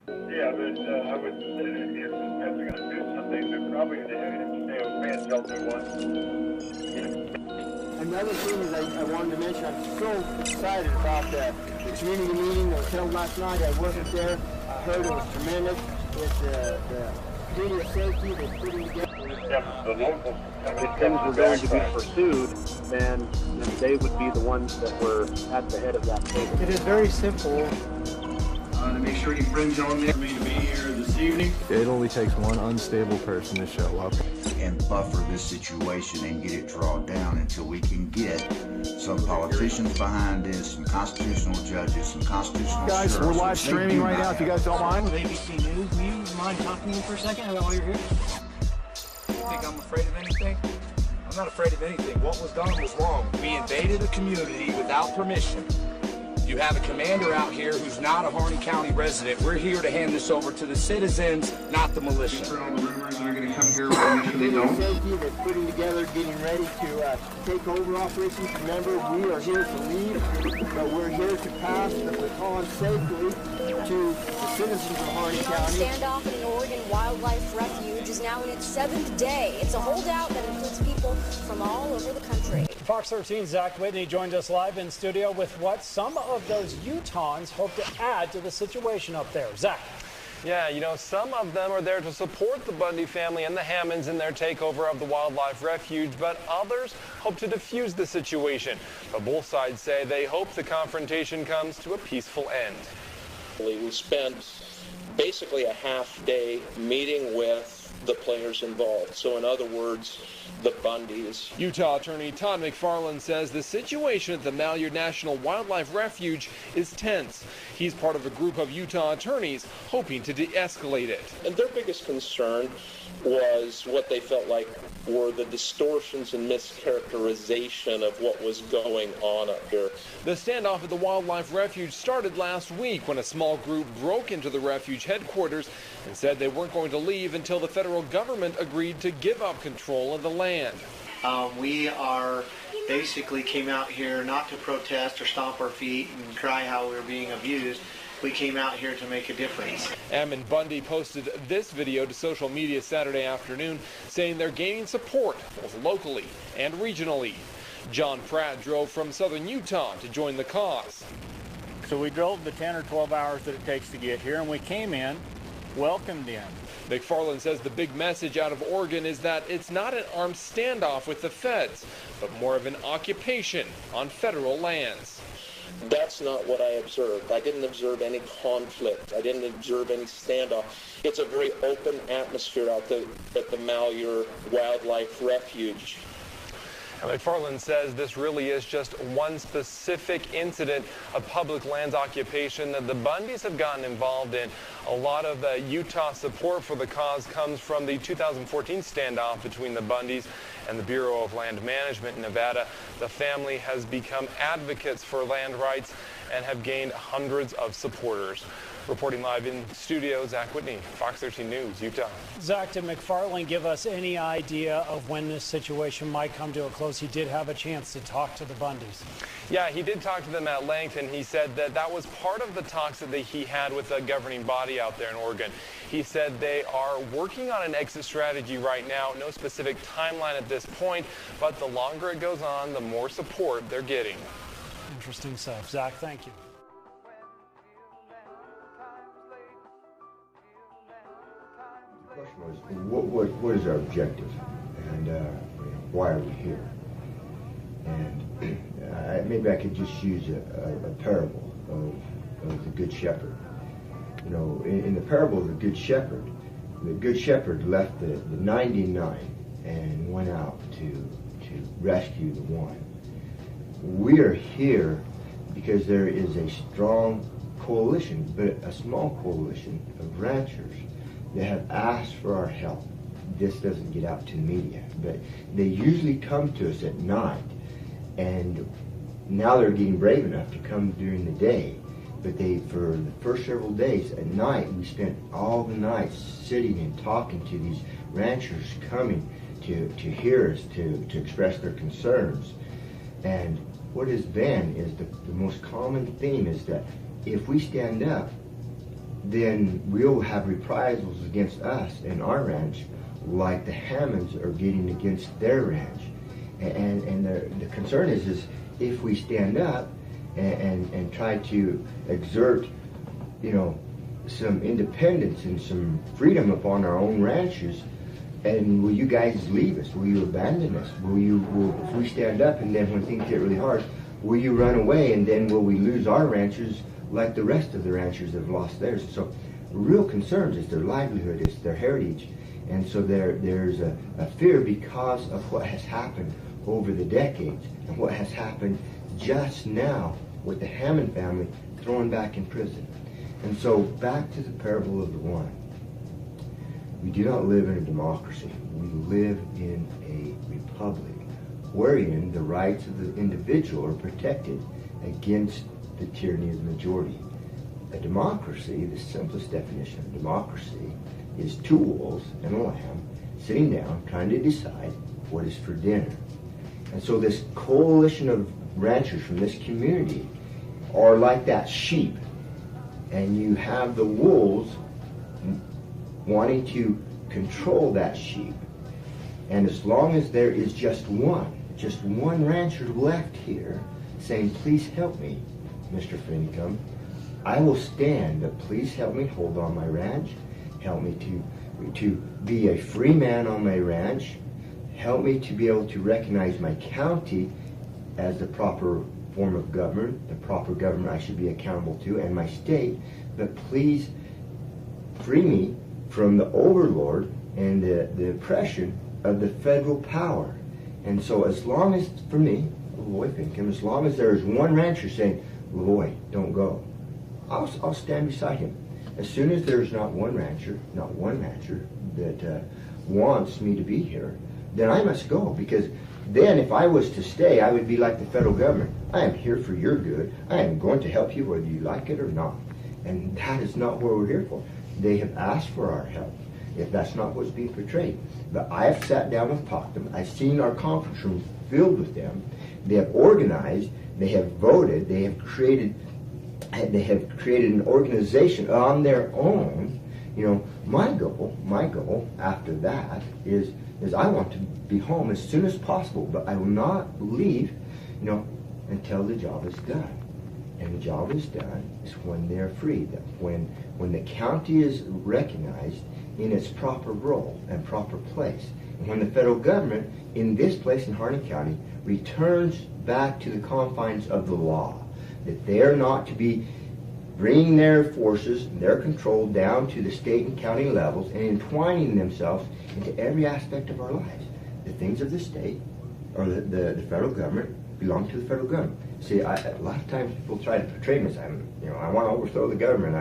Yeah, but I would say that if the Feds are going to do something, they're probably going to have to stay away until they want. Another thing is I wanted to mention, I'm so excited about the community meeting that was held last night. I wasn't there. I heard it was tremendous with the community of safety that's putting together. The local. If things were going to be pursued, then they would be the ones that were at the head of that table. It is very simple. To make sure you fringe on there for me to be here this evening. It only takes one unstable person to show up. And buffer this situation and get it drawn down until we can get some politicians behind this, some constitutional judges, some constitutional Guys, we're live streaming right now, if you guys don't mind. With ABC News, will you mind talking to me for a second while you're here? You think I'm afraid of anything? I'm not afraid of anything. What was done was wrong. We invaded a community without permission. You have a commander out here who's not a Harney County resident. We're here to hand this over to the citizens, not the militia. For all the rumors that are going to come here, we'll make sure they don't. Safety that's putting together, getting ready to take over operations. Remember, we are here to lead, but we're here to pass the baton safely to the citizens of Harney County. Standoff in an Oregon wildlife refuge is now in its 7th day. It's a holdout that includes people from all over the country. Fox 13's Zach Whitney joined us live in studio with what some of those Utahns hope to add to the situation up there. Zach. Yeah, you know, some of them are there to support the Bundy family and the Hammonds in their takeover of the wildlife refuge, but others hope to defuse the situation. But both sides say they hope the confrontation comes to a peaceful end. We spent basically a half-day meeting with the players involved. So in other words, the Bundys. Utah Attorney Todd McFarland says the situation at the Malheur National Wildlife Refuge is tense. He's part of a group of Utah attorneys hoping to de-escalate it. And their biggest concern was what they felt like were the distortions and mischaracterization of what was going on up here. The standoff at the wildlife refuge started last week when a small group broke into the refuge headquarters and said they weren't going to leave until the federal government agreed to give up control of the land. We basically came out here not to protest or stomp our feet and cry how we were being abused. We came out here to make a difference. Ammon Bundy posted this video to social media Saturday afternoon saying they're gaining support both locally and regionally. John Pratt drove from southern Utah to join the cause. So we drove the 10 or 12 hours that it takes to get here, and we came in, welcomed in. McFarland says the big message out of Oregon is that it's not an armed standoff with the feds, but more of an occupation on federal lands. That's not what I observed. I didn't observe any conflict. I didn't observe any standoff. It's a very open atmosphere out there at the Malheur Wildlife Refuge. McFarland says this really is just one specific incident of public lands occupation that the Bundys have gotten involved in. A lot of the Utah support for the cause comes from the 2014 standoff between the Bundys and the Bureau of Land Management in Nevada. The family has become advocates for land rights and have gained hundreds of supporters. Reporting live in studio, Zach Whitney, Fox 13 News, Utah. Zach, did McFarland give us any idea of when this situation might come to a close? He did have a chance to talk to the Bundys. Yeah, he did talk to them at length, and he said that that was part of the talks that he had with the governing body out there in Oregon. He said they are working on an exit strategy right now. No specific timeline at this point, but the longer it goes on, the more support they're getting. Interesting stuff. Zach, thank you. The question was, what is our objective, and why are we here? And maybe I could just use a parable of the Good Shepherd. You know, in the parable of the Good Shepherd left the 99 and went out to rescue the one. We are here because there is a strong coalition, but a small coalition of ranchers that have asked for our help. This doesn't get out to the media, but they usually come to us at night, and now they're getting brave enough to come during the day. But for the first several days at night, we spent all the nights sitting and talking to these ranchers coming to hear us, to express their concerns. And what has been is the most common theme is that if we stand up, then we'll have reprisals against us and our ranch like the Hammonds are getting against their ranch. And the concern is if we stand up and try to exert, you know, some independence and some freedom upon our own ranches, and will you guys leave us? Will you abandon us? If we stand up and then when things get really hard, will you run away, and then will we lose our ranches like the rest of the ranchers that have lost theirs? So real concerns is their livelihood, it's their heritage. And so there's a fear because of what has happened over the decades and what has happened just now with the Hammond family thrown back in prison. And so back to the parable of the one. We do not live in a democracy. We live in a republic wherein the rights of the individual are protected against the tyranny of the majority. A democracy, the simplest definition of democracy, is two wolves and a lamb sitting down trying to decide what is for dinner. And so this coalition of ranchers from this community are like that sheep, and you have the wolves wanting to control that sheep. And as long as there is just one rancher left here saying, please help me, Mr. Finicum, I will stand, but please help me hold on my ranch, help me to be a free man on my ranch, help me to be able to recognize my county as the proper form of government, the proper government I should be accountable to, and my state, but please free me from the overlord and the oppression of the federal power. And so as long as, for me, LaVoy Finicum, as long as there is one rancher saying, LaVoy, don't go, I'll stand beside him. As soon as there's not one rancher that wants me to be here, then I must go, because then if I was to stay, I would be like the federal government. I am here for your good. I am going to help you whether you like it or not. And that is not what we're here for. They have asked for our help, if that's not what's being portrayed. But I have sat down and talked to them. I've seen our conference room filled with them. They have organized, they have voted, they have created an organization on their own. You know, my goal after that is I want to be home as soon as possible, but I will not leave, you know, until the job is done. And the job is done is when they're free, when the county is recognized in its proper role and proper place, and when the federal government in this place in Harney County returns back to the confines of the law, that they are not to be bringing their forces, their control down to the state and county levels and entwining themselves into every aspect of our lives. The things of the state or the federal government belong to the federal government. See, a lot of times people try to portray me as I want to overthrow the government.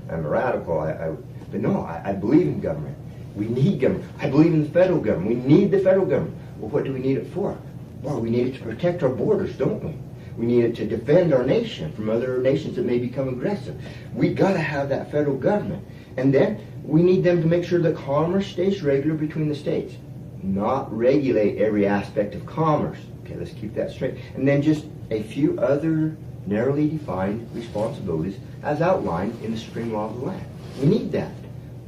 I'm a radical. But no, I believe in government. We need government. I believe in the federal government. We need the federal government. Well, what do we need it for? Well, we need it to protect our borders, don't we? We need it to defend our nation from other nations that may become aggressive. We got to have that federal government. And then we need them to make sure that commerce stays regular between the states. Not regulate every aspect of commerce. Okay, let's keep that straight. And then just a few other narrowly defined responsibilities as outlined in the Supreme Law of the land. We need that.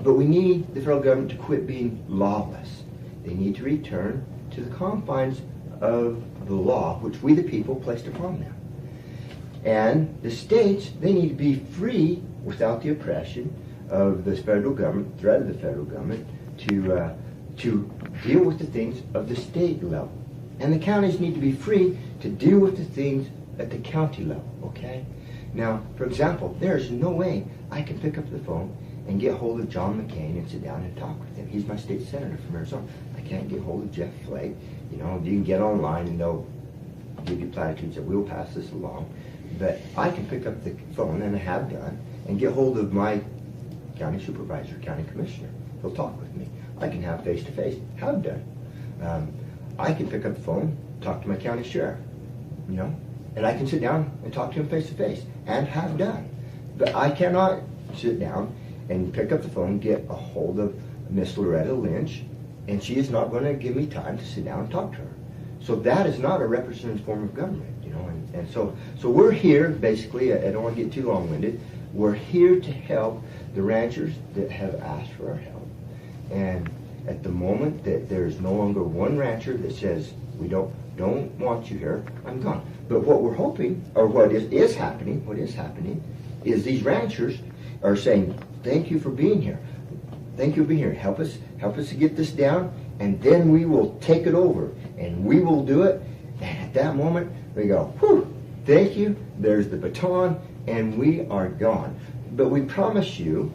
But we need the federal government to quit being lawless. They need to return to the confines of the law which we the people placed upon them. And the states, they need to be free without the oppression of the federal government, threat of the federal government, to deal with the things of the state level. And the counties need to be free to deal with the things at the county level, okay? Now, for example, there's no way I can pick up the phone and get hold of John McCain and sit down and talk with him. He's my state senator from Arizona. I can't get hold of Jeff Flake. You know, you can get online and they'll give you platitudes that we'll pass this along. But I can pick up the phone, and I have done, and get hold of my county supervisor, county commissioner. He'll talk with me. I can have face-to-face, have done. I can pick up the phone, talk to my county sheriff, you know, and I can sit down and talk to him face-to-face, and have done. But I cannot sit down and pick up the phone, get a hold of Miss Loretta Lynch, and she is not going to give me time to sit down and talk to her. So that is not a representative form of government, you know. And so we're here, basically, I don't want to get too long-winded, We're here to help the ranchers that have asked for our help. And at the moment that there's no longer one rancher that says, we don't want you here, I'm gone. But what we're hoping, or what is happening, is these ranchers are saying, thank you for being here. Thank you for being here. Help us to get this down, and then we will take it over, and we will do it. And at that moment, we go, whew, thank you, there's the baton, and we are gone. But we promise you,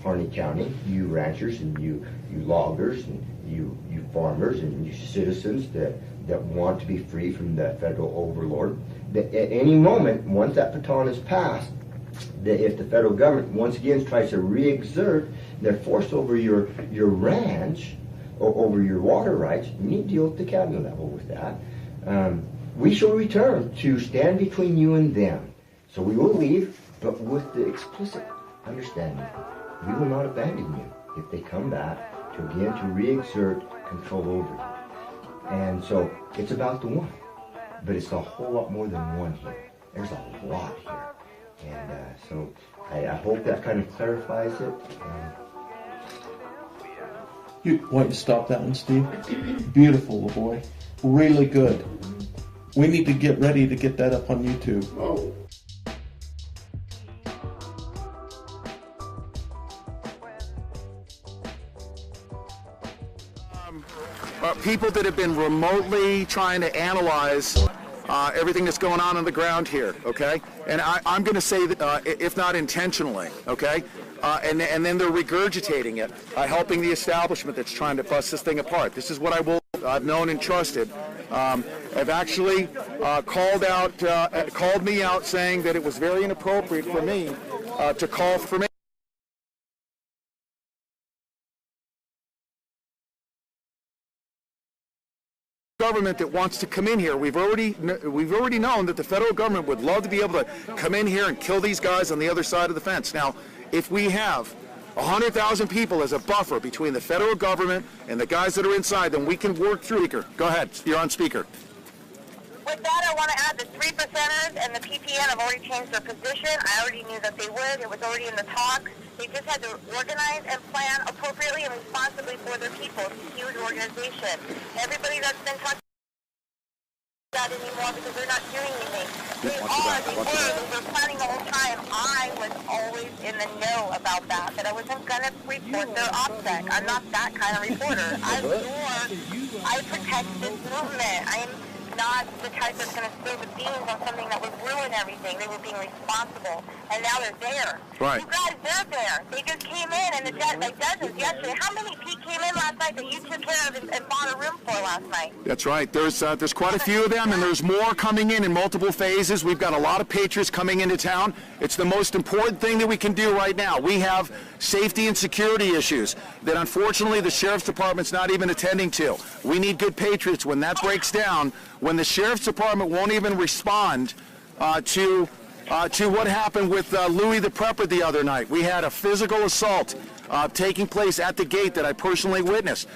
Harney County, you ranchers and you loggers and you farmers and you citizens that want to be free from the federal overlord, that at any moment, once that baton is passed, that if the federal government once again tries to re-exert their force over your ranch or over your water rights, you need to deal at the county level with that. We shall return to stand between you and them. So we will leave, but with the explicit understanding, we will not abandon you if they come back to again to re-exert control over you. And so it's about the one, but it's a whole lot more than one here. There's a lot here. And so I hope that kind of clarifies it. You want to stop that one, Steve? Beautiful, LaVoy. Really good. We need to get ready to get that up on YouTube. Oh. People that have been remotely trying to analyze everything that's going on the ground here, okay? And I'm going to say that, if not intentionally, okay? And then they're regurgitating it, helping the establishment that's trying to bust this thing apart. This is what I've known and trusted. I've actually called me out saying that it was very inappropriate for me to call for me. Government that wants to come in here. We've already known that the federal government would love to be able to come in here and kill these guys on the other side of the fence. Now, if we have 100,000 people as a buffer between the federal government and the guys that are inside, then we can work through. Go ahead. You're on speaker. With that, I want to add the 3%ers and the PPN have already changed their position. I already knew that they would. It was already in the talks. They just had to organize and plan appropriately and responsibly for their people. It's a huge organization. Everybody that's been talking about that anymore because they're not doing anything. They were planning the whole time. I was always in the know about that, but I wasn't going to report their OPSEC. I'm not that kind of reporter. I protect this movement. I am not the type that's going to spill the beans on something that would ruin everything. They were being responsible, and now they're there. Right. You guys, they're there. They just came in, and like dozens yesterday. How many Pete came in last night that you took care of and bought a room for last night? That's right. There's quite a few of them, and there's more coming in multiple phases. We've got a lot of patriots coming into town. It's the most important thing that we can do right now. We have safety and security issues that unfortunately the Sheriff's Department's not even attending to. We need good patriots. When that breaks down, when the Sheriff's Department won't even respond to what happened with Louis the Prepper the other night. We had a physical assault taking place at the gate that I personally witnessed.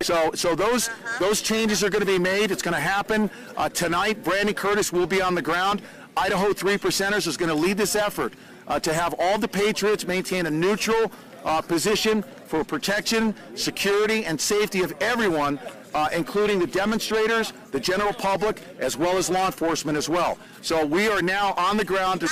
So those changes are going to be made. It's going to happen tonight. Brandon Curtis will be on the ground. Idaho 3%ers is going to lead this effort to have all the patriots maintain a neutral position for protection, security, and safety of everyone, including the demonstrators, the general public, as well as law enforcement as well. So we are now on the ground to...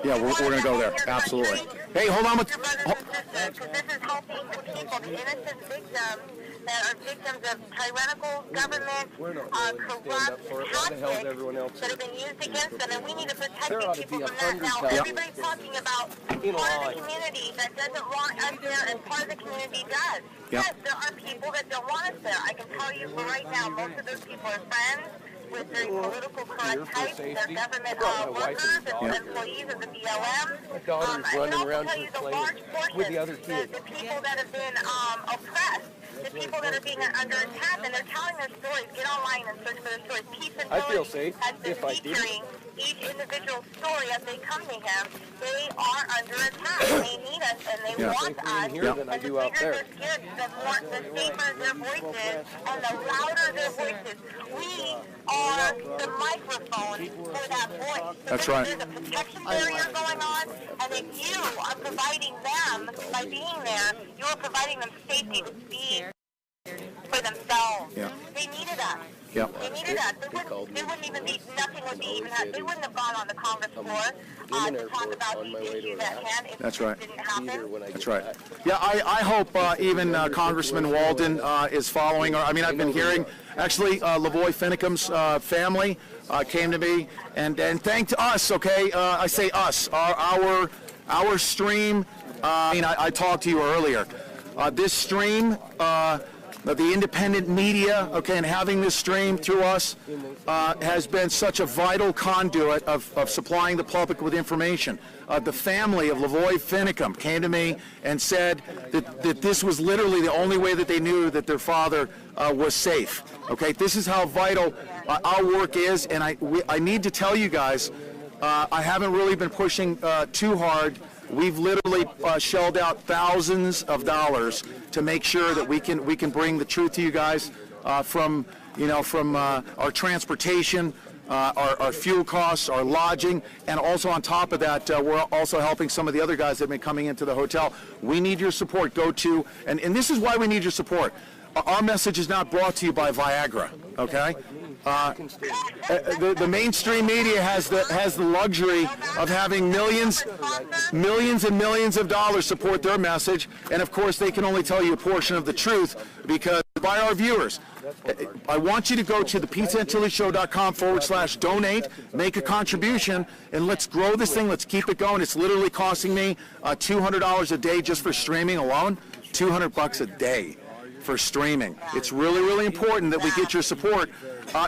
Yeah, we're going to go there. Absolutely. Hey, hold on. Because this is helping the people, the innocent victims that are victims of tyrannical government, corrupt tactics that have been used against them, and we need to protect these people from that. Now, everybody's talking about part of the community that doesn't want us there, and part of the community does. Yes, there are people that don't want us there. I can tell you right now, most of those people are friends with very political correct types. They're government workers and employees of the BLM. My daughter's running around her the large portion, with the other kids. The people that have been oppressed the people that are being under attack, and they're telling their stories. Get online and search for their stories. Peace and I feel Joy safe has been if I did. featuring each individual story as they come to him. They are under attack. They need us, and they want us. Here than I And the do out bigger there. their kids, the safer their voices, and the louder their voices. We are the microphone for that voice. So That's right. There's a protection barrier going on, and if you are providing them, by being there, you are providing them safety to speak for themselves. Yeah. They needed us. Yeah. They needed us. They wouldn't even be, nothing would be even, they wouldn't have gone on the Congress floor to talk about these issues at hand if That's this right. didn't happen. That's right. Yeah, I hope even Congressman Walden is following. I mean, I've been hearing, actually, LaVoy Finicum's family came to me and thanked us, okay? I say us, our stream. I mean, I talked to you earlier. This stream, the independent media, okay, and having this stream through us has been such a vital conduit of supplying the public with information. The family of LaVoy Finicum came to me and said that this was literally the only way that they knew that their father was safe. Okay, this is how vital our work is, and I need to tell you guys, I haven't really been pushing too hard. We've literally shelled out thousands of dollars to make sure that we can bring the truth to you guys from our transportation, our fuel costs, our lodging, and also on top of that, we're also helping some of the other guys that have been coming into the hotel. We need your support. Go to, and this is why we need your support. Our message is not brought to you by Viagra, okay? The mainstream media has the luxury of having millions and millions of dollars support their message, and of course they can only tell you a portion of the truth because by our viewers. I want you to go to thepizzaandchillishow.com/donate, make a contribution, and let's grow this thing. Let's keep it going. It's literally costing me $200 a day just for streaming alone. $200 a day for streaming. It's really, really important that we get your support.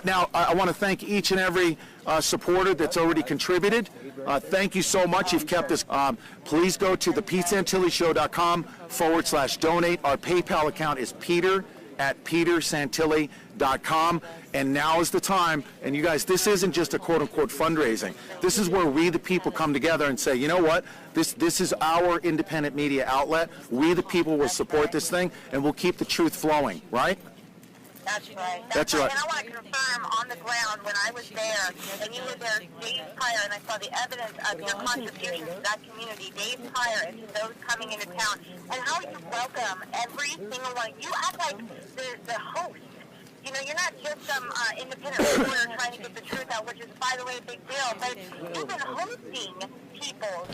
Now, I want to thank each and every supporter that's already contributed. Thank you so much. You've kept us. Please go to thepizzaandchillishow.com/donate. Our PayPal account is peter@petersantilli.com. And now is the time. And you guys, this isn't just a quote-unquote fundraising. This is where we, the people, come together and say, you know what? This is our independent media outlet. We, the people, will support this thing, and we'll keep the truth flowing, right? That's right. That's right. And I want to confirm on the ground when I was there, and you were there days prior, and I saw the evidence of your contribution to that community days prior and to those coming into town, and how you welcome every single one. You act like the host. You know, you're not just some independent reporter trying to get the truth out, which is, by the way, a big deal, but you've been hosting people.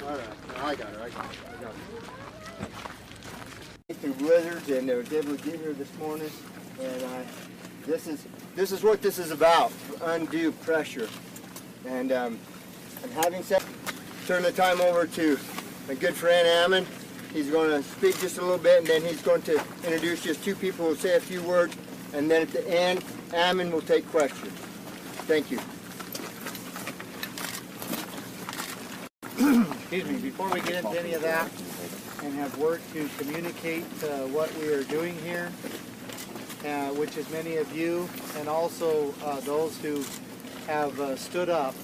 All right. No, I got her. Through blizzards, and they were able to get here this morning, and this is what this is about: undue pressure. And having said, turn the time over to my good friend Ammon. He's going to speak just a little bit, and then he's going to introduce just two people who will say a few words, and then at the end, Ammon will take questions. Thank you. Excuse me, before we get into any of that and have worked to communicate what we are doing here, which is many of you, and also those who have stood up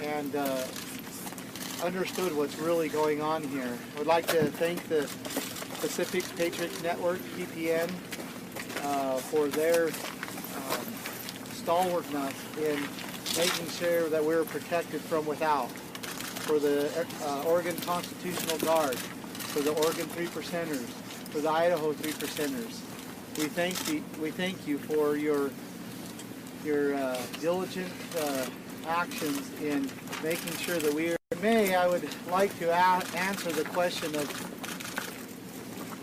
and understood what's really going on here. I would like to thank the Pacific Patriots Network, PPN, for their stalwartness in making sure that we're protected from without, for the Oregon Constitutional Guard, for the Oregon 3%ers, for the Idaho 3%ers. We thank you for your diligent actions in making sure that we are. I would like to answer the question of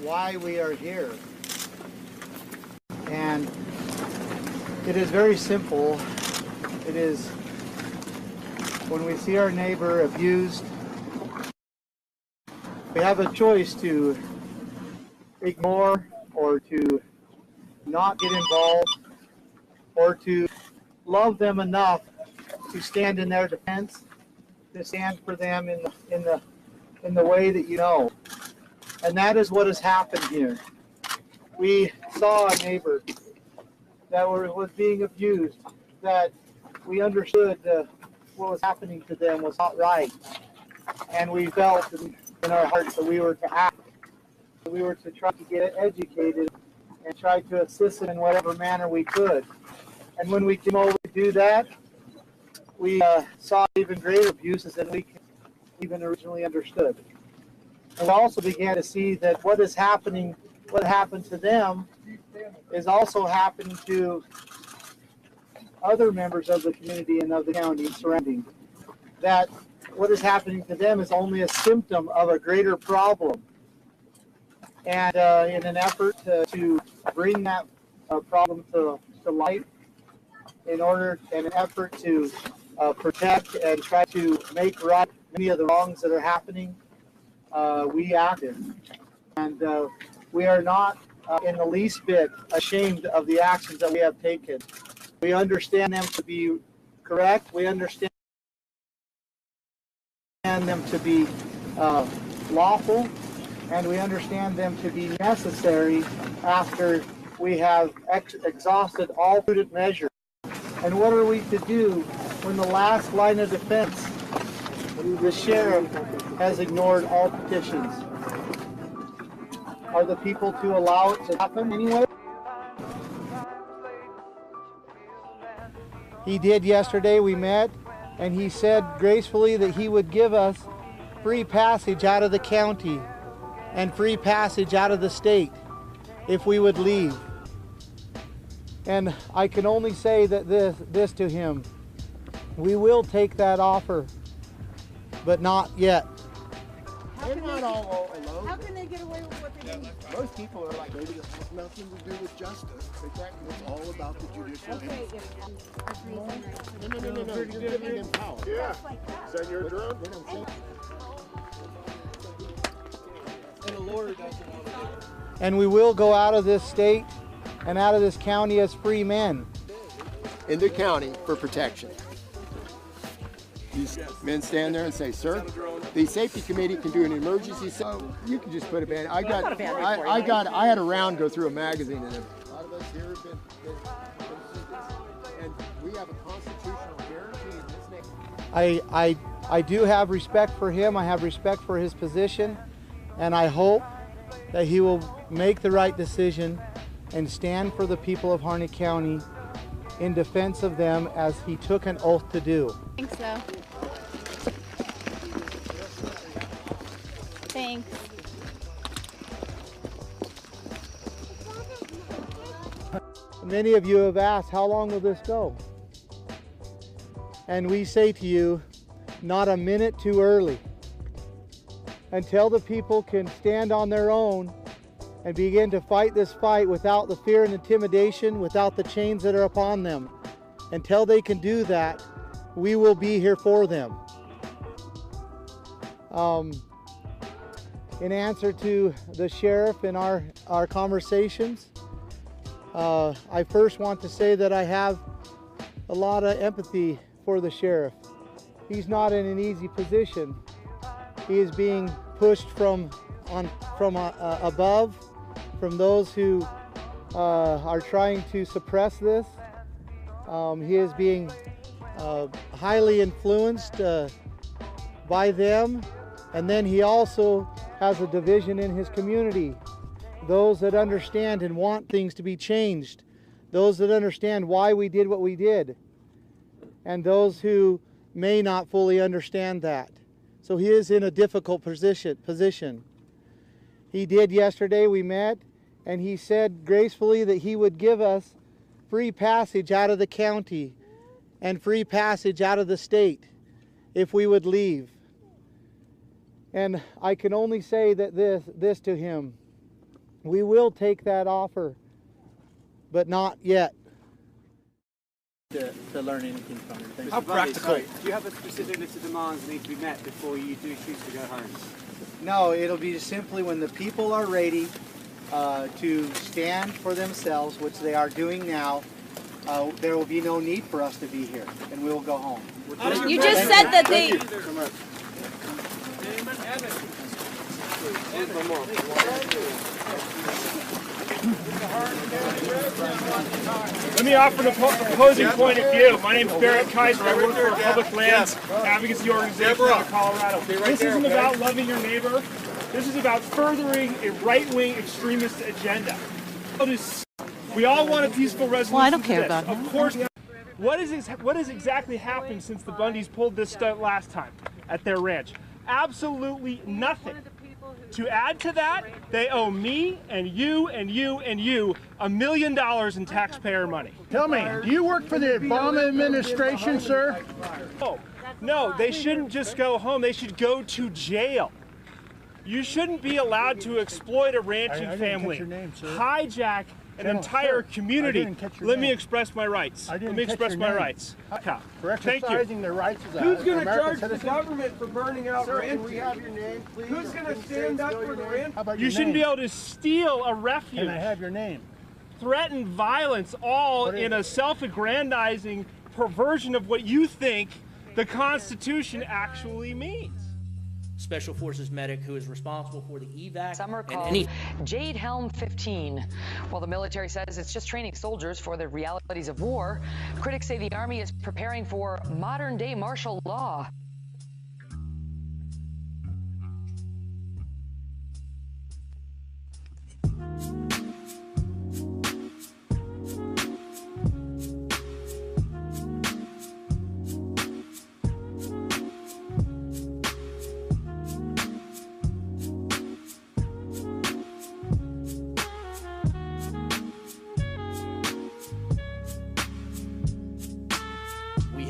why we are here. And it is very simple. It is when we see our neighbor abused, we have a choice to ignore or to not get involved or to love them enough to stand in their defense, to stand for them in the way that you know. And that is what has happened here. We saw a neighbor that was being abused, that we understood what was happening to them was not right. And we felt in our hearts that we were to act. We were to try to get educated and try to assist them in whatever manner we could. And when we came over to do that, we saw even greater abuses than we even originally understood. And we also began to see that what happened to them is also happening to other members of the community and of the county surrounding. That what is happening to them is only a symptom of a greater problem. And in an effort to bring that problem to light, in an effort to protect and try to make right many of the wrongs that are happening, we acted. And we are not in the least bit ashamed of the actions that we have taken. We understand them to be correct. We understand them to be lawful, and we understand them to be necessary after we have exhausted all prudent measures. And what are we to do when the last line of defense, the sheriff, has ignored all petitions? Are the people to allow it to happen anyway? He did yesterday. We met, and he said gracefully that he would give us free passage out of the county and free passage out of the state if we would leave. And I can only say that this to him: we will take that offer, but not yet. They're not all alone. How can they get away with what they do? Most people are like, maybe this has nothing to do with justice. It's all about the judicial. Okay, No. You're giving them power. Yeah. Is that your drone? They don't think. And a lawyer doesn't want to do it. And we will go out of this state and out of this county as free men. In the county for protection. These men stand there and say, "Sir, the safety committee can do an emergency." So you can just put a band. I had a round go through a magazine, and a lot of us here have been and we have a constitutional guarantee in this nation. I do have respect for him. I have respect for his position, and I hope that he will make the right decision and stand for the people of Harney County in defense of them as he took an oath to do. I think so. Thanks. Many of you have asked, how long will this go? And we say to you, not a minute too early. Until the people can stand on their own and begin to fight this fight without the fear and intimidation, without the chains that are upon them. Until they can do that, we will be here for them. In answer to the sheriff in our conversations, I first want to say that I have a lot of empathy for the sheriff. He's not in an easy position. He is being pushed from above, from those who are trying to suppress this. He is being highly influenced by them, and then he also has a division in his community. Those that understand and want things to be changed, those that understand why we did what we did, and those who may not fully understand that. So he is in a difficult position. He did yesterday, we met, and he said gracefully that he would give us free passage out of the county and free passage out of the state if we would leave. And I can only say that this to him: we will take that offer, but not yet. To learn anything from it. How practical? Do you have a specific list of demands that need to be met before you do choose to go home? No, it'll be simply when the people are ready to stand for themselves, which they are doing now. There will be no need for us to be here, and we will go home. You just said that they... Let me offer an opposing point of view. My name is Barrett Kaiser. I work for a public lands advocacy organization out of Colorado. This isn't about loving your neighbor. This is about furthering a right-wing extremist agenda. We all want a peaceful resolution. Well, I don't care about him. Of course. What has exactly happened since the Bundys pulled this stunt last time at their ranch? Absolutely nothing. To add to that, they owe me and you and you and you $1 million in taxpayer money. Tell me, do you work for the Obama administration, sir? No, they shouldn't just go home. They should go to jail. You shouldn't be allowed to exploit a ranching family, hijack an entire community. Let me express my rights. Let me express my rights. For exercising their rights as Who's going to charge the government for burning out ranches? Can we have your name, please? Who's going to stand up for the ranch? How about You shouldn't be able to steal a refuge. Can I have your name? Threaten violence, all in a self-aggrandizing perversion of what you think the Constitution actually means. Special Forces medic who is responsible for the evac. Some are and called Jade Helm 15. While the military says it's just training soldiers for the realities of war, critics say the Army is preparing for modern-day martial law.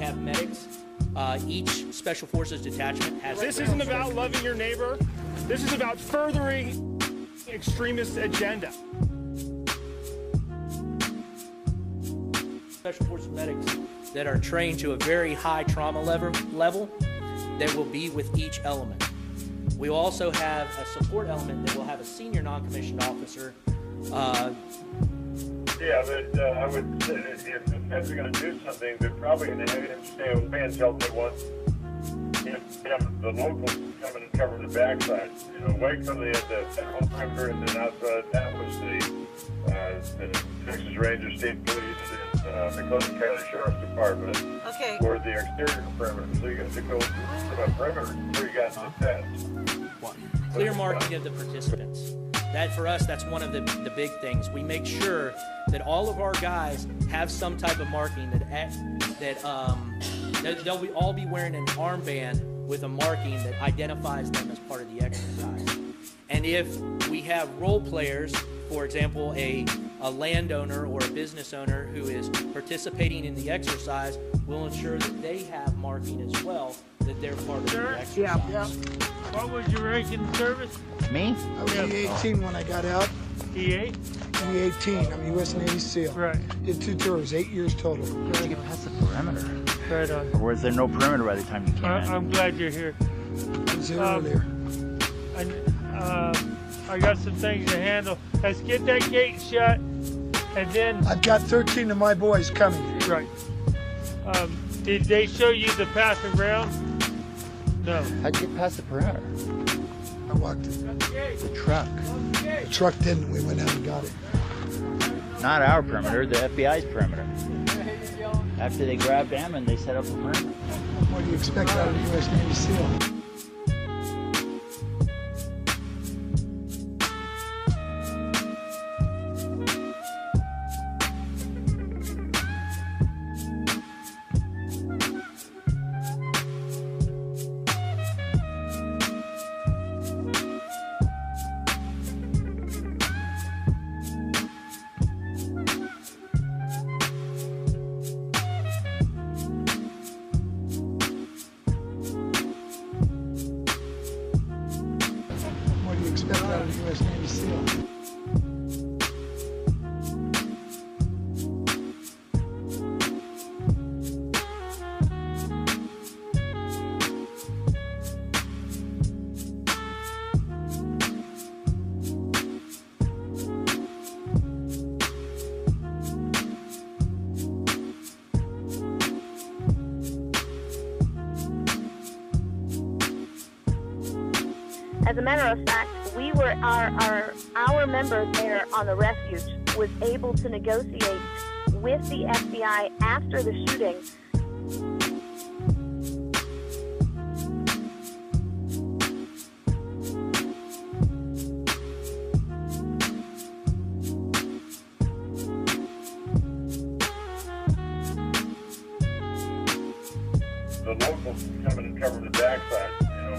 have medics. Each Special Forces detachment has... This isn't about loving your neighbor. This is about furthering extremist agenda. Special Forces medics that are trained to a very high trauma level that will be with each element. We will also have a support element that will have a senior non-commissioned officer. Yeah, but I would say that if the feds are going to do something, they're probably going to have him stay away until they want the locals to come in and cover the backside. You know, away from the federal perimeter and then outside. That was the Texas Rangers, State Police, and the Clinton County Sheriff's Department for the exterior perimeter. So you got to go to the perimeter before you got to the feds. Clear marking of the participants. That for us, that's one of the big things. We make sure that all of our guys have some type of marking that they'll all be wearing an armband with a marking that identifies them as part of the exercise. And if we have role players, for example, a landowner or a business owner who is participating in the exercise, we'll ensure that they have marking as well, that they're part of the exercise. Yeah. What was your rank in service? Me? I was E-18 when I got out. E8? E-18. I'm a U.S. Navy SEAL. Right. Did 2 tours, 8 years total. Did you get past the perimeter? Right on. Or was there no perimeter by the time you came in? I'm glad you're here. I was here earlier. I got some things to handle. Let's get that gate shut, and then... I've got 13 of my boys coming. Right. Did they show you the path and ground? No. How'd you get past the perimeter? I walked it. The truck. The truck didn't. We went out and got it. Not our perimeter, the FBI's perimeter. After they grabbed Ammon, they set up a perimeter. What do you expect out of a U.S. Navy SEAL? As a matter of fact, we were our member there on the refuge was able to negotiate with the FBI after the shooting. The locals coming and covering the backside,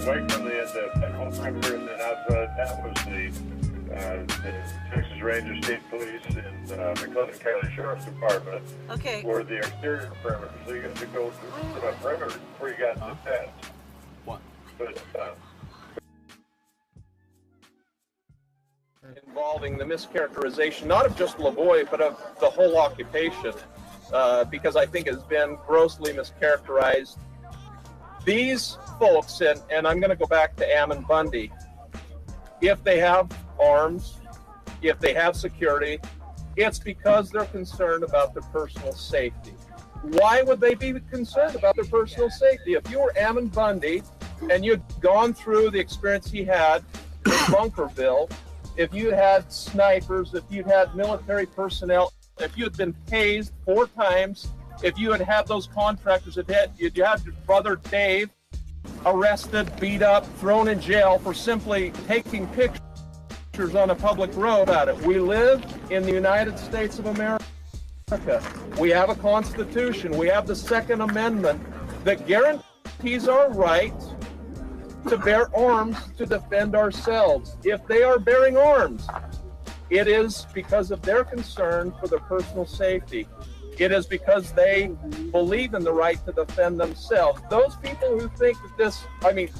away from the whole perimeter, and then outside that was the Texas Ranger, State Police, and McLean County Sheriff's Department. Okay. Were the exterior perimeter, so you got to go through the perimeter before you got to the fence. What? But involving the mischaracterization, not of just LaVoy, but of the whole occupation, because I think it's been grossly mischaracterized. These folks, and I'm going to go back to Ammon Bundy, if they have arms, if they have security, it's because they're concerned about their personal safety. Why would they be concerned about their personal safety? If you were Ammon Bundy and you'd gone through the experience he had in Bunkerville, if you had snipers, if you'd had military personnel, if you had been tased 4 times, if you had had those contractors, if you had your brother Dave arrested, beat up, thrown in jail for simply taking pictures on a public road at it. We live in the United States of America. We have a Constitution. We have the Second Amendment that guarantees our right to bear arms to defend ourselves. If they are bearing arms, it is because of their concern for their personal safety. It is because they believe in the right to defend themselves. Those people who think that this,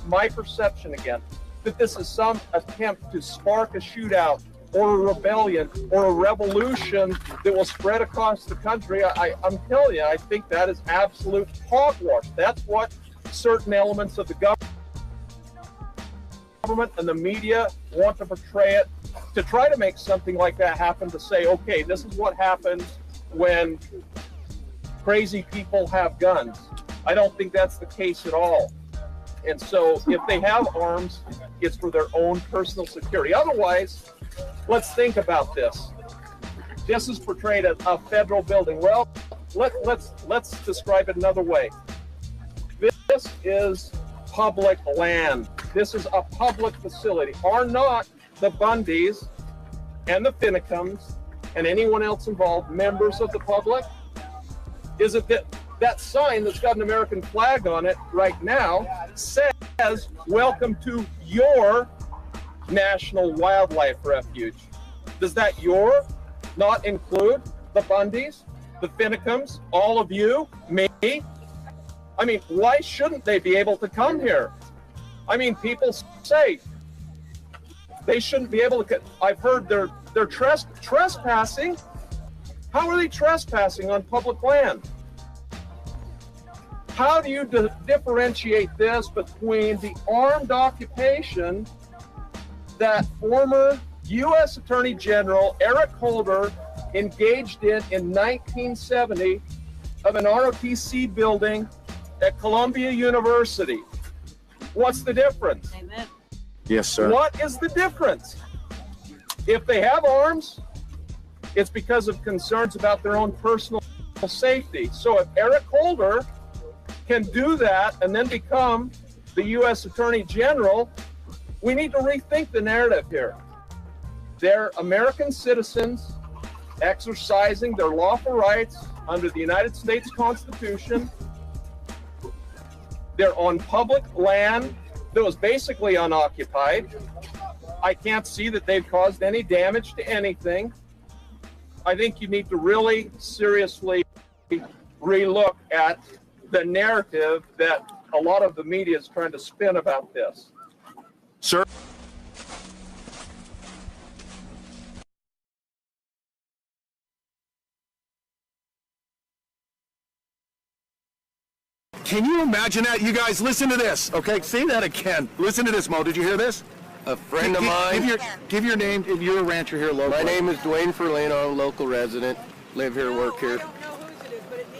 my perception again, that this is some attempt to spark a shootout or a rebellion or a revolution that will spread across the country, I'm telling you, I think that is absolute hogwash. That's what certain elements of the government and the media want to portray it, to try to make something like that happen, to say, okay, this is what happens when crazy people have guns. I don't think that's the case at all. And so if they have arms, it's for their own personal security. Otherwise, let's think about this. This is portrayed as a federal building. Well, let's describe it another way. This is public land. This is a public facility. Are not the Bundys and the Finicums and anyone else involved members of the public? Is it that sign that's got an American flag on it right now says, welcome to your National Wildlife Refuge? Does that not include the Bundys, the Finicums, all of you, me? Why shouldn't they be able to come here? People say they shouldn't be able to. I've heard they're trespassing. How are they trespassing on public land? How do you differentiate this between the armed occupation that former U.S. Attorney General Eric Holder engaged in 1970 of an ROTC building at Columbia University? What's the difference? Amen. Yes, sir. What is the difference? If they have arms, it's because of concerns about their own personal safety. So if Eric Holder can do that and then become the U.S. Attorney General, we need to rethink the narrative here. They're American citizens exercising their lawful rights under the United States Constitution. They're on public land that was basically unoccupied. I can't see that they've caused any damage to anything. I think you need to really seriously relook at the narrative that a lot of the media is trying to spin about this. Sir? Can you imagine that? You guys, listen to this. Okay, say that again. Listen to this, Mo. Did you hear this? A friend of mine. Give your name. If you're a rancher here locally. My name is Dwayne Ferlano, local resident. Live here, work here.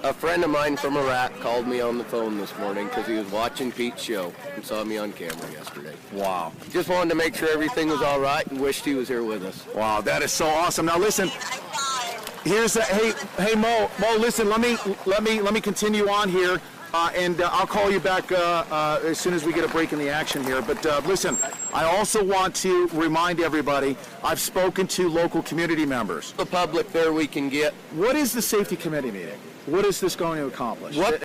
A friend of mine from Iraq called me on the phone this morning because he was watching Pete's show and saw me on camera yesterday. Wow. Just wanted to make sure everything was all right and wished he was here with us. Wow, that is so awesome. Now listen, here's hey Mo, listen, let me continue on here, and I'll call you back as soon as we get a break in the action here. But listen, I also want to remind everybody, I've spoken to local community members. The public there we can get. What is the safety committee meeting? What is this going to accomplish? What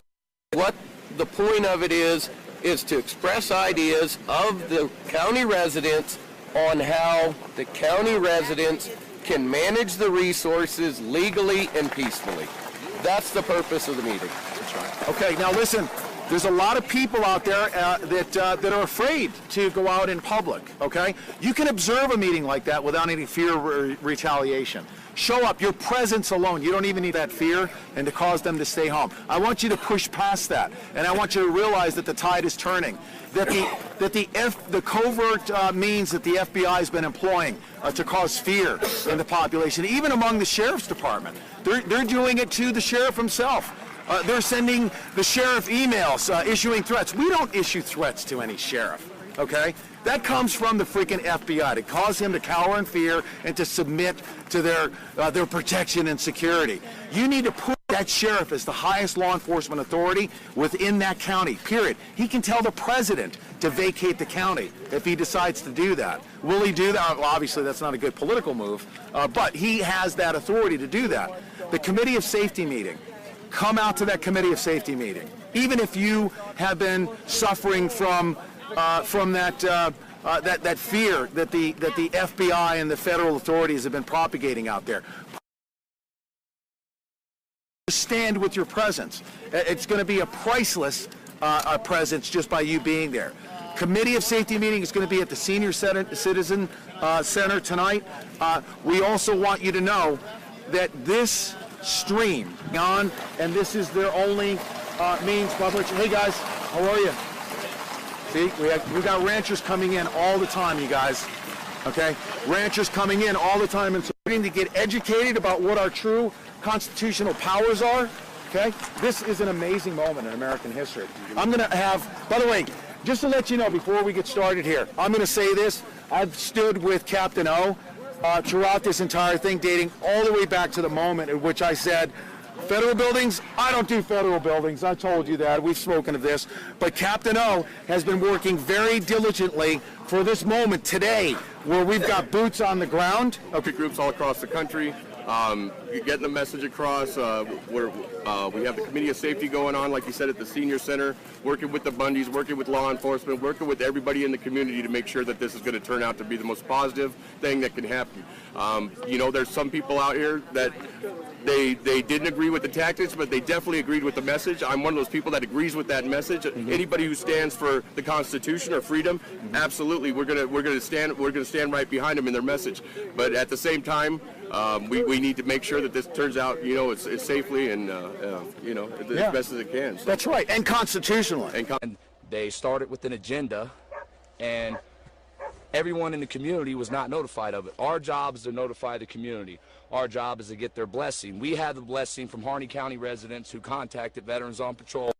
the point of it is to express ideas of the county residents on how the county residents can manage the resources legally and peacefully. That's the purpose of the meeting. That's right. Okay, now listen, there's a lot of people out there that are afraid to go out in public, okay? You can observe a meeting like that without any fear or retaliation. Show up, your presence alone, you don't even need that fear and to cause them to stay home. I want you to push past that, and I want you to realize that the tide is turning, that the covert means that the FBI has been employing to cause fear in the population, even among the sheriff's department. They're doing it to the sheriff himself. They're sending the sheriff emails, issuing threats. We don't issue threats to any sheriff, okay? That comes from the freaking FBI to cause him to cower in fear and to submit to their protection and security. You need to put that sheriff as the highest law enforcement authority within that county, period. He can tell the president to vacate the county if he decides to do that. Will he do that? Well, obviously that's not a good political move, but he has that authority to do that. The Committee of Safety meeting, come out to that Committee of Safety meeting. Even if you have been suffering from that fear that the FBI and the federal authorities have been propagating out there. Stand with your presence. It's going to be a priceless presence just by you being there. Committee of Safety meeting is going to be at the Senior Citizen Center tonight. We also want you to know that this stream on, and this is their only means by which. Hey guys, how are you? See, we got ranchers coming in all the time, you guys. Okay, ranchers coming in all the time, and so we're going to get educated about what our true constitutional powers are. Okay, this is an amazing moment in American history. I'm going to have, by the way, just to let you know before we get started here, I'm going to say this. I've stood with Captain O throughout this entire thing, dating all the way back to the moment in which I said, federal buildings, I don't do federal buildings. I told you that. We've spoken of this. But Captain O has been working very diligently for this moment today where we've got boots on the ground. Okay, groups all across the country. Getting the message across. We have the Committee of Safety going on, like you said, at the Senior Center, working with the Bundys, working with law enforcement, working with everybody in the community to make sure that this is going to turn out to be the most positive thing that can happen. You know, there's some people out here that they didn't agree with the tactics, but they definitely agreed with the message. I'm one of those people that agrees with that message. Mm-hmm. Anybody who stands for the Constitution or freedom, absolutely, we're gonna stand right behind them in their message. But at the same time, we need to make sure that this turns out, you know, it's safely and you know, as best as it can. So. That's right, and constitutionally. And they started with an agenda, and everyone in the community was not notified of it. Our job is to notify the community. Our job is to get their blessing. We have the blessing from Harney County residents who contacted Veterans on Patrol.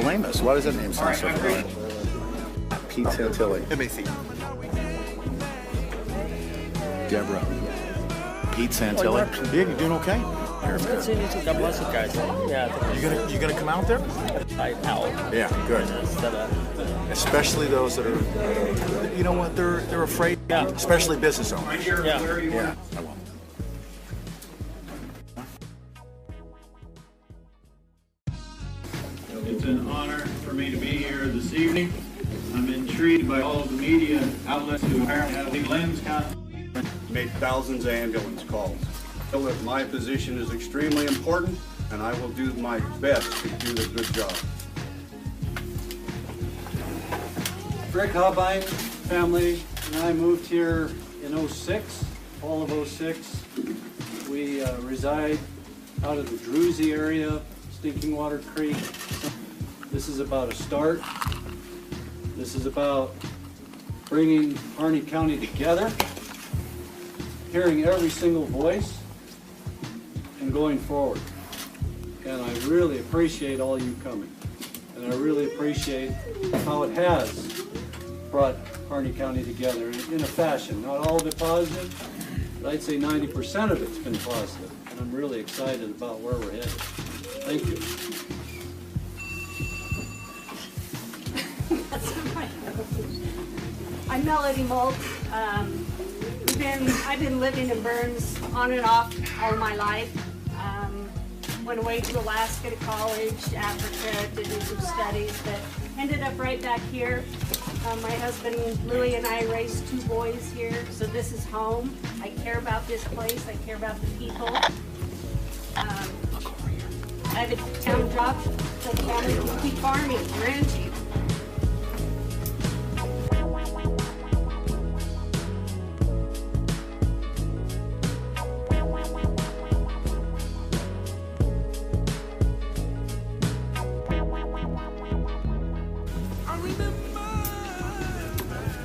Lamos. Why does that name sound so familiar? Pete Santilli. MAC. Deborah. Pete Santilli. Yeah, you doing okay? It's good seeing you too. God bless you guys. Yeah. You gonna come out there? Out. Yeah, good. Especially those that are, you know what, they're afraid. Yeah. Especially business owners. Yeah. Yeah. I will. It's an honor for me to be here this evening. I'm intrigued by all of the media outlets who apparently have the lens count. Made thousands of ambulance calls. I feel that my position is extremely important, and I will do my best to do a good job. Greg Hobine family and I moved here in 06, fall of 06. We reside out of the Druzy area, Stinking Water Creek. This is about a start. This is about bringing Harney County together. hearing every single voice and going forward. And I really appreciate all you coming. And I really appreciate how it has brought Harney County together in a fashion. Not all of it positive, but I'd say 90% of it's been positive. And I'm really excited about where we're headed. Thank you. I'm Melody Molt. I've been living in Burns on and off all my life. Went away to Alaska to college, Africa to do some studies, but ended up right back here. My husband Louie and I raised 2 boys here, so this is home. I care about this place. I care about the people. I have a town job, so the family can keep farming, ranching.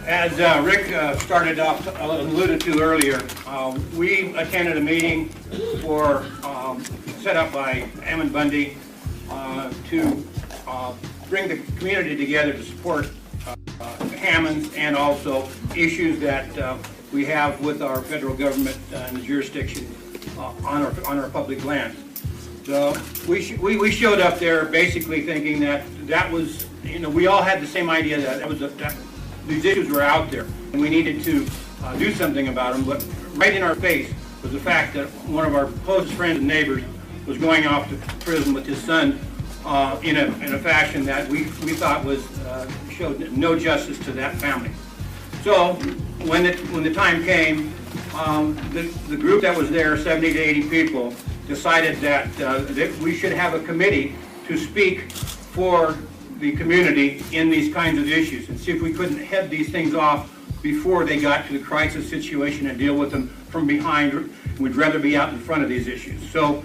As Rick started off, alluded to earlier, we attended a meeting set up by Ammon Bundy to bring the community together to support Hammonds and also issues that we have with our federal government and the jurisdiction on our public lands. So we showed up there basically thinking that was, we all had the same idea that these issues were out there and we needed to do something about them, but right in our face was the fact that one of our closest friends and neighbors was going off to prison with his son in a fashion that we thought showed no justice to that family. So when the time came, the group that was there, 70 to 80 people, decided that we should have a committee to speak for the community in these kinds of issues and see if we couldn't head these things off before they got to the crisis situation and deal with them from behind. We'd rather be out in front of these issues. So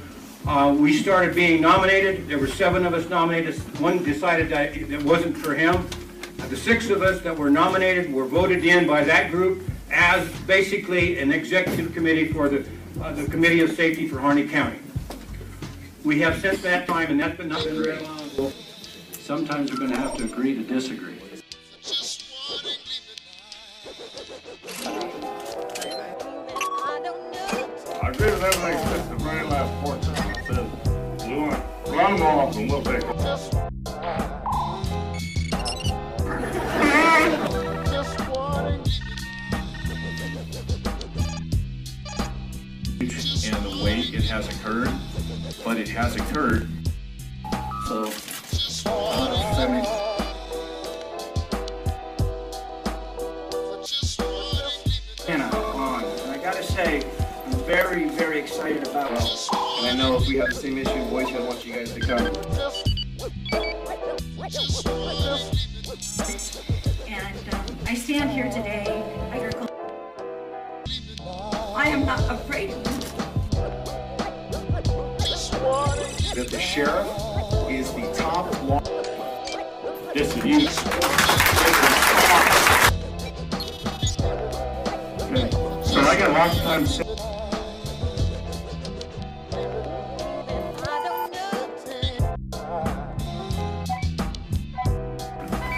we started being nominated. There were 7 of us nominated. One decided that it wasn't for him. The 6 of us that were nominated were voted in by that group as basically an executive committee for the Committee of Safety for Harney County. We have since that time, and that's not been very long. Sometimes we're going to have to agree to disagree. I agree with everything that said the very last portion. I said, you want to run them off and we'll take it. And the way it has occurred, but it has occurred. So, And I gotta say, I'm very, very excited about it. And I know if we have the same issue in Boise, I want you guys to come. And I stand here today. I am not afraid of you. That the sheriff is the top law. This is you. Okay. So I got lots of time to say.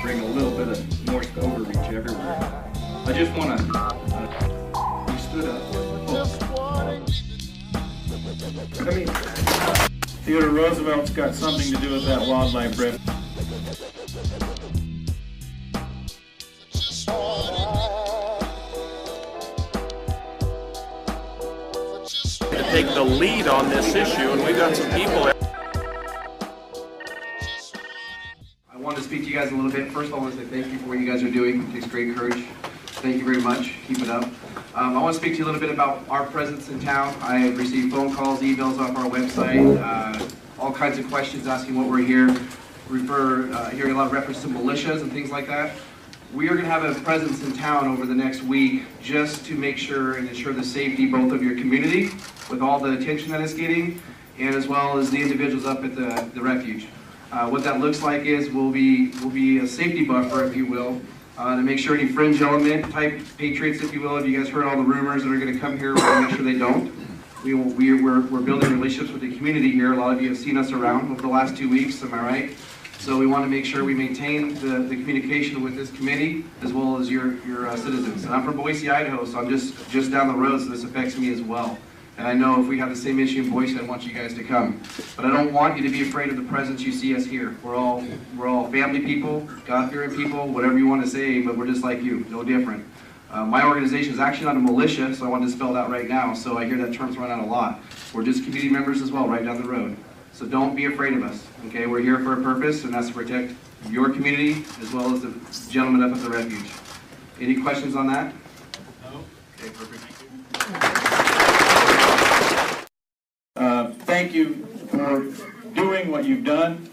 Bring a little bit of more overreach everywhere. I just want to. You stood up. I mean, Theodore Roosevelt's got something to do with that wildlife rift. To take the lead on this issue, and we got some people. I wanted to speak to you guys a little bit. First of all, I want to say thank you for what you guys are doing. It takes great courage. Thank you very much. Keep it up. I want to speak to you a little bit about our presence in town. I have received phone calls, emails off our website, all kinds of questions asking what we're here. Hearing a lot of reference to militias and things like that. We are going to have a presence in town over the next week just to make sure and ensure the safety both of your community with all the attention that it's getting, and as well as the individuals up at the refuge. What that looks like is we'll be a safety buffer, if you will, to make sure any fringe element type patriots, if you will, if you guys heard all the rumors that are going to come here, we're going to make sure they don't. We're building relationships with the community here. A lot of you have seen us around over the last 2 weeks, am I right? So we want to make sure we maintain the communication with this committee as well as your citizens. And I'm from Boise, Idaho, so I'm just down the road, so this affects me as well. And I know if we have the same issue in Boise, I want you guys to come. But I don't want you to be afraid of the presence you see us here. We're all family people, God-fearing people, whatever you want to say, but we're just like you, no different. My organization is actually not a militia, so I want to spell that right now. So I hear that term thrown out a lot. We're just community members as well, right down the road. So don't be afraid of us, okay? We're here for a purpose, and that's to protect your community as well as the gentleman up at the refuge. Any questions on that? No. Okay, perfect. Thank you for doing what you've done.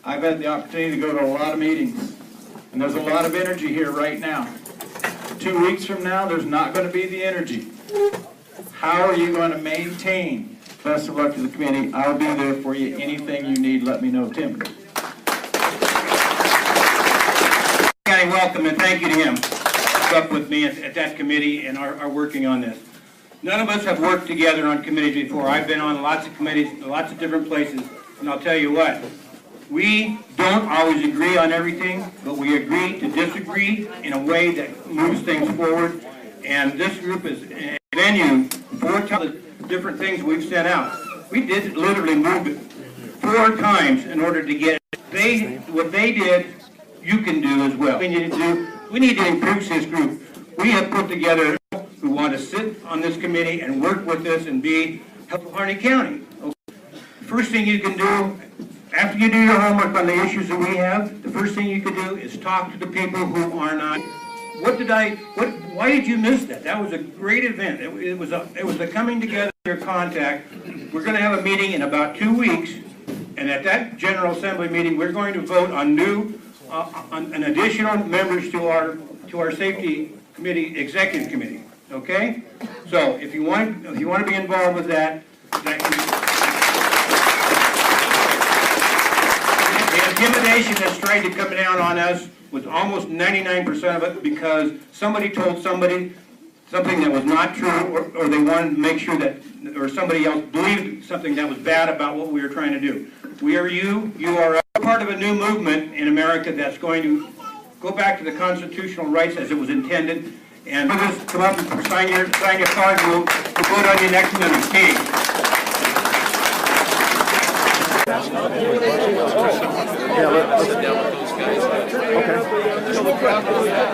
I've had the opportunity to go to a lot of meetings, and there's a lot of energy here right now. 2 weeks from now, there's not going to be the energy. How are you going to maintain? Best of luck to the committee. I'll be there for you. Anything you need, let me know, Tim. County welcome and thank you to him. Up with me at that committee and are working on this. None of us have worked together on committees before. I've been on lots of committees, lots of different places, and I'll tell you what, we don't always agree on everything, but we agree to disagree in a way that moves things forward. And this group is a venue for the different things we've sent out. We did literally move it 4 times in order to get it. What they did, you can do as well. We need to improve this group. We have put together who want to sit on this committee and work with us and be helpful Harney County. Okay. The first thing you can do, after you do your homework on the issues that we have, the first thing you can do is talk to the people who are not. Why did you miss that? That was a great event. It was a coming together, your contact. We're going to have a meeting in about 2 weeks, and at that General Assembly meeting, we're going to vote on an additional members to our Safety Committee, Executive Committee. Okay? So if you want to be involved with that the intimidation that's tried to come down on us was almost 99% of it because somebody told somebody something that was not true, or they wanted to make sure that, or somebody else believed something that was bad about what we were trying to do. We are you are a part of a new movement in America that's going to go back to the constitutional rights as it was intended, and just come up and sign your card, and we'll vote on your next amendment. Okay. Yeah, let's sit down with those guys. Okay.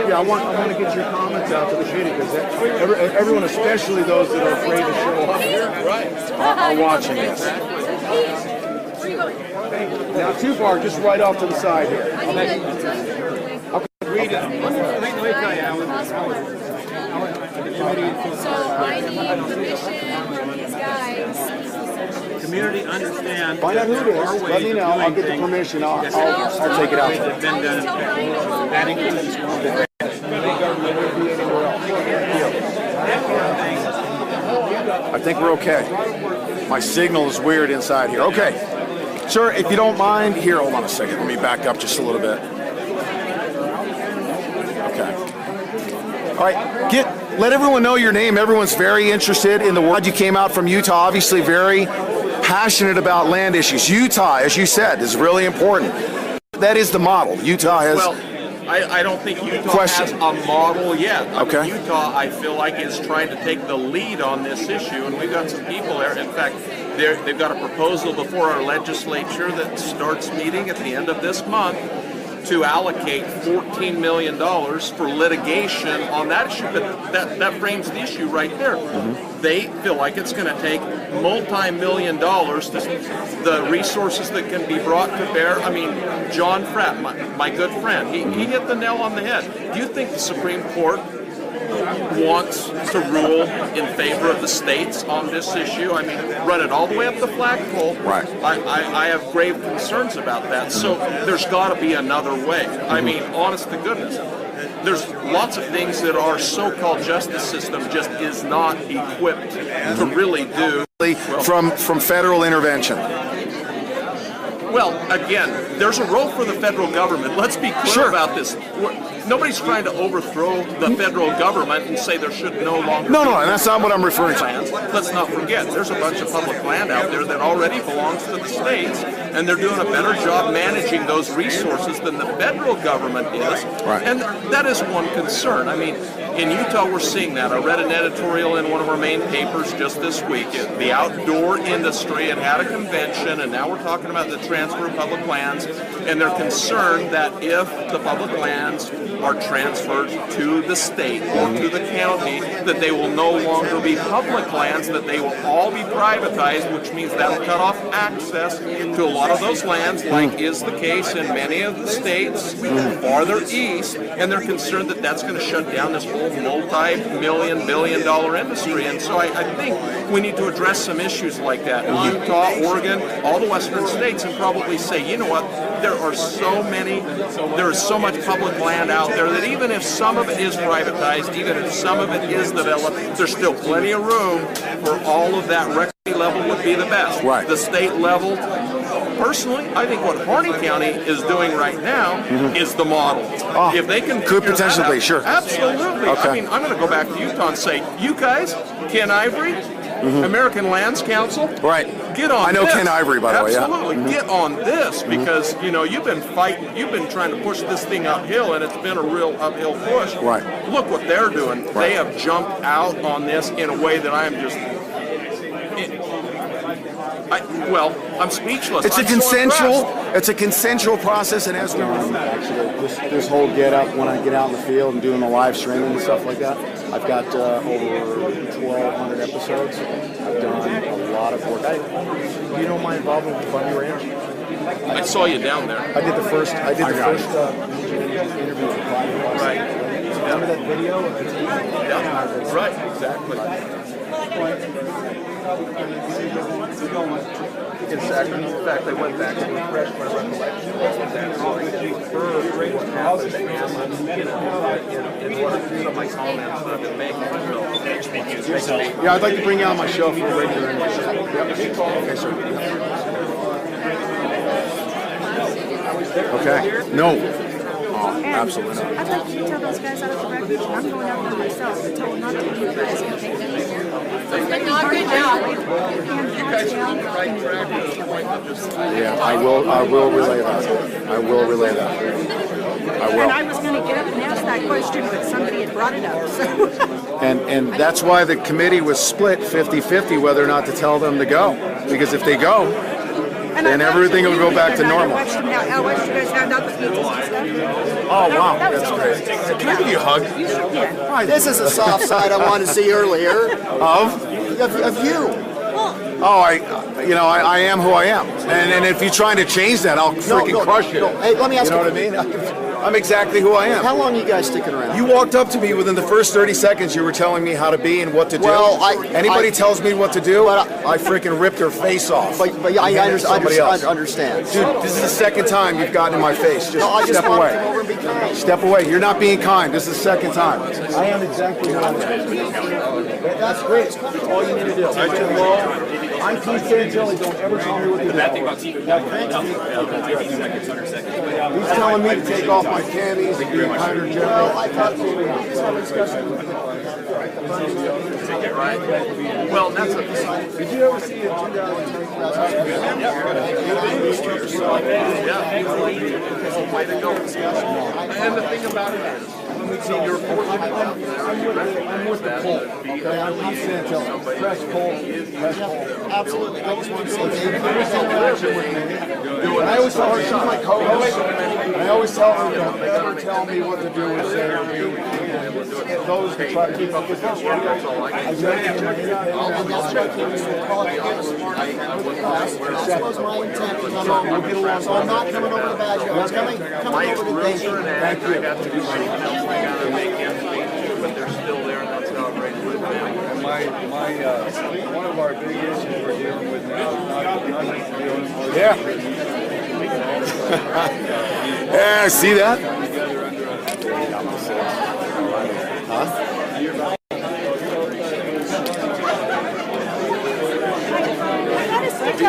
Yeah, I want to get your comments out to the community because everyone, especially those that are afraid to show up here, are watching this. Now, too far, just right off to the side here. Okay. Read it. So I need permission from these guys. Community understand. Find out who it is. Let me know. I'll get the permission. I'll take it out. That includes I think we're okay. My signal is weird inside here. Okay. Sir, if you don't mind, here, hold on a second. Let me back up just a little bit. Okay. All right. Let everyone know your name. Everyone's very interested in the world. You came out from Utah, obviously very passionate about land issues. Utah, as you said, is really important. That is the model. Utah has... Well, I don't think Utah has a model yet. Okay. Utah, I feel like, is trying to take the lead on this issue, and we've got some people there. In fact, they've got a proposal before our legislature that starts meeting at the end of this month to allocate $14 million for litigation on that issue. But that frames the issue right there. Mm-hmm. They feel like it's going to take multi-million dollars, the resources that can be brought to bear. I mean, John Pratt, my good friend, he hit the nail on the head. Do you think the Supreme Court wants to rule in favor of the states on this issue? I mean, run it all the way up the flagpole. Right. I have grave concerns about that. So there's got to be another way. I mean, honest to goodness, there's lots of things that our so-called justice system just is not equipped to really do. From federal intervention. Well, again, there's a role for the federal government. Let's be clear about this. Nobody's trying to overthrow the federal government and say there should no longer No, be and that's not what I'm referring to. lands. Let's not forget, there's a bunch of public land out there that already belongs to the states, and they're doing a better job managing those resources than the federal government is. Right. And that is one concern. I mean, in Utah, we're seeing that. I read an editorial in one of our main papers just this week. The outdoor industry had had a convention, and now we're talking about the transfer of public lands, and they're concerned that if the public lands are transferred to the state or to the county, that they will no longer be public lands, that they will all be privatized, which means that'll cut off access to a lot of those lands, like is the case in many of the states farther east, and they're concerned that that's going to shut down this whole multi-million, billion-dollar industry. And so I think we need to address some issues like that in Utah, Oregon, all the western states, and probably say, you know what, there is so much public land out there that even if some of it is privatized, even if some of it is developed, there's still plenty of room for all of that. Rectory level would be the best. Right. The state level, personally, I think what Harney County is doing right now is the model. If they can could figure that potentially, out, sure. Absolutely. Okay. I mean, I'm going to go back to Utah and say, you guys, Ken Ivory, American Lands Council, right? Get on. I know this. Ken Ivory, by the way. Yeah. Absolutely, get on this because you've been fighting, you've been trying to push this thing uphill, and it's been a real uphill push. Right. Look what they're doing. Right. They have jumped out on this in a way that I am just. I'm speakesless. It's a consensual. It's a consensual process, and as we actually, this whole get up when I get out in the field and doing the live streaming and stuff like that, I've got over 1,200 episodes. I've done a lot of work. You know my involvement with Bundy Ranch? I saw you down there. I did the first. interview with Right. Remember that video? Yeah. Right. Exactly. In fact, I went back and refreshed my recollection of that. What happened to Hammond, in one of my comments that I've been making. Yeah, I'd like to bring you on my show for a regular interview. Yep. Okay, sir. Okay. No. Oh, absolutely not. I'd like you to tell those guys out of the refuge, and I'm going out there myself to tell them not to do this. Not good job. Yeah, I will relay that. I will relay that. I will. And I was going to get up and ask that question, but somebody had brought it up. So. And that's why the committee was split 50-50 whether or not to tell them to go. Because if they go, then everything will go back to normal. I watched you guys hand out the pizzas and stuff. Oh, wow. That's great. Can I give you a hug? Yeah. This is a soft side I wanted to see earlier. Of you. Oh, I am who I am. And if you're trying to change that, I'll freaking crush you. No. Hey, let me ask you. You know what I mean? I'm exactly who I am. How long are you guys sticking around? You walked up to me within the first 30 seconds. You were telling me how to be and what to do. Well, anybody tells me what to do, I freaking rip their face off. But I understand. Dude, this is the second time you've gotten in my face. Just step away. Come over and be kind. Step away. You're not being kind. This is the second time. I am exactly who I am. That's great. That's all you need to do. I'm Keith Santilli. Don't ever tell me what to do. He's telling me to take off my camis and be a kinder general. Well, that's a. Did you ever see a 2010? Yeah. Way to go. And the thing about it is, you're fortunate enough. I'm with the poll. Okay, I'm Keith Santilli. Press poll. Absolutely. I just want to say I always tell her she's my co-host. I always tell her, don't ever tell me what to do or say or do. Those who try to keep up with this one, that's what was my intent to come over. So I'm not coming over to Badger. I was coming over to thank you. Thank you. But they're still there, and that's how I'm ready to live. One of our big issues we're dealing with now is not dealing with. Yeah. Yeah, see that? Huh?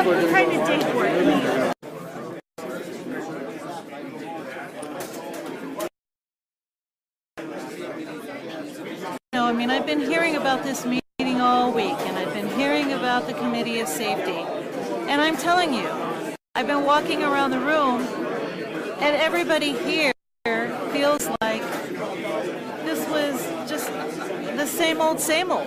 What kind of date were you? mean, I've been hearing about this meeting all week, and I've been hearing about the Committee of Safety. And I'm telling you, I've been walking around the room, and everybody here feels like this was just the same old, same old.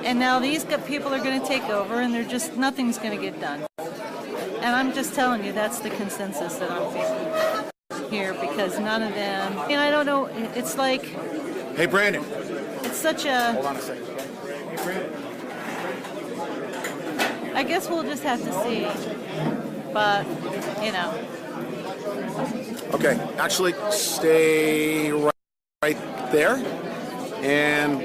And now these people are going to take over, and they're just, nothing's going to get done. And I'm just telling you, that's the consensus that I'm feeling here, because none of them, and I don't know, it's like... Hey, Brandon. It's such a... Hold on a second. Hey, Brandon. I guess we'll just have to see. But, you know. Okay, actually, stay right there. And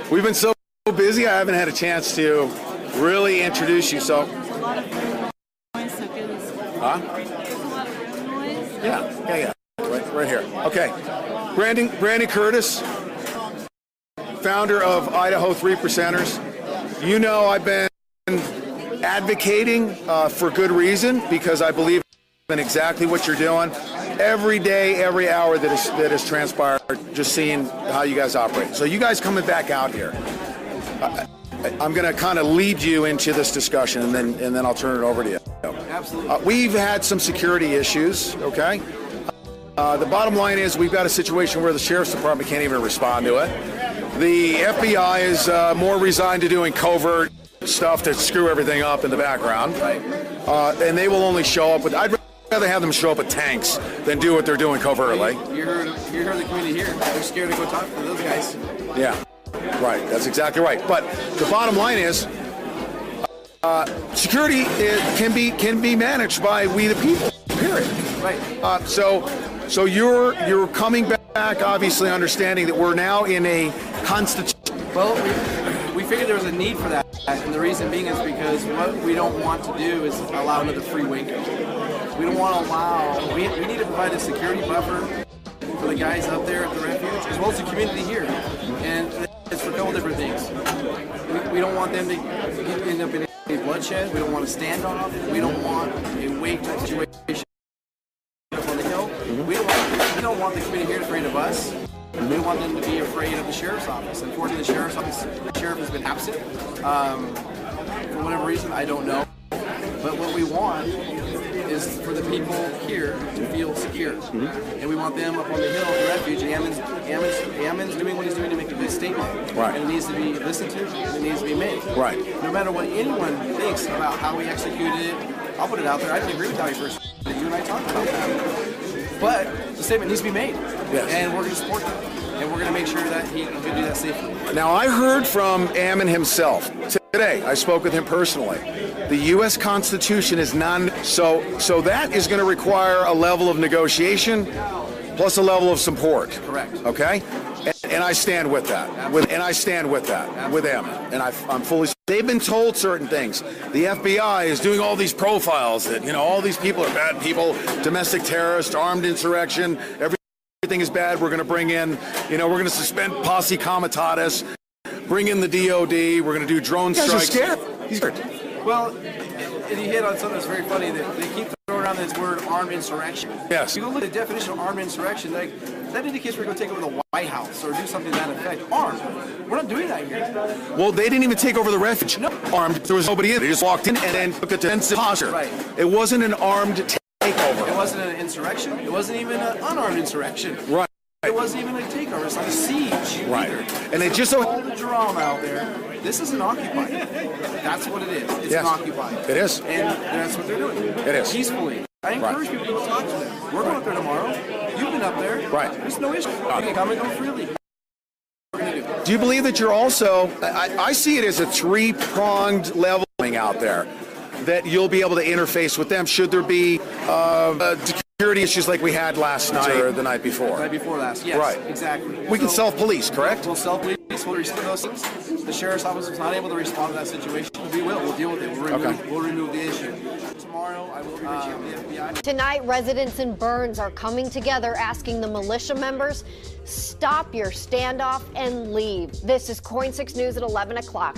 we've been so busy, I haven't had a chance to really introduce you, so... There's a lot of noise, so good as... Huh? There's a lot of noise. Yeah. Right here. Okay. Brandon Curtis, founder of Idaho 3%ers. You know I've been advocating for good reason, because I believe in exactly what you're doing. Every day, every hour that has transpired, just seeing how you guys operate. So you guys coming back out here, I'm going to kind of lead you into this discussion, and then I'll turn it over to you. Absolutely. We've had some security issues, okay? The bottom line is we've got a situation where the Sheriff's Department can't even respond to it. The FBI is more resigned to doing covert stuff to screw everything up in the background. And they will only show up with... I'd rather have them show up with tanks than do what they're doing covertly. You heard the community here. They're scared to go talk to those guys. Yeah, right. That's exactly right. But the bottom line is security can be managed by we the people, period. Right. So you're coming back, obviously understanding that we're now in a constitution. Well, we figured there was a need for that, and the reason being is because what we don't want to do is allow another free Waco. We don't want to allow, we need to provide a security buffer for the guys up there at the refuge, as well as the community here. And it's for a couple different things. We don't want them to end up in a bloodshed. We don't want a standoff. We don't want a wake type situation up on the hill. We don't want the community here afraid of us. We want them to be afraid of the sheriff's office. Unfortunately, the sheriff has been absent. For whatever reason, I don't know. But what we want is for the people here to feel secure. And we want them up on the hill at the refuge. Ammon's doing what he's doing to make a good statement. Right. And it needs to be listened to, and it needs to be made. Right. No matter what anyone thinks about how we executed it, I'll put it out there. I didn't agree with how you first did. You and I talked about that. But the statement needs to be made. Yes. And we're going to support that. And we're going to make sure that he can do that safely. Now, I heard from Ammon himself today. I spoke with him personally. The U.S. Constitution is so that is going to require a level of negotiation plus a level of support. Correct. Okay? And I stand with that. With Ammon. And I'm fully... They've been told certain things. The FBI is doing all these profiles that, all these people are bad people, domestic terrorists, armed insurrection, everything is bad. We're going to bring in, we're going to suspend posse comitatus, bring in the DOD, we're going to do drone strikes. Scared. He's scared. Well, and he hit on something that's very funny, that they keep throwing around this word armed insurrection. Yes. You go look at the definition of armed insurrection, that indicates we're going to take over the White House or do something to that effect. Armed. We're not doing that here. Well, they didn't even take over the refuge. No. Armed. There was nobody in. They just walked in and then took a defensive posture. Right. It wasn't an armed takeover. It wasn't an insurrection. It wasn't even an unarmed insurrection. Right. It wasn't even a takeover. It's like a siege. Right. And they just... all the drama out there. This isn't occupied. That's what it is. It's an occupied. It is. And that's what they're doing. It is. Peacefully. I encourage people to go talk to them. We're going up there tomorrow. You've been up there. Right. There's no issue. You can come and go freely. Do you believe that you're also... I see it as a three-pronged leveling out there, that you'll be able to interface with them should there be security issues like we had last night or the night before. The night before last, yes. Right. Exactly. We can self-police, correct? We'll self-police. We'll respond to those things. The sheriff's office was not able to respond to that situation. We will. We'll deal with it. We'll remove the issue. Tomorrow, I will be reaching the FBI. Tonight, residents in Burns are coming together asking the militia members, stop your standoff and leave. This is Coin 6 News at 11 o'clock.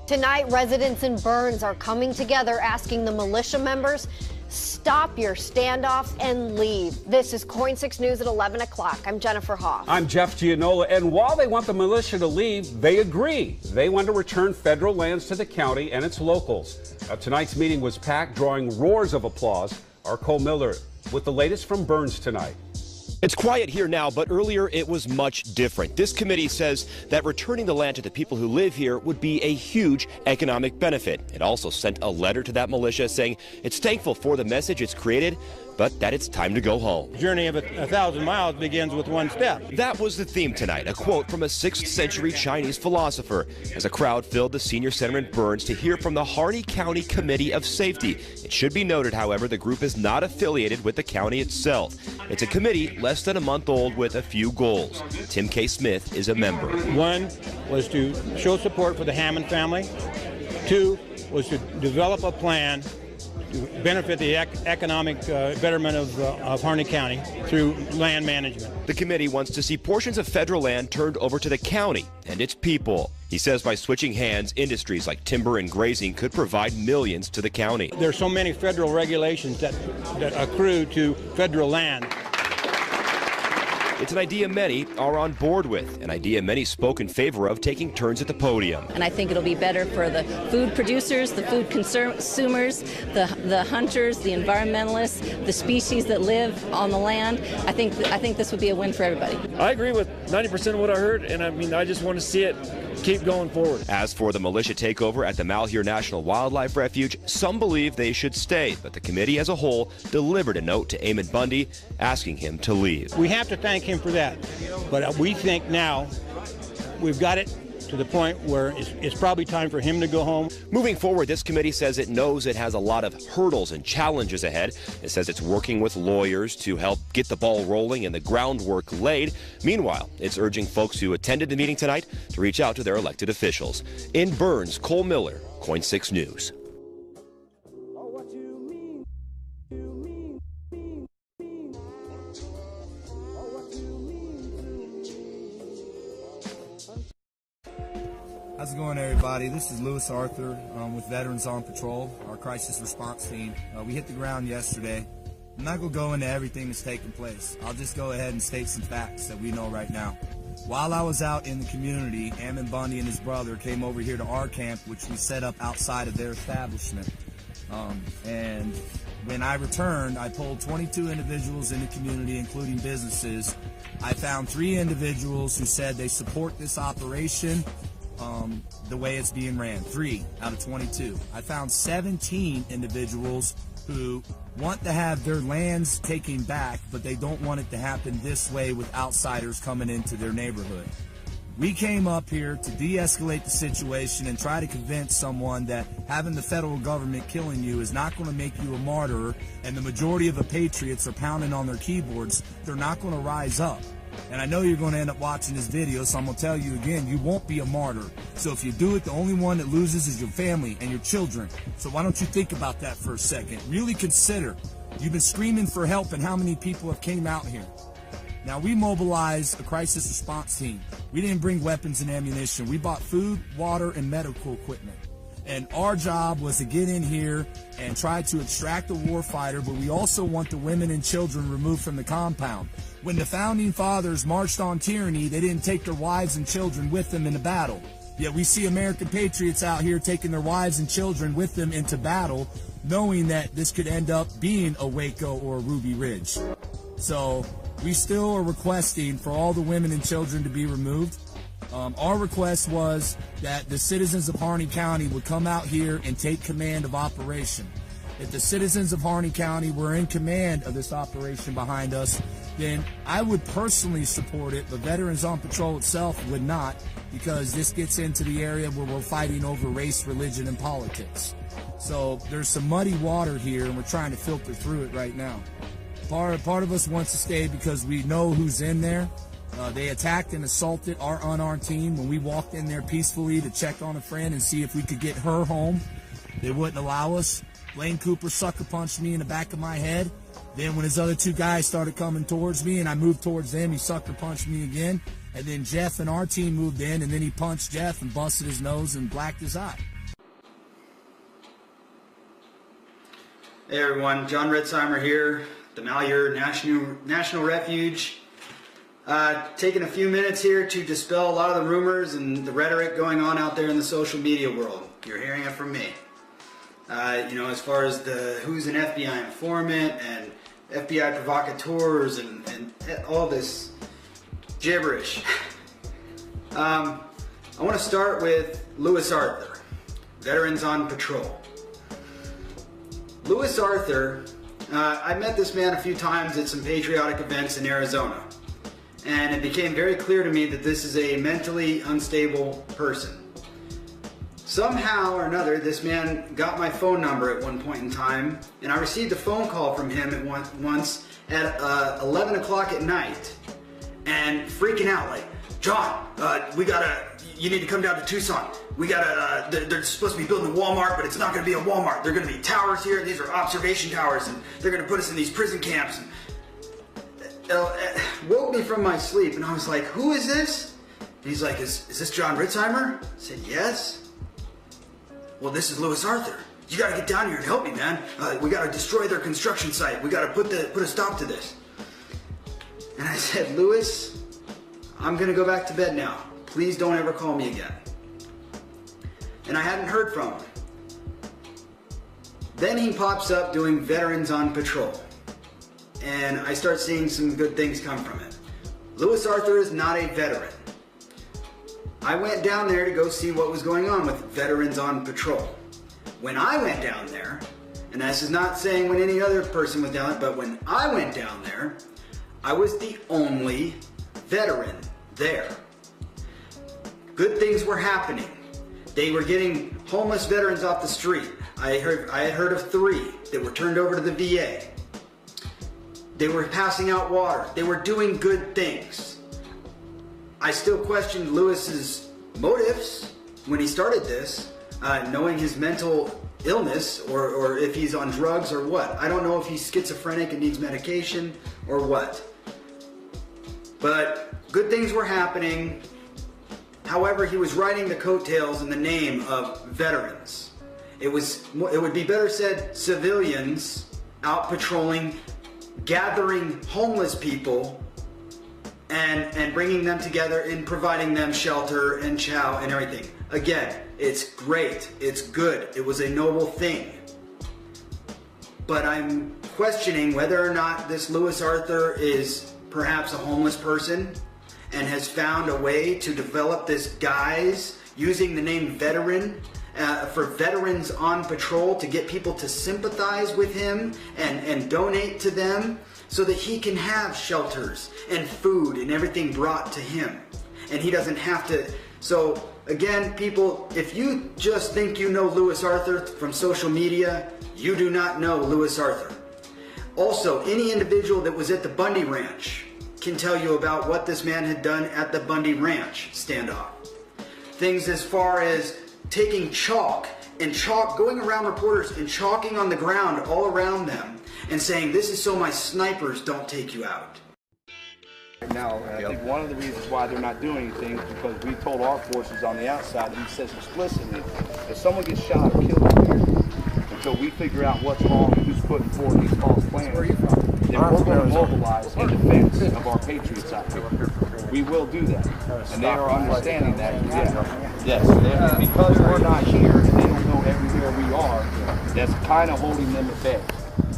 Tonight, residents in Burns are coming together asking the militia members, stop stop your standoff and leave. This is Coin 6 News at 11 o'clock. I'm Jennifer Hoff. I'm Jeff Gianola, and while they want the militia to leave, they agree. They want to return federal lands to the county and its locals. Tonight's meeting was packed, drawing roars of applause. Our Cole Miller with the latest from Burns tonight. It's quiet here now, but earlier it was much different. This committee says that returning the land to the people who live here would be a huge economic benefit. It also sent a letter to that militia saying it's thankful for the message it's created, but that it's time to go home. The journey of 1,000 miles begins with one step. That was the theme tonight, a quote from a 6th century Chinese philosopher, as a crowd filled the senior center in Burns to hear from the Harney County Committee of Safety. It should be noted, however, the group is not affiliated with the county itself. It's a committee less than a month old with a few goals. Tim K. Smith is a member. One was to show support for the Hammond family. 2 was to develop a plan to benefit the economic betterment of Harney County through land management. The committee wants to see portions of federal land turned over to the county and its people. He says by switching hands, industries like timber and grazing could provide millions to the county. There are so many federal regulations that accrue to federal land. It's an idea many are on board with, an idea many spoke in favor of taking turns at the podium. And I think it'll be better for the food producers, the food consumers, the hunters, the environmentalists, the species that live on the land. I think this would be a win for everybody. I agree with 90% of what I heard, and I just want to see it keep going forward. As for the militia takeover at the Malheur National Wildlife Refuge, some believe they should stay, but the committee as a whole delivered a note to Eamon Bundy asking him to leave. We have to thank him for that, but we think now we've got it to the point where it's probably time for him to go home. Moving forward, this committee says it knows it has a lot of hurdles and challenges ahead. It says it's working with lawyers to help get the ball rolling and the groundwork laid. Meanwhile, it's urging folks who attended the meeting tonight to reach out to their elected officials. In Burns, Cole Miller, Coin 6 News. How's it going, everybody? This is Lewis Arthur with Veterans on Patrol, our crisis response team. We hit the ground yesterday. I'm not going to go into everything that's taken place. I'll just go ahead and state some facts that we know right now. While I was out in the community, Eamon Bundy and his brother came over here to our camp, which we set up outside of their establishment. And when I returned, I polled 22 individuals in the community, including businesses. I found 3 individuals who said they support this operation the way it's being ran. 3 out of 22. I found 17 individuals who want to have their lands taken back, but they don't want it to happen this way with outsiders coming into their neighborhood. We came up here to de-escalate the situation and try to convince someone that having the federal government killing you is not going to make you a martyr, and the majority of the patriots are pounding on their keyboards. They're not going to rise up. And I know you're going to end up watching this video, so I'm going to tell you again, you won't be a martyr. So if you do it, the only one that loses is your family and your children. So why don't you think about that for a second? Really consider. You've been screaming for help, and how many people have came out here? Now, we mobilized a crisis response team. We didn't bring weapons and ammunition. We bought food, water, and medical equipment. And our job was to get in here and try to extract the warfighter, but we also want the women and children removed from the compound. When the Founding Fathers marched on tyranny, they didn't take their wives and children with them into battle. Yet we see American patriots out here taking their wives and children with them into battle, knowing that this could end up being a Waco or a Ruby Ridge. So we still are requesting for all the women and children to be removed. Our request was that the citizens of Harney County would come out here and take command of operation. If the citizens of Harney County were in command of this operation behind us, then I would personally support it, but Veterans on Patrol itself would not, because this gets into the area where we're fighting over race, religion, and politics. So there's some muddy water here, and we're trying to filter through it right now. Part of us wants to stay because we know who's in there. They attacked and assaulted our unarmed team when we walked in there peacefully to check on a friend and see if we could get her home. They wouldn't allow us. Blaine Cooper sucker punched me in the back of my head. Then when his other 2 guys started coming towards me and I moved towards them, he sucker punched me again. And then Jeff and our team moved in, and then he punched Jeff and busted his nose and blacked his eye. Hey everyone, John Ritzheimer here, the Malheur National Refuge. Taking a few minutes here to dispel a lot of the rumors and the rhetoric going on out there in the social media world. You're hearing it from me. You know, as far as who's an FBI informant and FBI provocateurs and all this gibberish. I want to start with Louis Arthur, Veterans on Patrol. Louis Arthur, I met this man a few times at some patriotic events in Arizona, and it became very clear to me that this is a mentally unstable person. Somehow or another, this man got my phone number at one point in time, and I received a phone call from him once at 11 o'clock at night, and freaking out like, John, you need to come down to Tucson. They're supposed to be building a Walmart, but it's not going to be a Walmart. They're going to be towers here, and these are observation towers, and they're going to put us in these prison camps. And, woke me from my sleep, and I was like, who is this? And he's like, is this John Ritzheimer? I said, yes. Well, this is Louis Arthur. You got to get down here and help me, man. We got to destroy their construction site. We got to put a stop to this. And I said, Louis, I'm going to go back to bed now. Please don't ever call me again. And I hadn't heard from him. Then he pops up doing Veterans on Patrol. And I start seeing some good things come from it. Louis Arthur is not a veteran. I went down there to go see what was going on with Veterans on Patrol. When I went down there, and this is not saying when any other person was down there, but when I went down there, I was the only veteran there. Good things were happening. They were getting homeless veterans off the street. I had heard of 3 that were turned over to the VA. They were passing out water. They were doing good things. I still questioned Louis's motives when he started this, knowing his mental illness or if he's on drugs or what. I don't know if he's schizophrenic and needs medication or what. But good things were happening. However, he was riding the coattails in the name of veterans. It would be better said civilians out patrolling, gathering homeless people and bringing them together and providing them shelter and chow and everything. Again, it's great, it's good, it was a noble thing. But I'm questioning whether or not this Louis Arthur is perhaps a homeless person and has found a way to develop this guise using the name veteran for Veterans on Patrol to get people to sympathize with him and donate to them so that he can have shelters and food and everything brought to him. And he doesn't have to. So again, people, if you just think you know Louis Arthur from social media, you do not know Louis Arthur. Also, any individual that was at the Bundy Ranch can tell you about what this man had done at the Bundy Ranch standoff. Things as far as taking chalk and going around reporters and chalking on the ground all around them and saying, this is so my snipers don't take you out. Now, I think one of the reasons why they're not doing anything is because we told our forces on the outside, and he says explicitly, if someone gets shot or killed out here, until we figure out what's wrong and who's putting forward these false plans, then we're going to mobilize in defense of our patriots out here. We will do that, and they are understanding that. Yes, because we're not here and they don't know everywhere we are, that's kind of holding them at bay.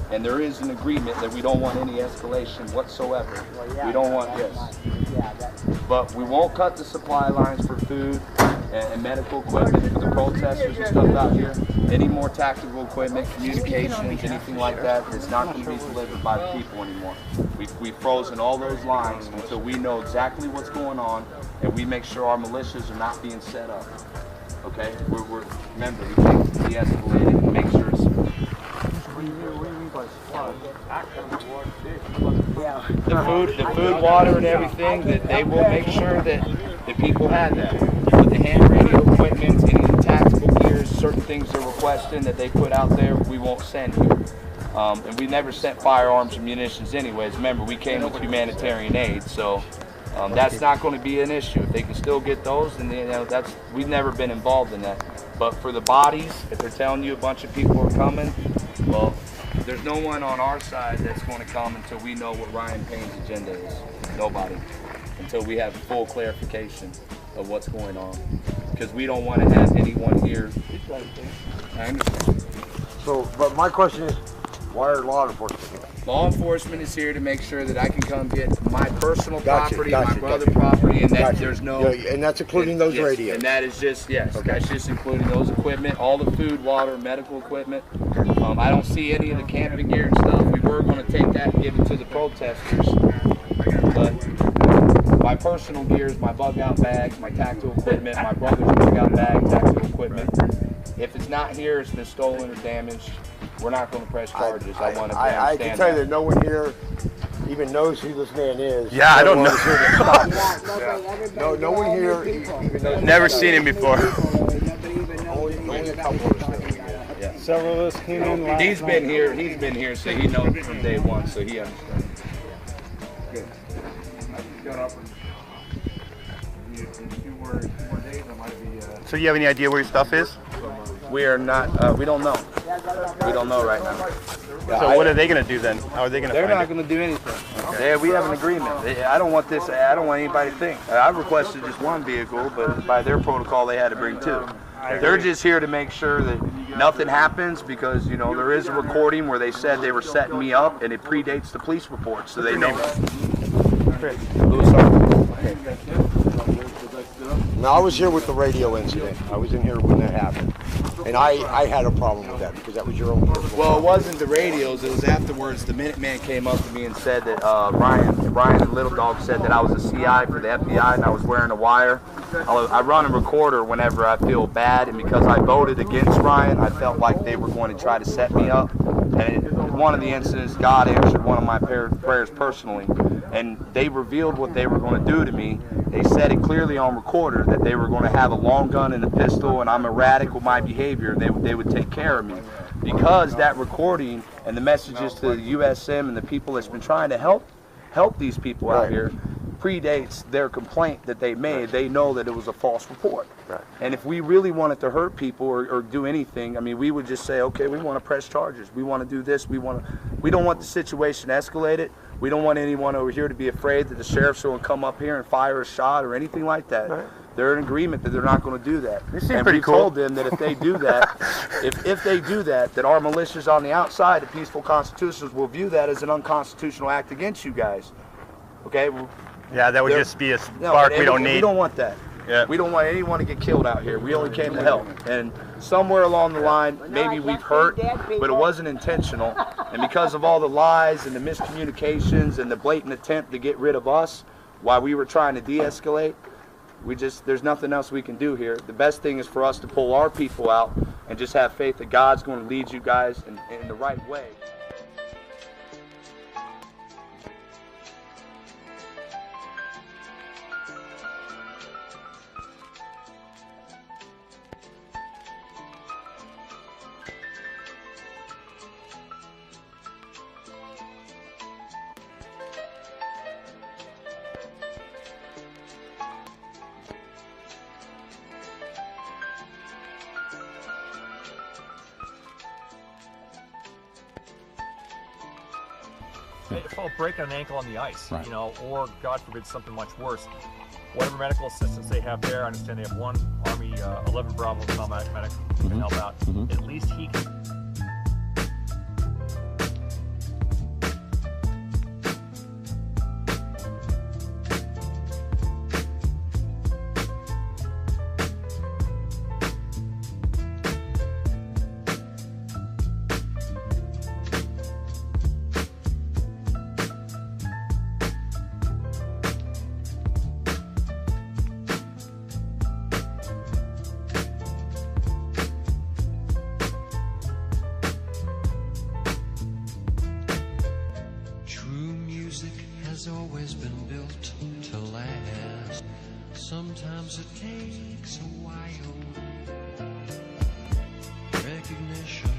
And there is an agreement that we don't want any escalation whatsoever. We don't want this. But we won't cut the supply lines for food and medical equipment for the protesters and stuff out here. Any more tactical equipment, communications, anything like that is not going to be delivered by the people anymore. We've frozen all those lines until we know exactly what's going on and we make sure our militias are not being set up. Okay? Remember, we can't de-escalate it and make sure it's... The food, water, and everything, that they will make sure that the people have that. With the hand radio equipment, any tactical gears, certain things they're requesting that they put out there, we won't send here. And we never sent firearms and munitions anyways. Remember, we came with humanitarian aid, so that's not going to be an issue. If they can still get those, then we've never been involved in that. But for the bodies, if they're telling you a bunch of people are coming, well, There's no one on our side that's going to come until we know what Ryan Payne's agenda is. Nobody. Until we have full clarification of what's going on. Because we don't want to have anyone here. I understand. So, but my question is, why are law enforcement here? Law enforcement is here to make sure that I can come get my personal property, my brother's property, and that there's no... Yeah, and that's including those radios? And that is just, that's just including those equipment, all the food, water, medical equipment. I don't see any of the camping gear and stuff. We were going to take that and give it to the protesters. But my personal gears, my bug out bags, my tactical equipment, my brother's bug out bag, tactical equipment. If it's not here, it's been stolen or damaged. We're not going to press charges. I want to understand I can tell you that no one here even knows who this man is. Yeah, I don't know. No one here even knows. Never seen him before. Only a couple of us. Yeah. Several of us came in. He's been here, so he knows from day one, so he understands. Good. So you have any idea where your stuff is? We are not, we don't know. We don't know right now. So what are they going to do then? How are they going to They're not going to do anything. Okay. We have an agreement. I don't want anybody to think. I requested just one vehicle, but by their protocol they had to bring two. They're just here to make sure that nothing happens because, you know, there is a recording where they said they were setting me up and it predates the police report, so they know. Louis Now, I was here with the radio incident. I was in here when that happened. And I had a problem with that because that was your own personal Well, problem. it wasn't the radios. It was afterwards. The Minuteman came up to me and said that Ryan and Little Dog said that I was a CI for the FBI and I was wearing a wire. I run a recorder whenever I feel bad, and because I voted against Ryan, I felt like they were going to try to set me up. And one of the incidents, God answered one of my prayers personally, and they revealed what they were going to do to me. They said it clearly on recorder that they were going to have a long gun and a pistol, and I'm erratic with my behavior, and they would take care of me. Because that recording and the messages to the USM and the people that's been trying to help these people out here predates their complaint that they made. They know that it was a false report. And if we really wanted to hurt people or do anything, I mean, we would just say, okay, we want to press charges. We want to do this. We don't want the situation escalated. We don't want anyone over here to be afraid that the sheriff's going to come up here and fire a shot or anything like that. They're in agreement that they're not going to do that. And we told them that if they do that, if they do that, that our militias on the outside, the peaceful constitutionalists, will view that as an unconstitutional act against you guys. Okay? Yeah, that would just be a spark we don't need. We don't want that. Yeah. We don't want anyone to get killed out here. We only came to help. And somewhere along the line, maybe we've hurt, but it wasn't intentional. And because of all the lies and the miscommunications and the blatant attempt to get rid of us while we were trying to de-escalate, there's nothing else we can do here. The best thing is for us to pull our people out and just have faith that God's going to lead you guys in the right way. If I'll break an ankle on the ice, you know, or God forbid something much worse, whatever medical assistance they have there, I understand they have one Army 11 Bravo combat medic who can help out. At least he can. Always been built to last. Sometimes it takes a while. Recognition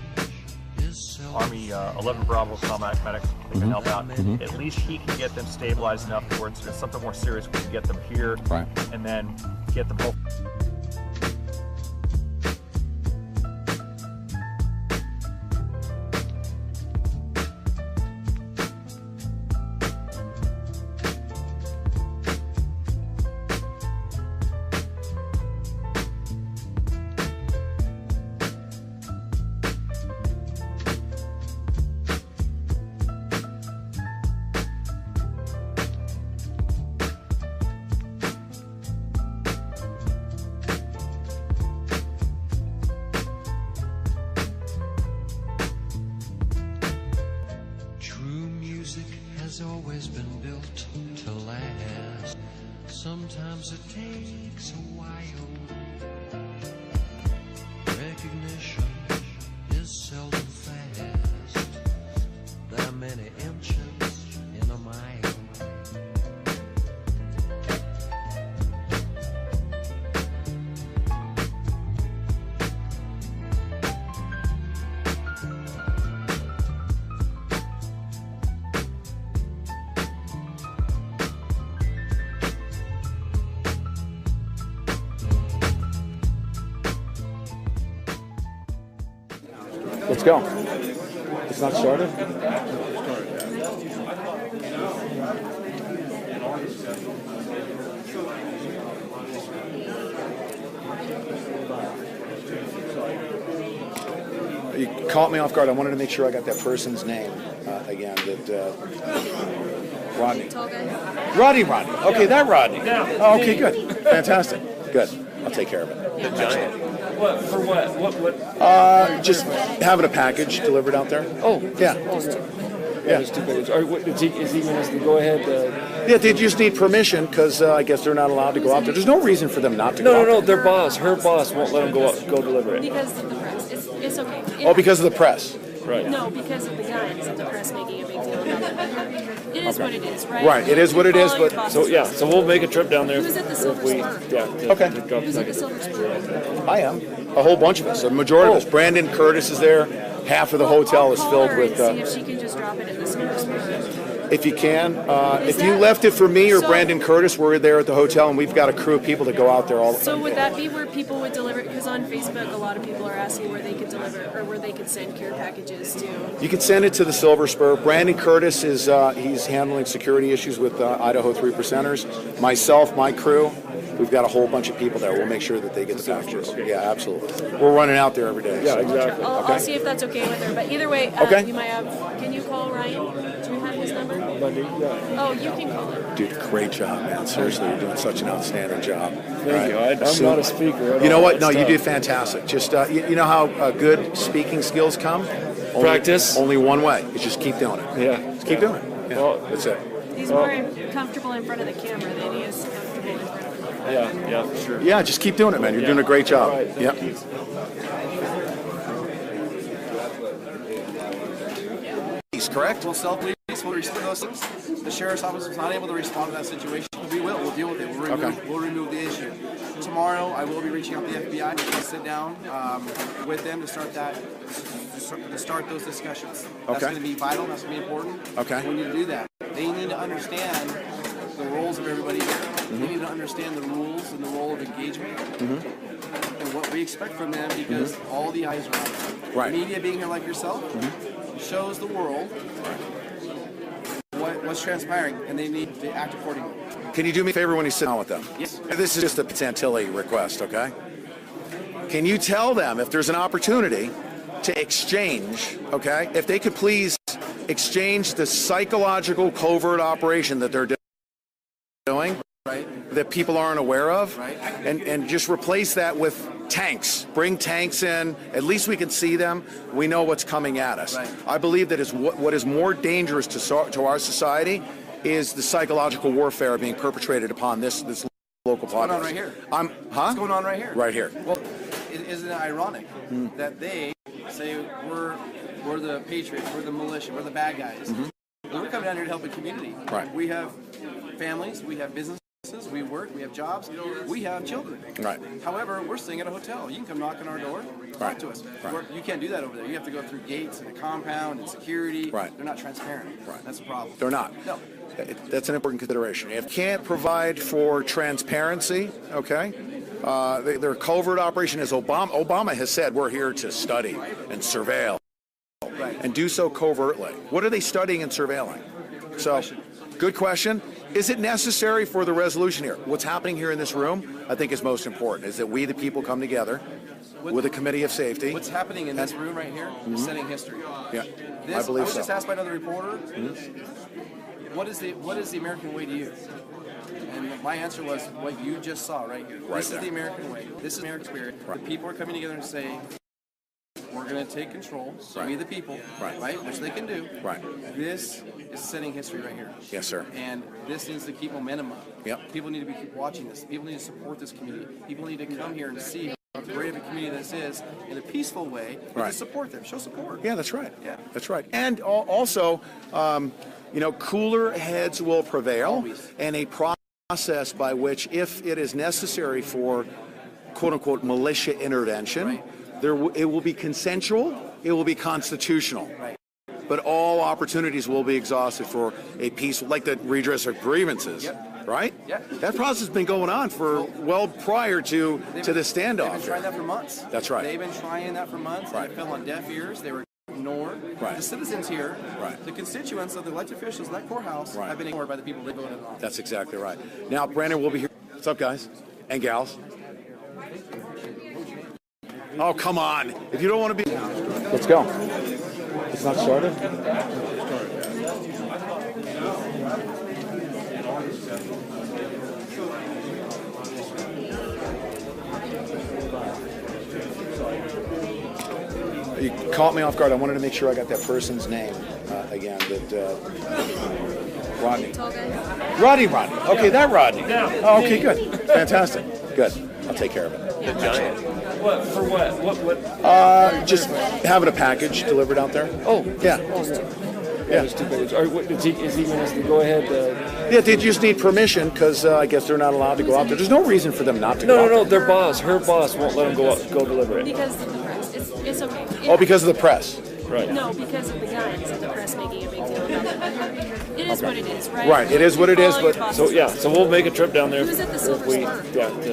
is Army 11 Bravo combat medic who can help out. At least he can get them stabilized enough where it's something more serious. We can get them here and then get them home. meant to last. Sometimes it takes a while. Recognition is seldom fast. There are many inches in a mile. Let's go. It's not started? You caught me off guard. I wanted to make sure I got that person's name again. Rodney. Rodney. Okay, that Rodney. Oh, okay, good. Fantastic. Good. I'll take care of it. What? For what? What? Just having a package delivered out there. Oh, yeah. Yeah. Is he going to go ahead? Yeah, they just need permission because I guess they're not allowed to go out there. There's no reason for them not to go out there. No, their boss, her boss won't let them go deliver it. Because of the press. It's okay. Oh, because of the press. Right. No, because of the guns and the press making a big deal about it. It is what it is, right? Right, it is what it is, but... So we'll make a trip down there. Who's at the Silver Spur? Okay. Who's at the Silver Spur? I am. A whole bunch of us. A majority of us. Brandon Curtis is there. Half of the hotel is filled with... See if she can just drop it at the Silver Spur. If you can. If you left it for me or Brandon Curtis, we're there at the hotel, and we've got a crew of people that go out there all the time. So would that be where people would deliver it? Because on Facebook, a lot of people are asking where they could deliver or where they could send care packages to. You can send it to the Silver Spur. Brandon Curtis is he's handling security issues with Idaho 3 Percenters. Myself, my crew, we've got a whole bunch of people there. We'll make sure that they get the packages. Yeah, absolutely. We're running out there every day. Yeah, exactly. I'll see if that's okay with her. But either way, you might have. Can you call Ryan? Do you have his number? Oh, you can call him. Dude, great job, man. Seriously, you're doing such an outstanding job. Thank you. I'm not a speaker. You know what? No, you did fantastic. Just you know how good speaking skills come? Practice. Only one way. You just keep doing it. Yeah. Just keep doing it. Yeah, well, that's it. He's more comfortable in front of the camera than he is comfortable in front of the camera. Yeah, for sure. Yeah, just keep doing it, man. You're doing a great job. Right. Yep. Correct? We'll self-police. We'll respond to those things. The sheriff's office was not able to respond to that situation. We will. We'll deal with it. We'll remove the issue. Tomorrow, I will be reaching out to the FBI to sit down with them to start those discussions. That's going to be vital. That's going to be important. Okay. We need to do that. They need to understand the roles of everybody here. They need to understand the rules and the role of engagement and what we expect from them because all the eyes are on them. Right. The media being here like yourself shows the world what's transpiring, and they need to act accordingly. Can you do me a favor when you sit down with them? Yes. This is just a Santilli request, okay? Can you tell them if there's an opportunity to exchange, okay? If they could please exchange the psychological covert operation that they're doing, that people aren't aware of, and just replace that with tanks. Bring tanks in. At least we can see them. We know what's coming at us. I believe that is what is more dangerous to our society is the psychological warfare being perpetrated upon this local population. What's going on right here? What's going on right here? Right here. Well, isn't it ironic that they say we're the patriots, we're the militia, we're the bad guys? We're coming down here to help the community. Right. We have families, we have businesses, we work, we have jobs, we have children. Right. However, we're staying at a hotel. You can come knock on our door, talk to us. You can't do that over there. You have to go through gates and a compound and security. Right. They're not transparent. Right. That's a problem. They're not. No. That's an important consideration. If you can't provide for transparency, okay, their covert operation is Obama has said we're here to study and surveil and do so covertly. What are they studying and surveilling? Good question. Is it necessary for the resolution here? What's happening here in this room, I think is most important, is that we, the people, come together with a committee of safety. What's happening in this room right here is setting history. Yeah, I believe was so. just asked by another reporter, what is the American way to you? And my answer was what you just saw right here. This is the American way. This is American spirit. The people are coming together and say, we're we're going to take control, so we the people, right, which they can do. Right. This is setting history right here. Yes, sir. And this needs to keep momentum up. Yep. People need to keep watching this. People need to support this community. People need to come here and see how great of a community this is in a peaceful way, and to support them. Show support. Yeah, that's right. Yeah. That's right. And also, you know, cooler heads will prevail, and a process by which, if it is necessary for quote-unquote militia intervention, it will be consensual, it will be constitutional. But all opportunities will be exhausted for a peaceful, like the redress of grievances, right? Yeah. That process has been going on for well prior to the standoff. They've been trying that for months. That's right. They've been trying that for months. Right. It fell on deaf ears. They were ignored. Right. The citizens here, right. the constituents of the elected officials of that courthouse have been ignored by the people they voted on. That's exactly right. Now, Brandon will be here. What's up, guys and gals? Oh, come on. If you don't want to be... Let's go. It's not started? You caught me off guard. I wanted to make sure I got that person's name again. Rodney. Rodney. Okay, that Rodney. Oh, okay, good. Fantastic. Good. I'll take care of it. The giant. What? For what? What? Just having a package delivered out there. Oh, yeah. Yeah. Is he going to go ahead? Yeah, they just need permission because I guess they're not allowed to go out there. There's no reason for them not to go out there. No, their boss, her boss won't let them go deliver it. Because of the press. It's okay. Oh, because of the press. Right. No, because of the guns and the press making a big deal about it. It is what it is, right? Right, it is what it is, but... So we'll make a trip down there. Who's at the Silver Spur?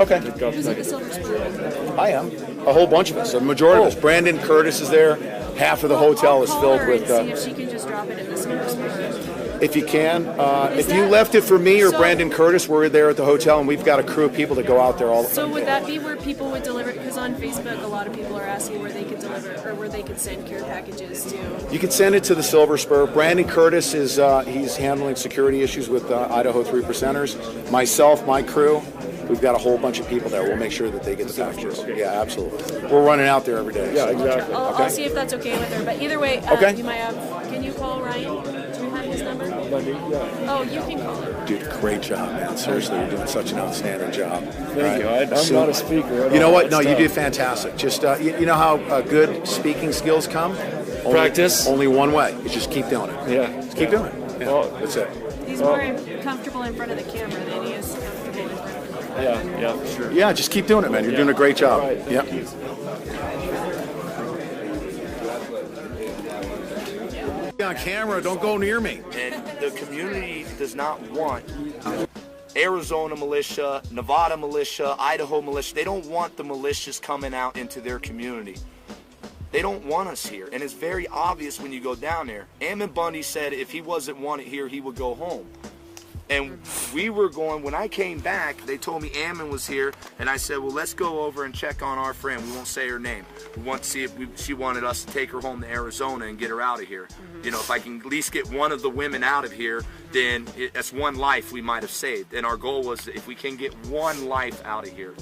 Okay. Who's at the Silver Spur? I am. A whole bunch of us. A majority of us. Brandon Curtis is there. Half of the hotel is filled with... see if she can just drop it at the Silver Spur. If you can. If you left it for me or Brandon Curtis, we're there at the hotel, and we've got a crew of people that go out there all the time. So would that be where people would deliver it? Because on Facebook, a lot of people are asking where they could deliver or where they could send care packages to. You could send it to the Silver Spur. Brandon Curtis is he's handling security issues with Idaho 3%ers. Myself, my crew, we've got a whole bunch of people there. We'll make sure that they get the packages. Yeah, absolutely. We're running out there every day. Yeah, exactly. I'll see if that's okay with her. But either way, you might have. Can you call Ryan? Do you have his number? Oh, you can call him. Dude, great job, man. Seriously, you're doing such an outstanding job. Thank you. I'm not a speaker. You know what? No, you did fantastic. Just you know how good speaking skills come? Practice. Only one way. You just keep doing it. Yeah. Just keep doing it. Yeah. That's it. He's more comfortable in front of the camera than he is comfortable in front of the camera. Yeah, for sure. Yeah, just keep doing it, man. You're doing a great job. Right. Yep. On camera, don't go near me. And the community does not want Arizona militia, Nevada militia, Idaho militia. They don't want the militias coming out into their community. They don't want us here, and it's very obvious when you go down there. Ammon Bundy said if he wasn't wanted here, he would go home. And we were going, when I came back, they told me Ammon was here, and I said, well, let's go over and check on our friend. We won't say her name. We want to see if she wanted us to take her home to Arizona and get her out of here. You know, if I can at least get one of the women out of here, then that's one life we might have saved. And our goal was if we can get one life out of here,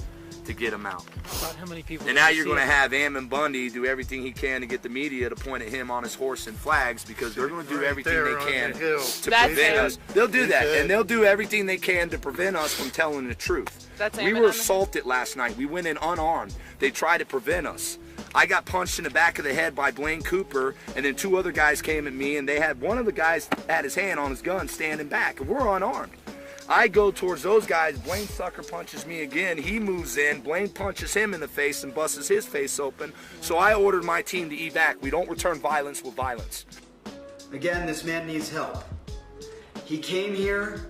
to get them out. About how many people? And now you're going to have Ammon Bundy do everything he can to get the media to point at him on his horse and flags, because they're going to do everything they can to prevent us. They'll do that, and they'll do everything they can to prevent us from telling the truth. We were assaulted last night. We went in unarmed. They tried to prevent us. I got punched in the back of the head by Blaine Cooper, and then two other guys came at me, and they had one of the guys had his hand on his gun standing back, and we're unarmed. I go towards those guys, Blaine sucker punches me again, he moves in, Blaine punches him in the face and busts his face open, so I ordered my team to evac. We don't return violence with violence. Again, this man needs help. He came here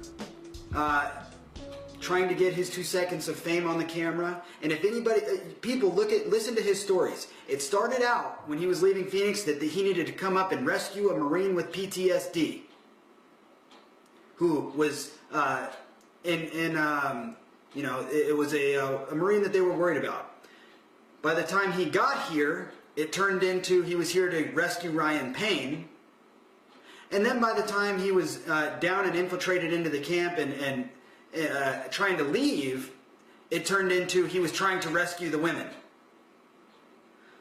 trying to get his 2 seconds of fame on the camera, and if anybody, people listen to his stories. It started out when he was leaving Phoenix that he needed to come up and rescue a Marine with PTSD who was you know, it was a Marine that they were worried about. By the time he got here, it turned into he was here to rescue Ryan Payne. And then by the time he was down and infiltrated into the camp and trying to leave, it turned into he was trying to rescue the women.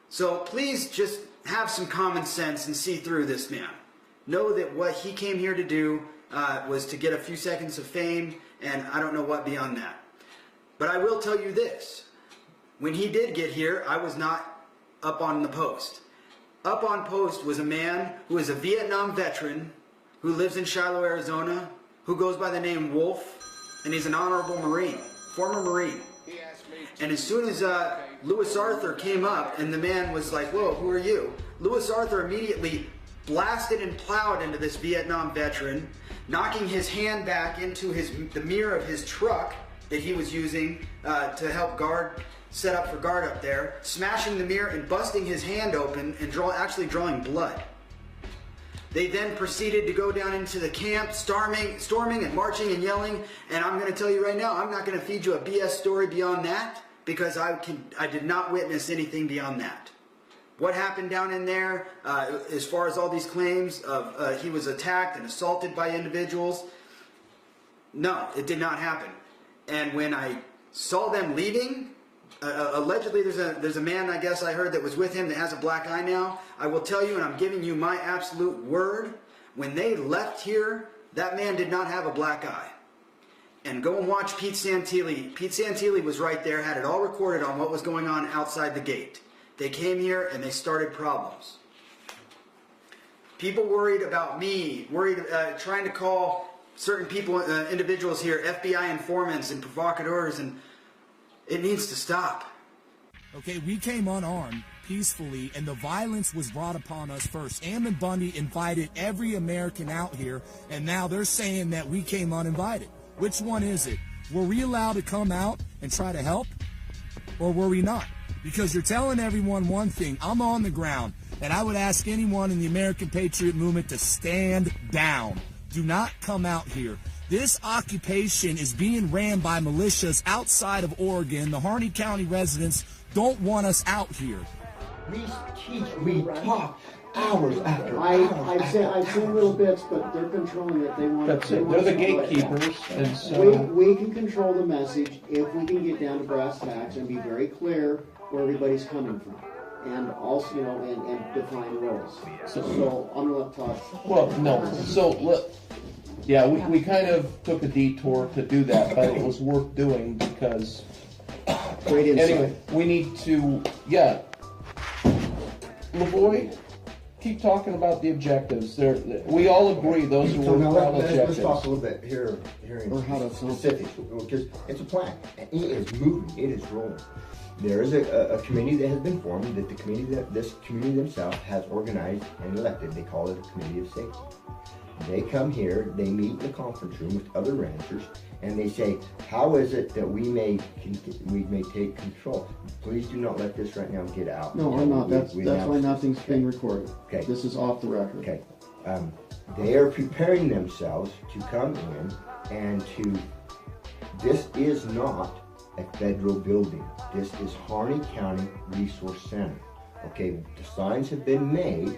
So please just have some common sense and see through this man. Know that what he came here to do was to get a few seconds of fame, and I don't know what beyond that. But I will tell you this. When he did get here, I was not up on the post. Up on post was a man who is a Vietnam veteran who lives in Shiloh, Arizona, who goes by the name Wolf, and he's an honorable Marine, former Marine. And as soon as Louis Arthur came up and the man was like, whoa, who are you? Louis Arthur immediately blasted and plowed into this Vietnam veteran, knocking his hand back into the mirror of his truck that he was using to help set up for guard up there, smashing the mirror and busting his hand open and actually drawing blood. They then proceeded to go down into the camp, storming and marching and yelling. And I'm going to tell you right now, I'm not going to feed you a BS story beyond that, because I did not witness anything beyond that. What happened down in there, as far as all these claims of he was attacked and assaulted by individuals, no, it did not happen. And when I saw them leaving, allegedly there's a man, I guess I heard, that was with him that has a black eye now. I will tell you, and I'm giving you my absolute word, when they left here, that man did not have a black eye. And go and watch Pete Santilli. Pete Santilli was right there, had it all recorded on what was going on outside the gate. They came here and they started problems. People worried about me, trying to call certain people, individuals here, FBI informants and provocateurs, and it needs to stop. Okay, we came unarmed, peacefully, and the violence was brought upon us first. Ammon Bundy invited every American out here, and now they're saying that we came uninvited. Which one is it? Were we allowed to come out and try to help, or were we not? Because you're telling everyone one thing. I'm on the ground, and I would ask anyone in the American Patriot Movement to stand down. Do not come out here. This occupation is being ran by militias outside of Oregon. The Harney County residents don't want us out here. We teach, we talk hours after I've seen little bits, but they're controlling it. They want. That's it. They're the gatekeepers, and so we can control the message if we can get down to brass tacks and be very clear where everybody's coming from, and also, and define roles. So I'm gonna let Todd. Well, no. So yeah, we kind of took a detour to do that, but it was worth doing because. Great insight. Anyway, we need to, LaVoy, keep talking about the objectives. We all agree those are worthwhile objectives. Let's talk a little bit here in specifics, because it's a plan. It is moving. It is rolling. There is a committee that has been formed that this community themselves has organized and elected. They call it a committee of safety. They come here, they meet in the conference room with other ranchers, and they say, how is it that we may take control? Please do not let this right now get out. No, I'm not. That's why nothing's being recorded. Okay. This is off the record. Okay. They are preparing themselves to come in and this is not a federal building. This is Harney County Resource Center. Okay, the signs have been made,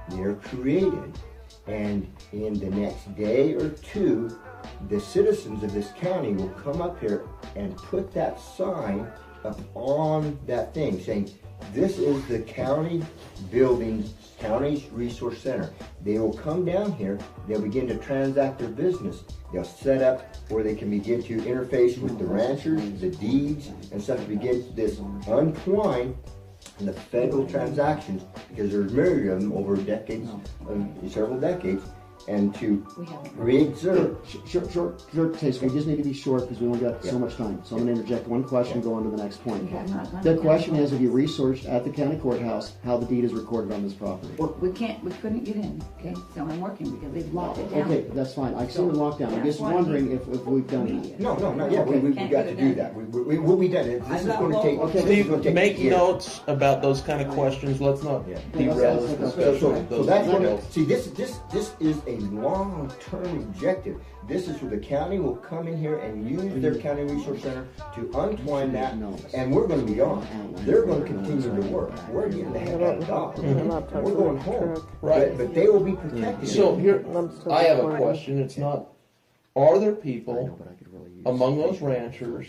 they're created, and in the next day or two, the citizens of this county will come up here and put that sign up on that thing saying, this is the county building, county's resource center. They will come down here, they'll begin to transact their business. They'll set up where they can begin to interface with the ranchers, the deeds, and stuff to begin this untwine the federal transactions, because there's myriad of them over decades, several decades, and to re-exert. Short taste. We just need to be short because we only got so much time. So I'm going to interject one question, go on to the next point. The question is, have you researched at the county courthouse how the deed is recorded on this property? Well, we couldn't get in, okay? So I'm working because they've locked it down. Okay, that's fine. I've seen the lockdown. I'm just wondering if we've done it. No, not yet. We've got to do that. We'll be done. This is going to take. Steve, make notes about those kind of questions. Let's not derail this discussion. So that's what. See, this is a long-term objective. This is where the county will come in here and use their county resource center to untwine that, and we're going to be gone. They're going to continue to work. We're getting the heck out of Dodge. We're going home. Right. But they will be protected. So here, I have a question. It's not, are there people among those ranchers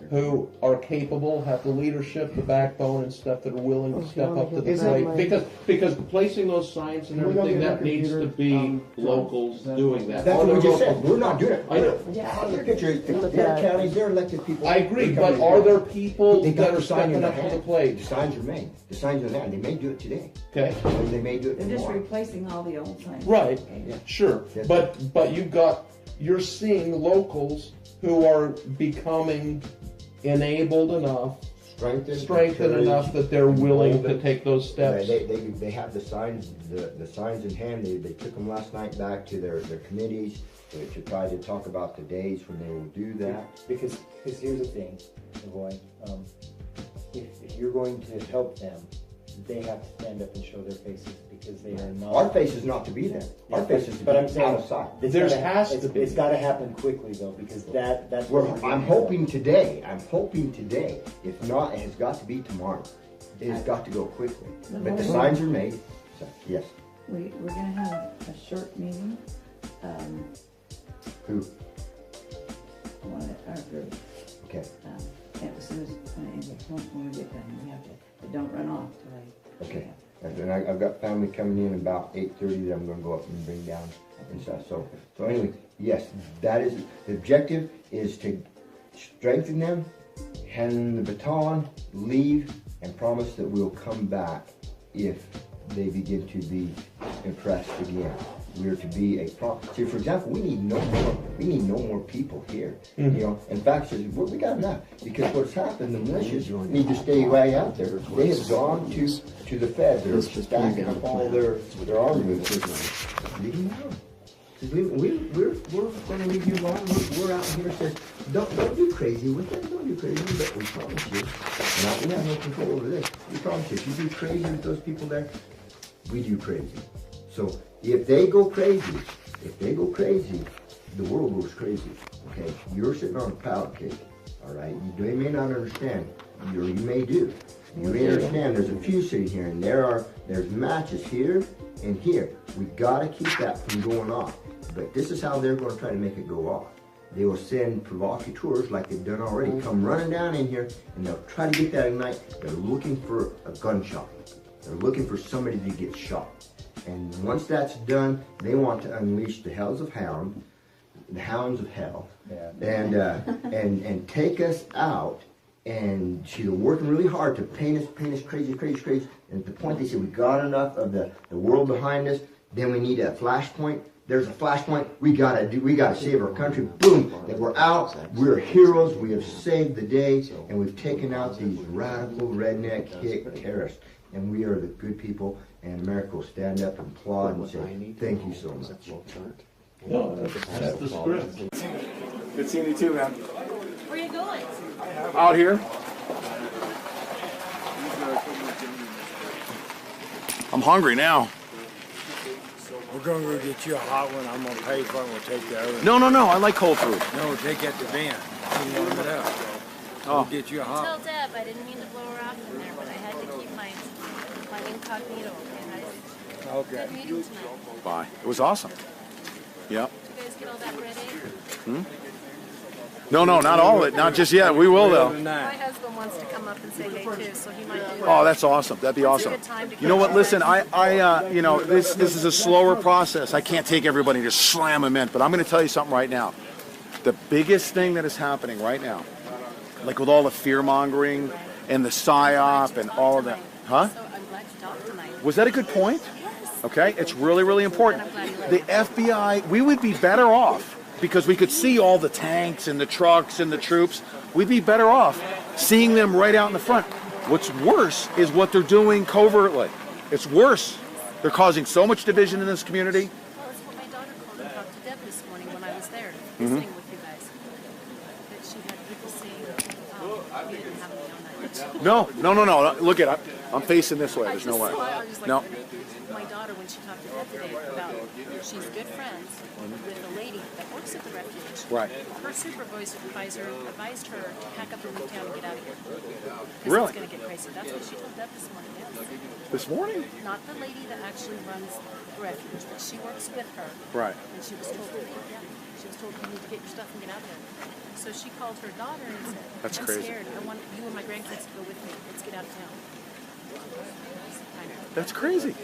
who are capable, have the leadership, the backbone and stuff that are willing to step up to the plate. Because placing those signs and everything, that needs to be locals doing that. That's what we just said. We're not doing it. I know. Their counties, they're elected people. I agree, but are there people that are stepping up to the plate? The signs are made. The signs are there. They may do it today. Okay. And they may do it They're just tomorrow. replacing all the old signs. Right. Yeah. Sure. Yes. But you're seeing locals who are becoming enabled enough, strengthened enough that they're willing to take those steps. They have the signs in hand. They took them last night back to their committees to try to talk about the days when they will do that. Because here's the thing, LaVoy, if you're going to help them, they have to stand up and show their faces because they are not. Our face is not to be there. Our face is to be outside. It's got to happen quickly though, because that's. I'm hoping today. If not, it has got to be tomorrow. It has got to go quickly. But the signs are made. So, yes. We're going to have a short meeting. Who? Our group. Okay. As soon as when we get done, we have to. Don't run off till Okay. And I've got family coming in about 8:30 that I'm going to go up and bring down and stuff. So anyway, yes, that is the objective, is to strengthen them, hand them the baton, leave, and promise that we'll come back if they begin to be impressed again. We're to be a see, for example, we need no more people here. Mm-hmm. You know, in fact, we got enough, because what's happened, the militias need to stay right out there. They have gone to the Fed. They're stacking up all their armaments. Leave them alone. We're going to leave you alone. We're out here. Says don't do crazy with them. Don't do crazy. But we promise you, we have no control over this. We promise you, if you do crazy with those people there, we do crazy. So if they go crazy, the world goes crazy. Okay, you're sitting on a pound cake. All right, you may not understand. You may do. You may understand. There's a few sitting here, and there's matches here and here. We got to keep that from going off. But this is how they're going to try to make it go off. They will send provocateurs, like they've done already, come running down in here, and they'll try to get that ignite. They're looking for a gunshot. They're looking for somebody to get shot. And once that's done, they want to unleash the hounds of hell, and take us out. And she's working really hard to paint us crazy. And at the point they say we got enough of the world behind us, then we need a flashpoint. There's a flashpoint. We gotta save our country. Boom! And we're out. We're heroes. We have saved the day, and we've taken out these radical redneck hick terrorists. And we are the good people. And America will stand up and applaud and say, "Thank you so much." No, that's the script. Good seeing you too, man. Where are you going? Out here. I'm hungry now. We're going to go get you a hot one. I'm going to pay for it. We'll take the other. No. I like cold food. No, take that to Ben. He warm it up. We'll get you a hot Tell Deb I didn't mean to blow her off in there, but I had to keep my incognito. Okay. Good meeting tonight. Bye. It was awesome. Yep. Did you guys get all that ready? No, not all of it. Not just yet. We will though. My husband wants to come up and say hey too, so he might do that. Oh, that's awesome. That'd be awesome. You know what? Listen, this is a slower process. I can't take everybody and just slam them in, but I'm going to tell you something right now. The biggest thing that is happening right now, like with all the fear mongering and the psyop and all of that, huh? Was that a good point? Okay, it's really, really important. The FBI, we would be better off because we could see all the tanks and the trucks and the troops. We'd be better off seeing them right out in the front. What's worse is what they're doing covertly. It's worse. They're causing so much division in this community. Well, that's what my daughter called and talked to Deb this morning when I was there visiting with you guys. That she had people saying, you didn't have me on that. No. Look at it. I'm facing this way. There's no way. I was like, No. my daughter her when she talked to Deb today about she's good friends with a lady that works at the refuge. Right. Her supervisor advised her to pack up and leave town and get out of here. Because Really? it's going to get crazy. That's what she told Deb this morning. Yes. This morning? Not the lady that actually runs the refuge, but she works with her. Right. And she was told to leave. Yeah. She was told you need to get your stuff and get out of there. So she called her daughter and said, That's I'm crazy. scared. I want you and my grandkids to go with me. Let's get out of town. I know. That's crazy.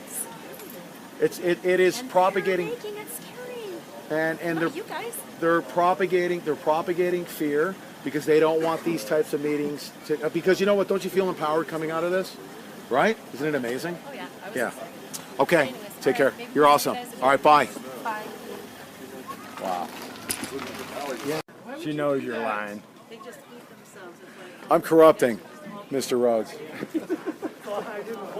It is propagating. They're making it scary. And Not you guys. they're propagating fear because they don't want these types of meetings to, because you know what, don't you feel empowered coming out of this? Right? Isn't it amazing? Oh yeah. Yeah. Okay. Take care. You're awesome. All right, bye. Bye. Wow. She knows you're lying. They just eat themselves. I'm corrupting Mr. Rhodes.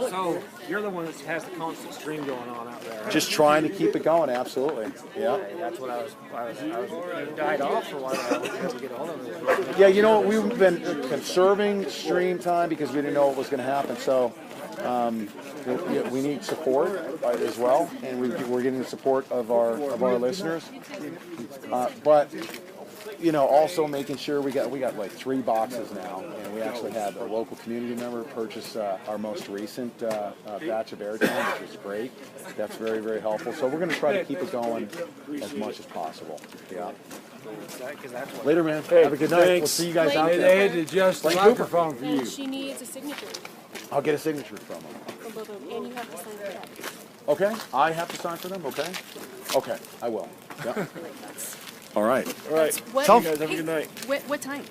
So you're the one that has the constant stream going on out there. Right? Just trying to keep it going, absolutely. Yeah. That's what I was you died off for a while. I wasn't able to get hold of it. Yeah, you know, we've been conserving stream time because we didn't know what was going to happen. So we need support as well, and we're getting the support of our listeners. But you know, also making sure we got like 3 boxes now, and we actually had a local community member purchase our most recent batch of airtime, which was great. That's very, very helpful. So we're going to try to keep it going as much as possible. Yeah. Later, man. Hey, have a good night. thanks. We'll see you guys out They there. had to adjust the Cooper. microphone for you. And she needs a signature I'll get a signature from them. from both of them, and you have to sign for that. Okay, I have to sign for them. Okay, okay, I will. Yep. All right. All right. What, Tell- You guys have a good night. What time? Do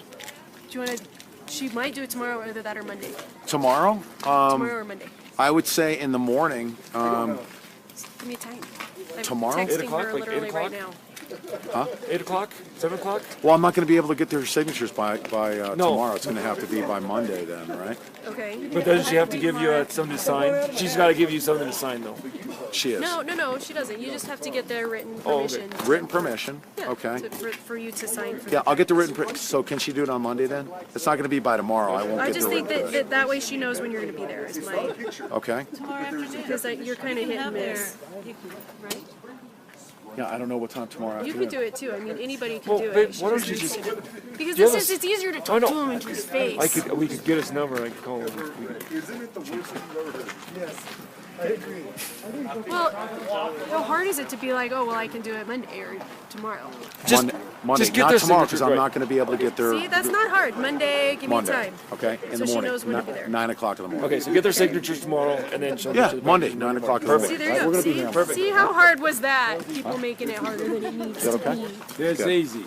you want to? She might do it tomorrow, either that or Monday. Tomorrow. Tomorrow or Monday. I would say in the morning. Give me a time. I'm Tomorrow? texting 8 o'clock, her like 8 literally right o'clock? now. Huh? 8 o'clock? 7 o'clock? Well, I'm not going to be able to get their signatures by No. tomorrow. It's going to have to be by Monday then, right? Okay. But doesn't she have to give you something to sign? She's got to give you something to sign, though. She is. No, she doesn't. You just have to get their written Oh, okay. permission. Written permission. Yeah, Okay. for you to sign for Yeah, I'll get the written permission. So can she do it on Monday then? It's not going to be by tomorrow. I won't I get just the think written that way she knows when you're going to be there. Is my Okay. because you're kind of hit and miss. Right? Yeah, I don't know what time tomorrow You afternoon. can do it too. I mean, anybody can Well, do babe, it. why don't She you just just needs to- because give this us- is it's easier to I talk know. to him into his face. We could get his number and I could call him. Yes, I agree. Well, how hard is it to be like, oh, well, I can do it Monday or tomorrow? Monday, just get not their tomorrow because signatures I'm right. not going to be able to get their See, that's not hard. Monday, give Monday. me time. Okay, in So the she morning. knows when to be there. 9 o'clock in the morning. Okay, so get their signatures tomorrow and then she'll Yeah, get you the Monday, papers 9 in the o'clock in the morning. See, morning. there you Right, we're go. going to be See, here. see how hard was that? People making it harder than it needs Is to that okay? be. It's easy.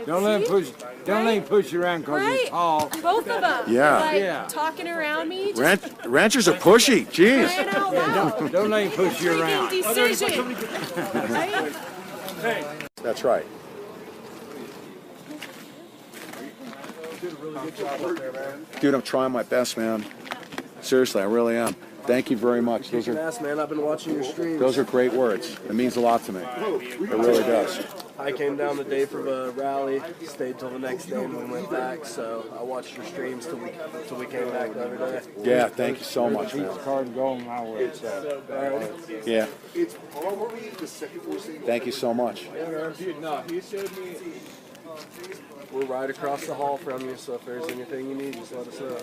Don't let him push you around because Right? it's all. Both of them. Yeah. Like, Yeah. talking around me. Just Ranchers are pushy. Jeez. crying out loud. Don't let him push you around. Freaking decision. Right? That's right. Dude, I'm trying my best, man. Seriously, I really am. Thank you very much. Those are Ass, man, I've been watching your streams. those are great words. It means a lot to me. It really does. I came down the day for the rally, stayed till the next day and then went back, so I watched your streams till we came back the other day. Yeah, thank you so much, man. Card going my way. Yeah, It's probably the second force. thank you so much. No, he showed me. We're right across the hall from you, so if there's anything you need, just let us know.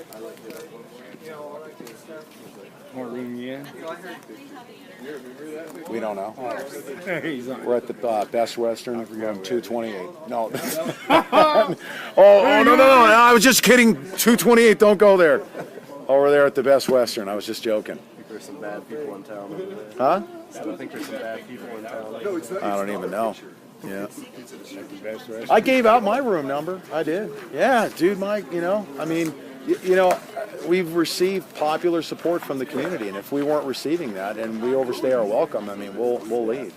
Want to ring you in? We don't know. He's on. We're at the Best Western. 228. No. oh, no. I was just kidding. 228. Don't go there. Over there at the Best Western. I was just joking. I think there's some bad people in town over there. Huh? I think there's some bad people in town. I don't even know. Yeah. I gave out my room number. I did. Yeah, dude, I mean, we've received popular support from the community, and if we weren't receiving that and we overstay our welcome, I mean, we'll leave,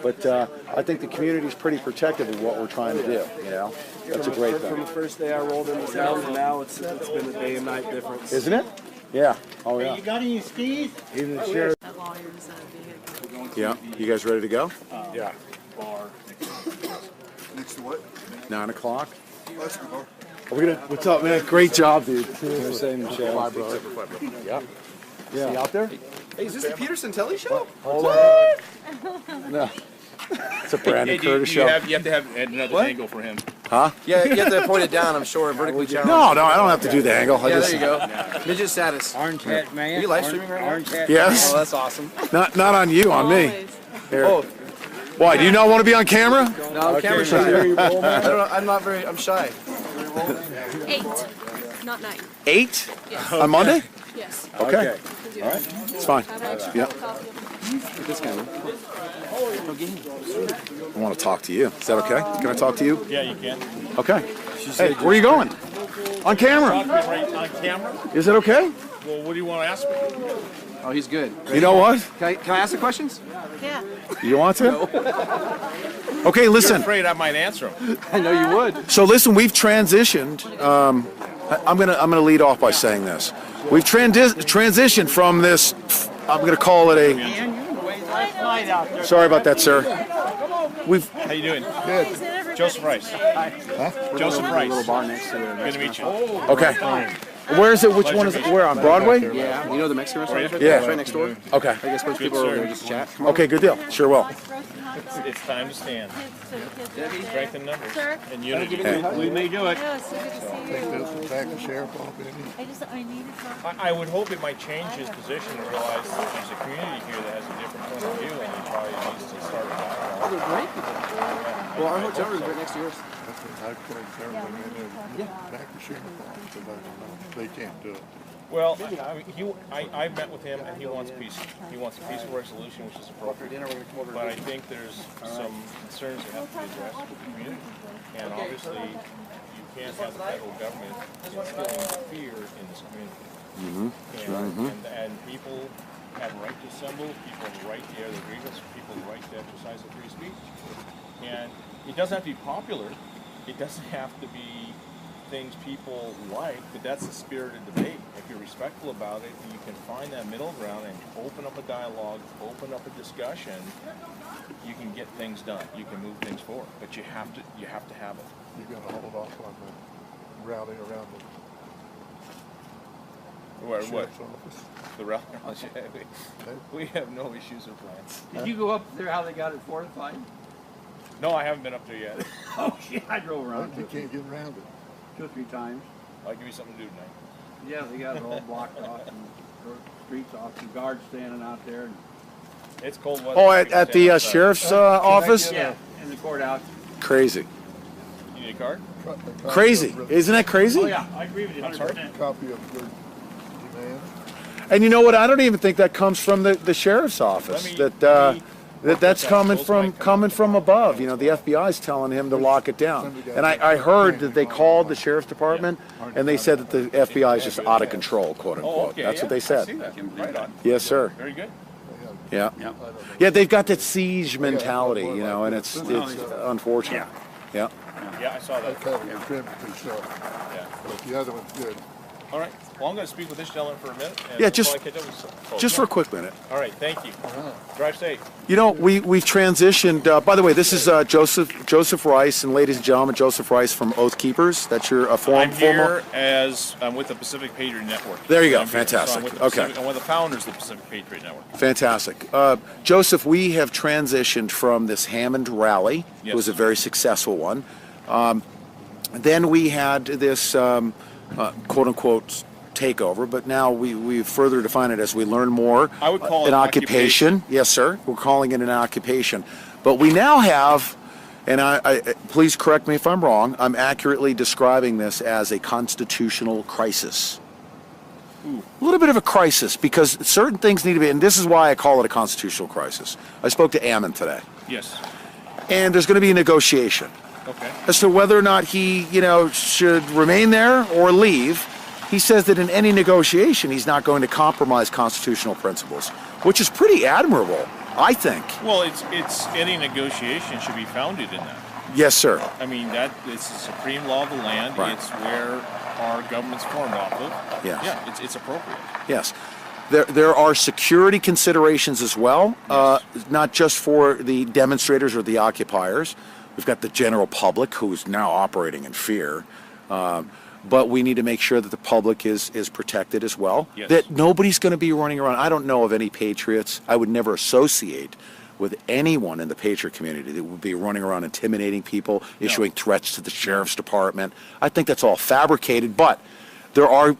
But I think the community's pretty protective of what we're trying to do, That's a great From thing. the first day I rolled into town to now, it's been a day and night difference. Isn't it? Yeah. Oh, yeah. got any skis? Even the sheriff. Yeah. You guys ready to go? Yeah. Bar. Next to what? 9 o'clock. Let's go. What's up, man? Great job, dude. Same Michelle. Yep. Yeah. See you out there? Hey, is this the Peterson Telly show? Hold on. No. It's a Brandon Curtis show. You have to have another angle for him. Huh? Yeah, you have to point it down, I'm sure, vertically challenged. No, I don't have to do the angle. Yeah, there you go. Midget status. Orange hat man. Are you live streaming right now? Orange hat. Yes. Oh, that's awesome. Not on you, on me. Here. Oh. Why, do you not want to be on camera? No, I'm camera shy. I'm shy. 8, not 9. 8? Yes. On Monday? Yes. Okay. All right. It's fine. Yeah. This guy. I want to talk to you. Is that okay? Can I talk to you? Yeah, you can. Okay. Hey, where are you going? On camera. On camera? Is it okay? Well, what do you want to ask me? Oh, he's good. You know what? Can I ask the questions? Yeah. You want to? Okay, listen. You're afraid I might answer them. I know you would. So listen, we've transitioned. I'm gonna lead off by saying this. We've transitioned from this. I'm gonna call it a. Sorry about that, sir. How you doing? Good. Joseph Rice. Huh? Joseph Rice. Little bar next to Good to meet you. Okay. Where is it? Which one is it? Where, on Broadway? Yeah. You know the Mexican restaurant? Yeah. It's right next door. Okay. I guess a bunch of people are over there just chat. Okay, good deal. Sure will. It's time to stand. Strength in numbers. And unity. We may do it. Yeah, it's so good to see you. I would hope it might change his position and realize that there's a community here that has a different point of view, and he probably needs to start a dialogue. Oh, they're great people. Well, our hotel room is right next to yours. They can't do it. Well, I've met with him, and he wants peace. He wants a peaceful resolution, which is appropriate. But I think there's some concerns that have to be addressed with the community. And obviously, you can't have the federal government instilling fear in this community. And people have a right to assemble, people have a right to air their grievance, people have a right to exercise their free speech. And it doesn't have to be popular. It doesn't have to be things people like, but that's the spirited debate. If you're respectful about it, and you can find that middle ground and open up a dialogue, open up a discussion, you can get things done. You can move things forward. But you have to have it. You got to hold off on the rally around the sheriff's office. The rally around we have no issues or plans. Did you go up there how they got it fortified? No, I haven't been up there yet. Oh, shit, I drove around. You can't get around it. 2 or 3 times. I'll give you something to do tonight. Yeah, they got it all blocked off and streets off, and guards standing out there. And it's cold weather. Oh, at the sheriff's office? Yeah, in the courthouse. Crazy. You need a card? Crazy. Isn't that crazy? Oh, yeah, I agree with you 100%. Copy of your demand. And you know what? I don't even think that comes from the sheriff's office. That's coming from above. You know, the FBI's telling him to lock it down. And I heard that they called the sheriff's department and they said that the FBI is just out of control, quote unquote. Oh, okay, That's what they said. I see that. Right on. Yes, sir. Very good. Yeah. Yeah, they've got that siege mentality, you know, and it's unfortunate. Yeah. Yeah, I saw that. Yeah. But the other one's good. All right. Well, I'm going to speak with this gentleman for a minute. And Yeah, just for a quick minute. All right. Thank you. Drive safe. You know, we've transitioned. By the way, this is Joseph Rice, and ladies and gentlemen, Joseph Rice from Oath Keepers. That's your I'm here as I'm with the Pacific Patriot Network. There you go. I'm Fantastic. I'm one of the founders of the Pacific Patriot Network. Fantastic. Joseph, we have transitioned from this Hammond rally. Yes. It was a very successful one. Then we had this quote-unquote takeover, but now we further define it as we learn more. I would call it an occupation. Yes, sir. We're calling it an occupation. But we now have, and I please correct me if I'm wrong, I'm accurately describing this as a constitutional crisis. Ooh. A little bit of a crisis, because certain things need to be, and this is why I call it a constitutional crisis. I spoke to Ammon today. Yes. And there's going to be a negotiation. Okay. As to whether or not he, should remain there or leave. He says that in any negotiation, he's not going to compromise constitutional principles, which is pretty admirable, I think. Well, it's any negotiation should be founded in that. Yes, sir. I mean, it's the supreme law of the land. Right. It's where our government's formed off of. Yes. Yeah, it's appropriate. Yes. There are security considerations as well, not just for the demonstrators or the occupiers. We've got the general public who's now operating in fear. but we need to make sure that the public is protected as well. Yes. That nobody's going to be running around. I don't know of any patriots. I would never associate with anyone in the patriot community that would be running around intimidating people, issuing threats to the sheriff's department. I think that's all fabricated, but there are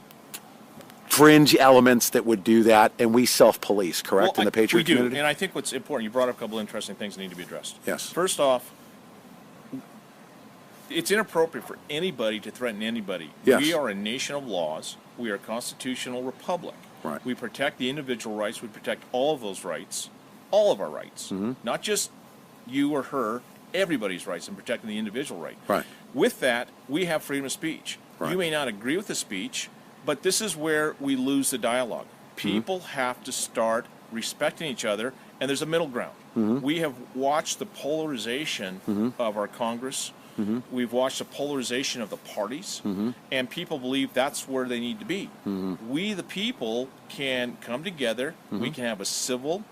fringe elements that would do that, and we self-police, correct, in the patriot community? We do, and I think what's important, you brought up a couple interesting things that need to be addressed. Yes. First off, it's inappropriate for anybody to threaten anybody. Yes. We are a nation of laws. We are a constitutional republic. Right. We protect the individual rights. We protect all of those rights, all of our rights, not just you or her, everybody's rights in protecting the individual right. Right. With that, we have freedom of speech. Right. You may not agree with the speech, but this is where we lose the dialogue. People have to start respecting each other, and there's a middle ground. We have watched the polarization of our Congress. We've watched the polarization of the parties, and people believe that's where they need to be. We, the people, can come together. We can have a civil,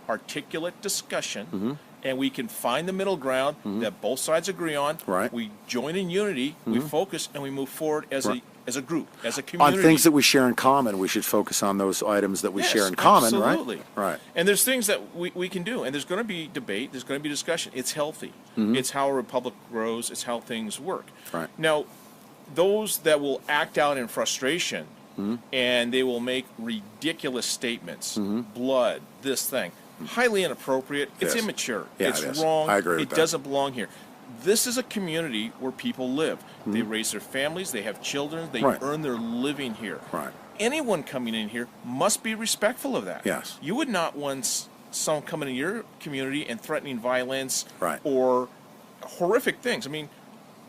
articulate discussion, and we can find the middle ground that both sides agree on. Right. We join in unity, we focus, and we move forward as a group, as a community. On things that we share in common, we should focus on those items that we share in common, absolutely. Right? And there's things that we can do, and there's going to be debate, there's going to be discussion. It's healthy. It's how a republic grows, it's how things work. Right. Now, those that will act out in frustration, and they will make ridiculous statements, blood, this thing, highly inappropriate, it's Yes. immature, Yeah, it's it is. wrong, I agree with it that. doesn't belong here. This is a community where people live. They raise their families, they have children, they Right. earn their living here. Right. Anyone coming in here must be respectful of that. Yes. You would not want someone coming in your community and threatening violence Right. or horrific things. I mean,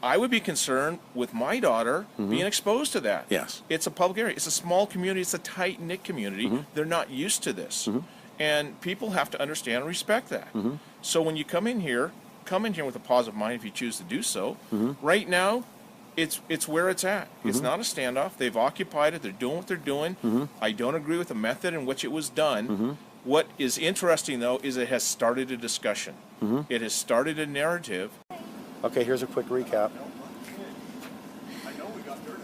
I would be concerned with my daughter being exposed to that. Yes. It's a public area. It's a small community. It's a tight-knit community. They're not used to this. And people have to understand and respect that. So when you come in here with a positive mind if you choose to do so. Right now, it's where it's at. It's not a standoff. They've occupied it. They're doing what they're doing. I don't agree with the method in which it was done. What is interesting, though, is it has started a discussion. It has started a narrative. Okay, here's a quick recap.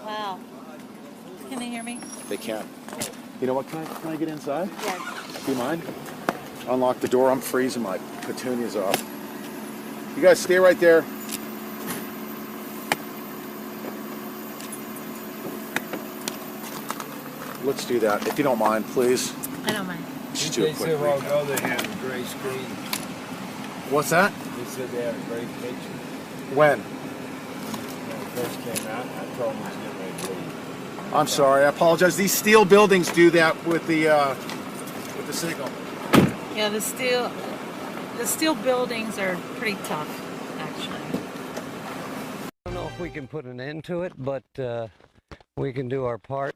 Wow. Can they hear me? They can. You know what? Can I get inside? Yeah. Do you mind? Unlock the door. I'm freezing. My petunias off. You guys stay right there. Let's do that, if you don't mind, please. I don't mind. Just do a They quick said a while recap. ago they had a gray screen. What's that? They said they had a gray picture. When? When it first came out, I told them it was getting ready to leave. I'm sorry. I apologize. These steel buildings do that with the signal. Yeah, the steel buildings are pretty tough, actually. I don't know if we can put an end to it, but we can do our part.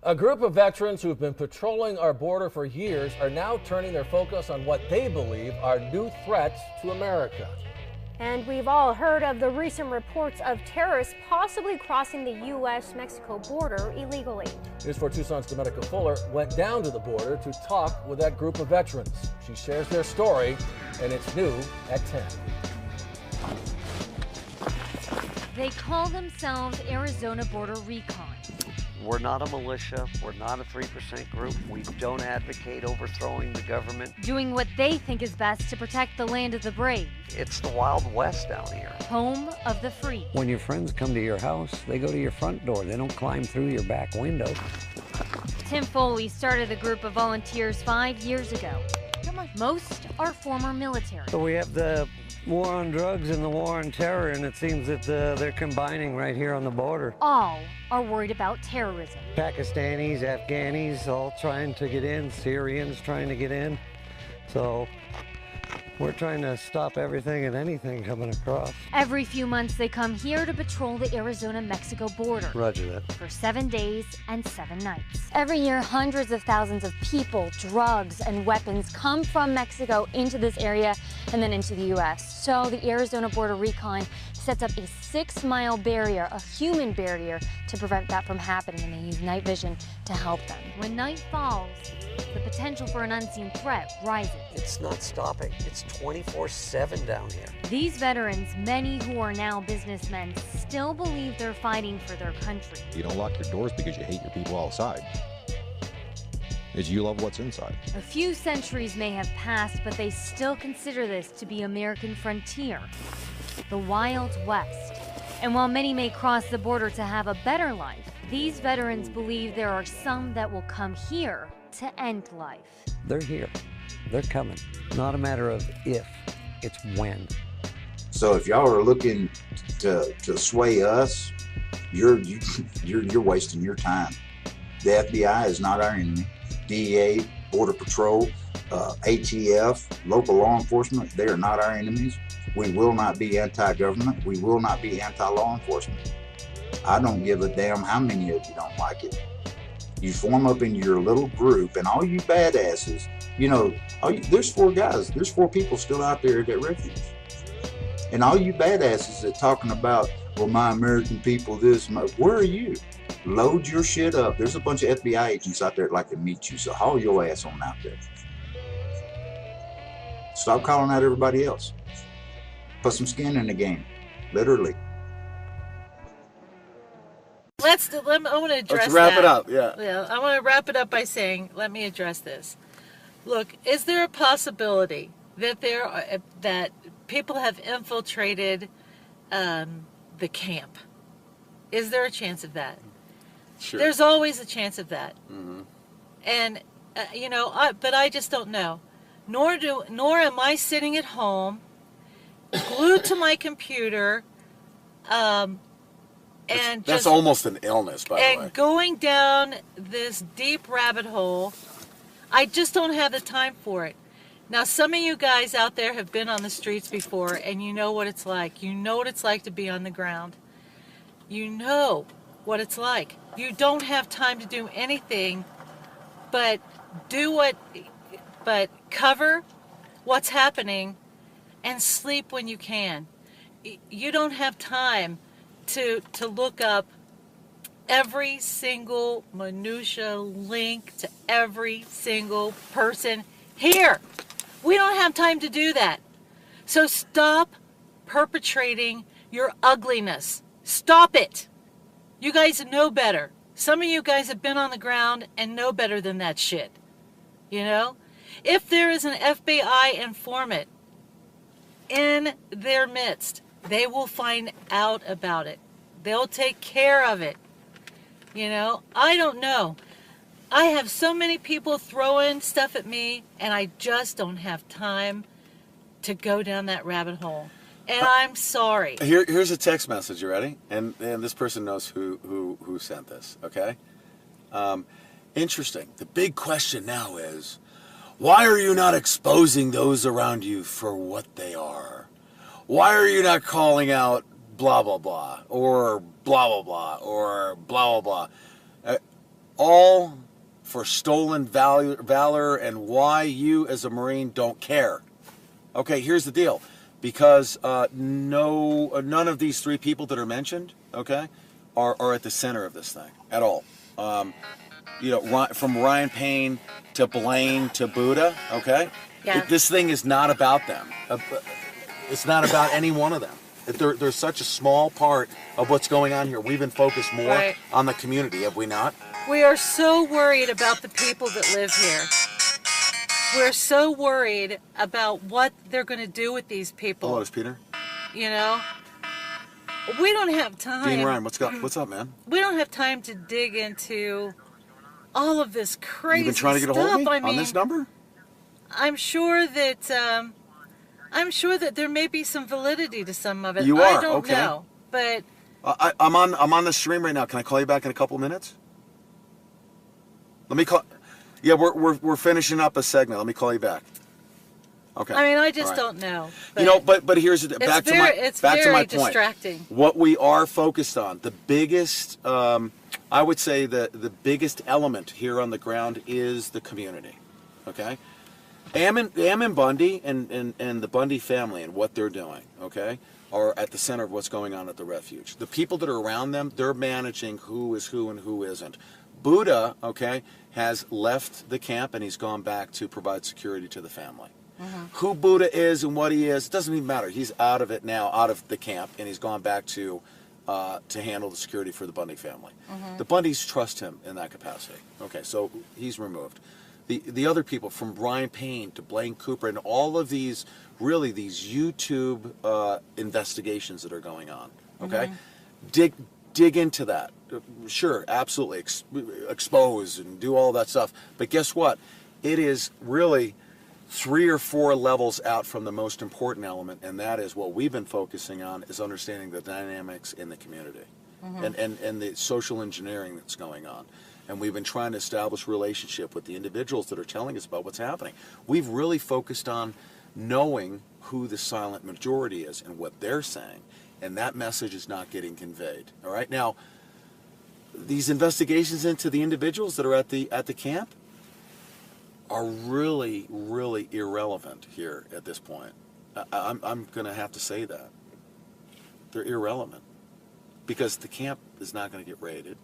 A group of veterans who've been patrolling our border for years are now turning their focus on what they believe are new threats to America. And we've all heard of the recent reports of terrorists possibly crossing the U.S.-Mexico border illegally. News 4 Tucson's Domenica Fuller went down to the border to talk with that group of veterans. She shares their story, and it's new at 10. They call themselves Arizona Border Recon. We're not a militia. We're not a 3% group. We don't advocate overthrowing the government. Doing what they think is best to protect the land of the brave. It's the Wild West down here. Home of the free. When your friends come to your house, they go to your front door. They don't climb through your back window. Tim Foley started the group of volunteers 5 years ago. Most are former military. So we have the war on drugs and the war on terror, and it seems that they're combining right here on the border. All are worried about terrorism. Pakistanis, Afghanis, all trying to get in, Syrians trying to get in. So we're trying to stop everything and anything coming across. Every few months they come here to patrol the Arizona-Mexico border. Roger that. For 7 days and 7 nights. Every year, hundreds of thousands of people, drugs, and weapons come from Mexico into this area and then into the U.S. So the Arizona Border Recon sets up a 6-mile barrier, a human barrier, to prevent that from happening, and they use night vision to help them. When night falls, the potential for an unseen threat rises. It's not stopping. It's 24/7 down here. These veterans, many who are now businessmen, still believe they're fighting for their country. You don't lock your doors because you hate your people outside. Is you love what's inside. A few centuries may have passed, but they still consider this to be American frontier, the Wild West. And while many may cross the border to have a better life, these veterans believe there are some that will come here to end life. They're here. They're coming. Not a matter of if, it's when. So if y'all are looking to sway us, you're wasting your time. The FBI is not our enemy. DEA, Border Patrol, ATF, local law enforcement, they are not our enemies. We will not be anti-government. We will not be anti-law enforcement. I don't give a damn how many of you don't like it. You form up in your little group, and all you badasses, you know, there's 4 guys, there's 4 people still out there at that refuge. And all you badasses that talking about, well, my American people, where are you? Load your shit up. There's a bunch of FBI agents out there that like to meet you, so haul your ass on out there. Stop calling out everybody else. Put some skin in the game, literally. I want to address Let's wrap that. it up, yeah. Yeah, I want to wrap it up by saying, let me address this. Look, is there a possibility that that people have infiltrated the camp? Is there a chance of that? Sure. There's always a chance of that. Mm-hmm. And you know, but I just don't know. Nor am I sitting at home, glued to my computer, and That's just, almost an illness, by the way. and going down this deep rabbit hole. I just don't have the time for it. Now, some of you guys out there have been on the streets before, and you know what it's like. You know what it's like to be on the ground. You know what it's like. You don't have time to do anything but cover what's happening and sleep when you can. You don't have time to look up every single minutia link to every single person here. We don't have time to do that. So stop perpetrating your ugliness. Stop it. You guys know better. Some of you guys have been on the ground and know better than that shit. You know? If there is an FBI informant in their midst, they will find out about it. They'll take care of it. You know? I don't know. I have so many people throwing stuff at me, and I just don't have time to go down that rabbit hole. And I'm sorry. Here's a text message. You ready? And this person knows who sent this. Okay. Interesting. The big question now is, why are you not exposing those around you for what they are? Why are you not calling out blah blah blah or blah blah blah or blah blah blah? All for stolen valor and why you as a Marine don't care. Okay. Here's the deal. Because none of these 3 people that are mentioned, okay, are at the center of this thing at all. You know, from Ryan Payne to Blaine to Buddha, okay? Yeah. This thing is not about them. It's not about any one of them. They're such a small part of what's going on here. We've been focused more on the community, have we not? We are so worried about the people that live here. We're so worried about what they're going to do with these people. Hello, it's Peter. You know? We don't have time. Dean Ryan, what's up, man? We don't have time to dig into all of this crazy You've been trying to get a hold of me on this number? I'm sure that there may be some validity to some of it. You are, I don't okay. know, but I'm on the stream right now. Can I call you back in a couple minutes? Let me call. Yeah, we're finishing up a segment. Let me call you back. Okay. I mean, I just don't know. You know, but here's the back to my point. Distracting. What we are focused on, the biggest, I would say the biggest element here on the ground is the community. Okay. Ammon Bundy and the Bundy family and what they're doing. Okay. are at the center of what's going on at the refuge. The people that are around them, they're managing who is who and who isn't. Buddha, okay, has left the camp and he's gone back to provide security to the family. Who Buddha is and what he is, it doesn't even matter. He's out of it now, out of the camp, and he's gone back to handle the security for the Bundy family. The Bundys trust him in that capacity. Okay, so he's removed. The other people, from Brian Payne to Blaine Cooper, and all of these, really these YouTube investigations that are going on. Okay, dig into that. Sure, absolutely, expose and do all that stuff. But guess what? It is really 3 or 4 levels out from the most important element, and that is what we've been focusing on, is understanding the dynamics in the community and the social engineering that's going on. And we've been trying to establish relationship with the individuals that are telling us about what's happening. We've really focused on knowing who the silent majority is and what they're saying, and that message is not getting conveyed. All right, now these investigations into the individuals that are at the camp are really, really irrelevant here at this point. I'm going to have to say that. They're irrelevant because the camp is not going to get raided.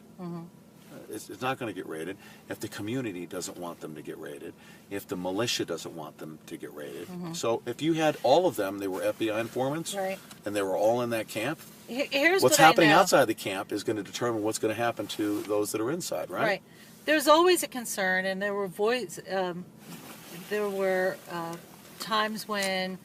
It's not going to get raided if the community doesn't want them to get raided, if the militia doesn't want them to get raided. So if you had all of them, they were FBI informants, and they were all in that camp, Here's what's what happening I know. outside the camp is going to determine what's going to happen to those that are inside, right? Right. There's always a concern, and there were times when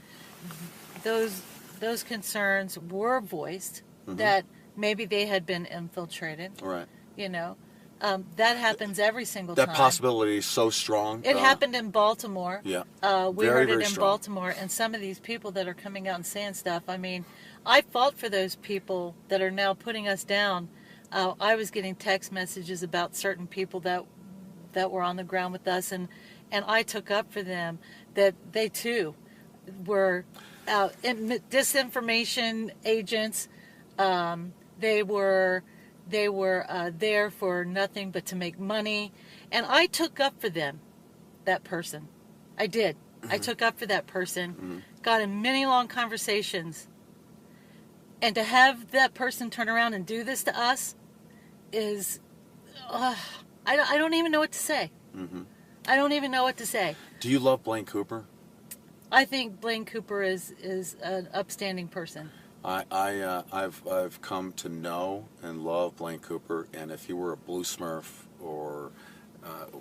those concerns were voiced that maybe they had been infiltrated. Right. You know, that happens every single time. That possibility is so strong. It happened in Baltimore. Yeah. We Very, heard it very in strong. Baltimore, and some of these people that are coming out and saying stuff. I mean, I fought for those people that are now putting us down. I was getting text messages about certain people that were on the ground with us, and I took up for them that they too were disinformation agents. They were there for nothing but to make money, and I took up for them, that person. I did. I took up for that person, got in many long conversations, and to have that person turn around and do this to us is, I don't even know what to say. I don't even know what to say. Do you love Blaine Cooper? I think Blaine Cooper is an upstanding person. I've come to know and love Blaine Cooper, and if he were a blue Smurf or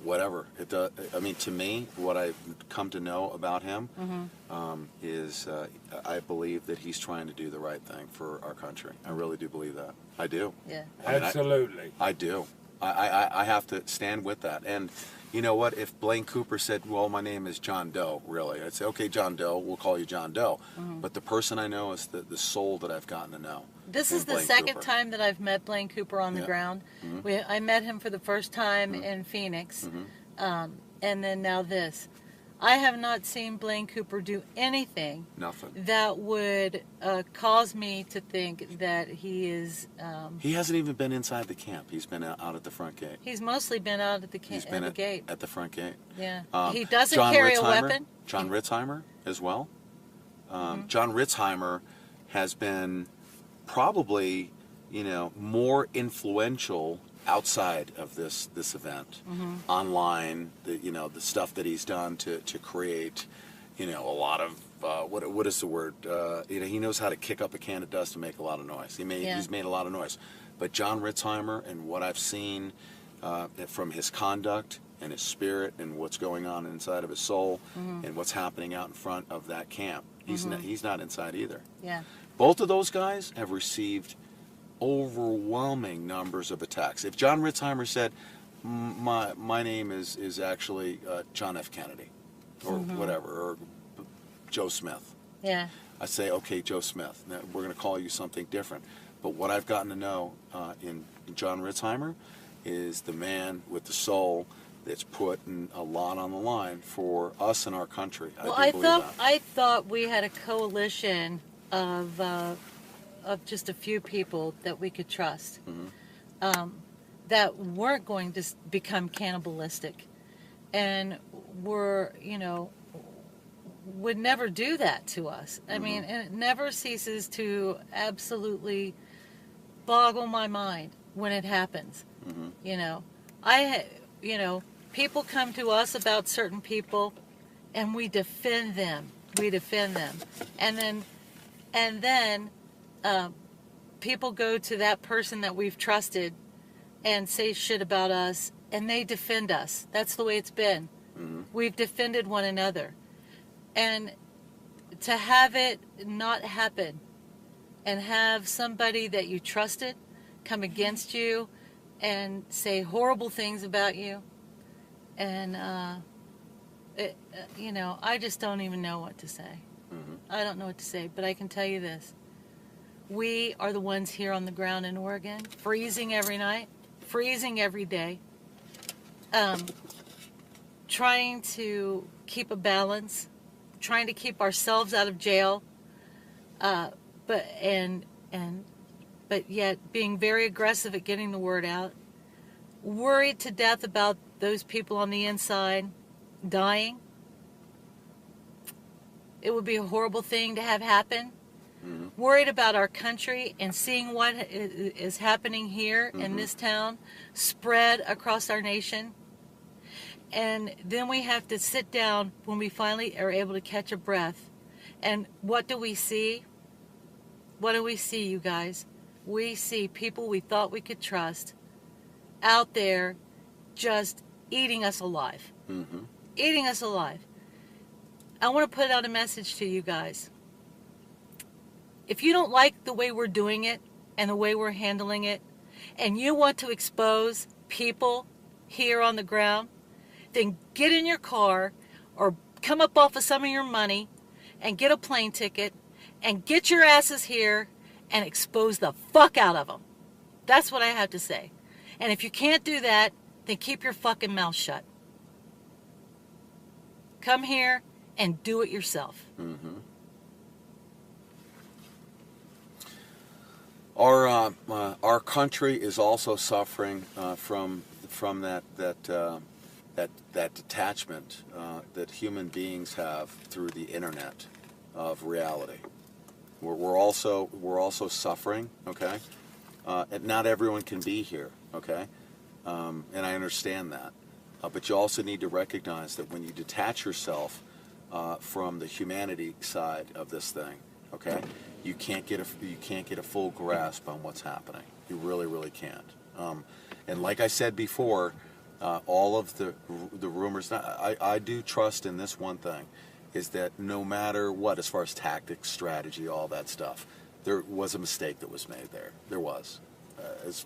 whatever, it does. I mean, to me, what I've come to know about him is I believe that he's trying to do the right thing for our country. I really do believe that. I do. Yeah. Absolutely. I do. I have to stand with that. And you know what? If Blaine Cooper said, well, my name is John Doe, really, I'd say, okay, John Doe, we'll call you John Doe. But the person I know is the soul that I've gotten to know. This is the Blaine second Cooper. time that I've met Blaine Cooper on the ground. I met him for the first time in Phoenix, and then now this. I have not seen Blaine Cooper do anything that would cause me to think that he is... he hasn't even been inside the camp. He's been out at the front gate. He's mostly been out at the gate. At the front gate. Yeah. He doesn't John carry a Ritzheimer, weapon. John Ritzheimer as well. John Ritzheimer has been probably, more influential outside of this event, online, the stuff that he's done to create, a lot of what is the word? He knows how to kick up a can of dust and make a lot of noise. He's made a lot of noise. But John Ritzheimer and what I've seen from his conduct and his spirit and what's going on inside of his soul and what's happening out in front of that camp, he's not inside either. Yeah. Both of those guys have received overwhelming numbers of attacks. If John Ritzheimer said, my name is actually John F. Kennedy, or whatever, or Joe Smith. Yeah. I say, okay, Joe Smith, now we're going to call you something different. But what I've gotten to know in John Ritzheimer is the man with the soul that's putting a lot on the line for us and our country. Well, I thought we had a coalition of just a few people that we could trust, that weren't going to become cannibalistic, and were would never do that to us. I mean, and it never ceases to absolutely boggle my mind when it happens. You know, people come to us about certain people, and we defend them. We defend them, and then people go to that person that we've trusted and say shit about us, and they defend us. That's the way it's been. We've defended one another, and to have it not happen, and have somebody that you trusted come against you and say horrible things about you, and I just don't even know what to say. I don't know what to say, but I can tell you this. We are the ones here on the ground in Oregon, freezing every night, freezing every day, trying to keep a balance, trying to keep ourselves out of jail, but yet being very aggressive at getting the word out, worried to death about those people on the inside dying. It would be a horrible thing to have happen. Worried about our country and seeing what is happening here in this town spread across our nation. And then we have to sit down when we finally are able to catch a breath. And what do we see? What do we see, you guys? We see people we thought we could trust out there just eating us alive. Eating us alive. I want to put out a message to you guys. If you don't like the way we're doing it and the way we're handling it, and you want to expose people here on the ground, then get in your car or come up off of some of your money and get a plane ticket and get your asses here and expose the fuck out of them. That's what I have to say. And if you can't do that, then keep your fucking mouth shut. Come here and do it yourself. Our country is also suffering from that detachment that human beings have through the internet of reality. We're also suffering. Okay, and not everyone can be here. Okay, and I understand that, but you also need to recognize that when you detach yourself from the humanity side of this thing, okay, you can't get a full grasp on what's happening. You really, really can't. And like I said before, all of the rumors. I do trust in this one thing, is that no matter what, as far as tactics, strategy, all that stuff, there was a mistake that was made there. There was. It's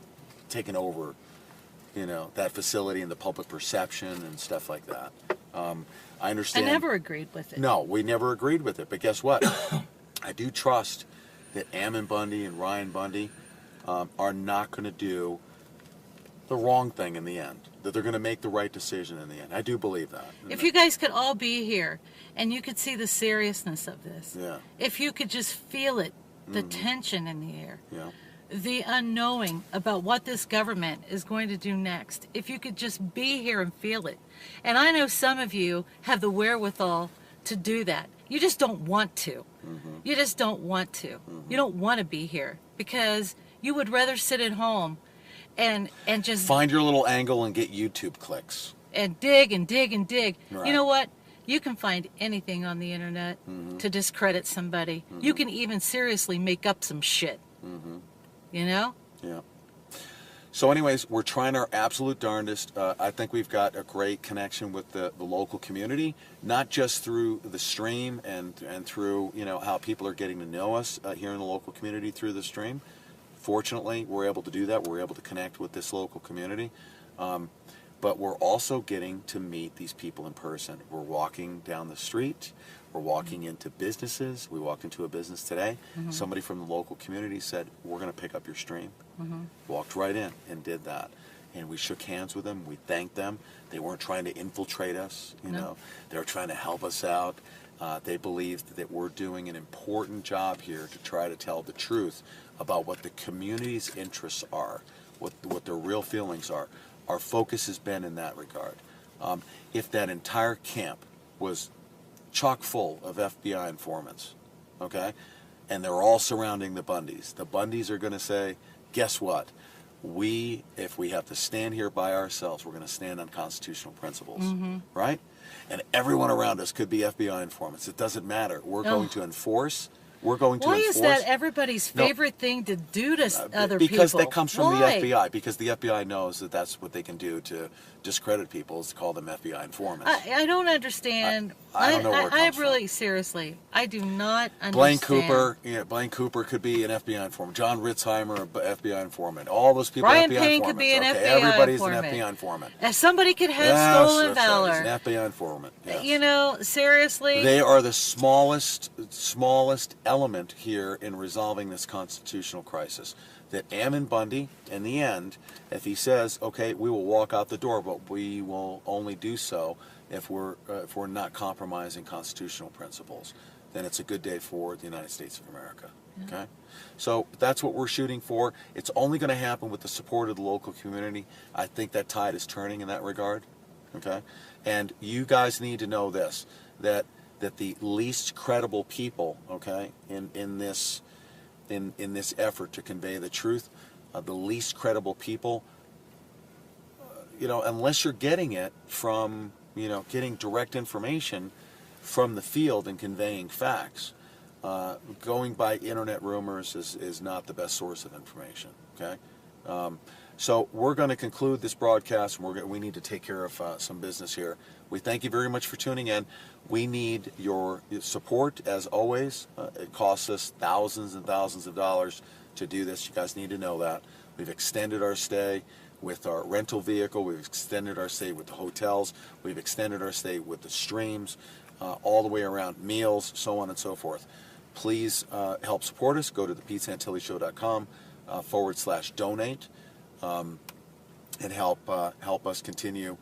taken over, that facility and the public perception and stuff like that. I understand. I never agreed with it. No, we never agreed with it. But guess what? I do trust that Ammon Bundy and Ryan Bundy are not going to do the wrong thing in the end. That they're going to make the right decision in the end. I do believe that. If you guys could all be here and you could see the seriousness of this. Yeah. If you could just feel it, the tension in the air. Yeah. The unknowing about what this government is going to do next. If you could just be here and feel it. And I know some of you have the wherewithal to do that. You just don't want to. You just don't want to. You don't want to be here because you would rather sit at home and just find your little angle and get YouTube clicks. And dig and dig and dig. Right. You know what? You can find anything on the internet to discredit somebody. You can even seriously make up some shit. You know? Yeah. So anyways, we're trying our absolute darndest. I think we've got a great connection with the local community, not just through the stream and through, how people are getting to know us here in the local community through the stream. Fortunately, we're able to do that. We're able to connect with this local community. But we're also getting to meet these people in person. We're walking down the street. We're walking into businesses. We walked into a business today. Somebody from the local community said, we're going to pick up your stream. Walked right in and did that. And we shook hands with them. We thanked them. They weren't trying to infiltrate us. You know, they were trying to help us out. They believed that we're doing an important job here to try to tell the truth about what the community's interests are, what their real feelings are. Our focus has been in that regard. If that entire camp was chock full of FBI informants, okay? And they're all surrounding the Bundys. The Bundys are going to say, guess what? If we have to stand here by ourselves, we're going to stand on constitutional principles, right? And everyone around us could be FBI informants. It doesn't matter. We're going to enforce. We're going to enforce. Why is that everybody's favorite thing to do to other people? Because that comes from the FBI. Because the FBI knows that that's what they can do to discredit people, is to call them FBI informents. I don't understand. I don't know where it comes really, seriously, I do not understand. Blaine Cooper could be an FBI informant. John Ritzheimer, FBI informant. All those people Brian are FBI Payne informants. could be an FBI Everybody's informant. an FBI informant. And somebody could have stolen valor. Right. He's an FBI informant. Yes. You know, seriously. They are the smallest element here in resolving this constitutional crisis. That Ammon Bundy, in the end, if he says, okay, we will walk out the door, but we will only do so if we're not compromising constitutional principles, then it's a good day for the United States of America. Okay? So that's what we're shooting for. It's only going to happen with the support of the local community. I think that tide is turning in that regard. Okay? And you guys need to know this, that the least credible people, okay, in this effort to convey the truth, the least credible people, unless you're getting it from, getting direct information from the field and conveying facts, going by internet rumors is not the best source of information, okay? So we're going to conclude this broadcast. We need to take care of some business here. We thank you very much for tuning in. We need your support, as always. It costs us thousands and thousands of dollars to do this. You guys need to know that. We've extended our stay with our rental vehicle. We've extended our stay with the hotels. We've extended our stay with the streams, all the way around, meals, so on and so forth. Please help support us. Go to thePeteSantilliShow.com /donate and help us continue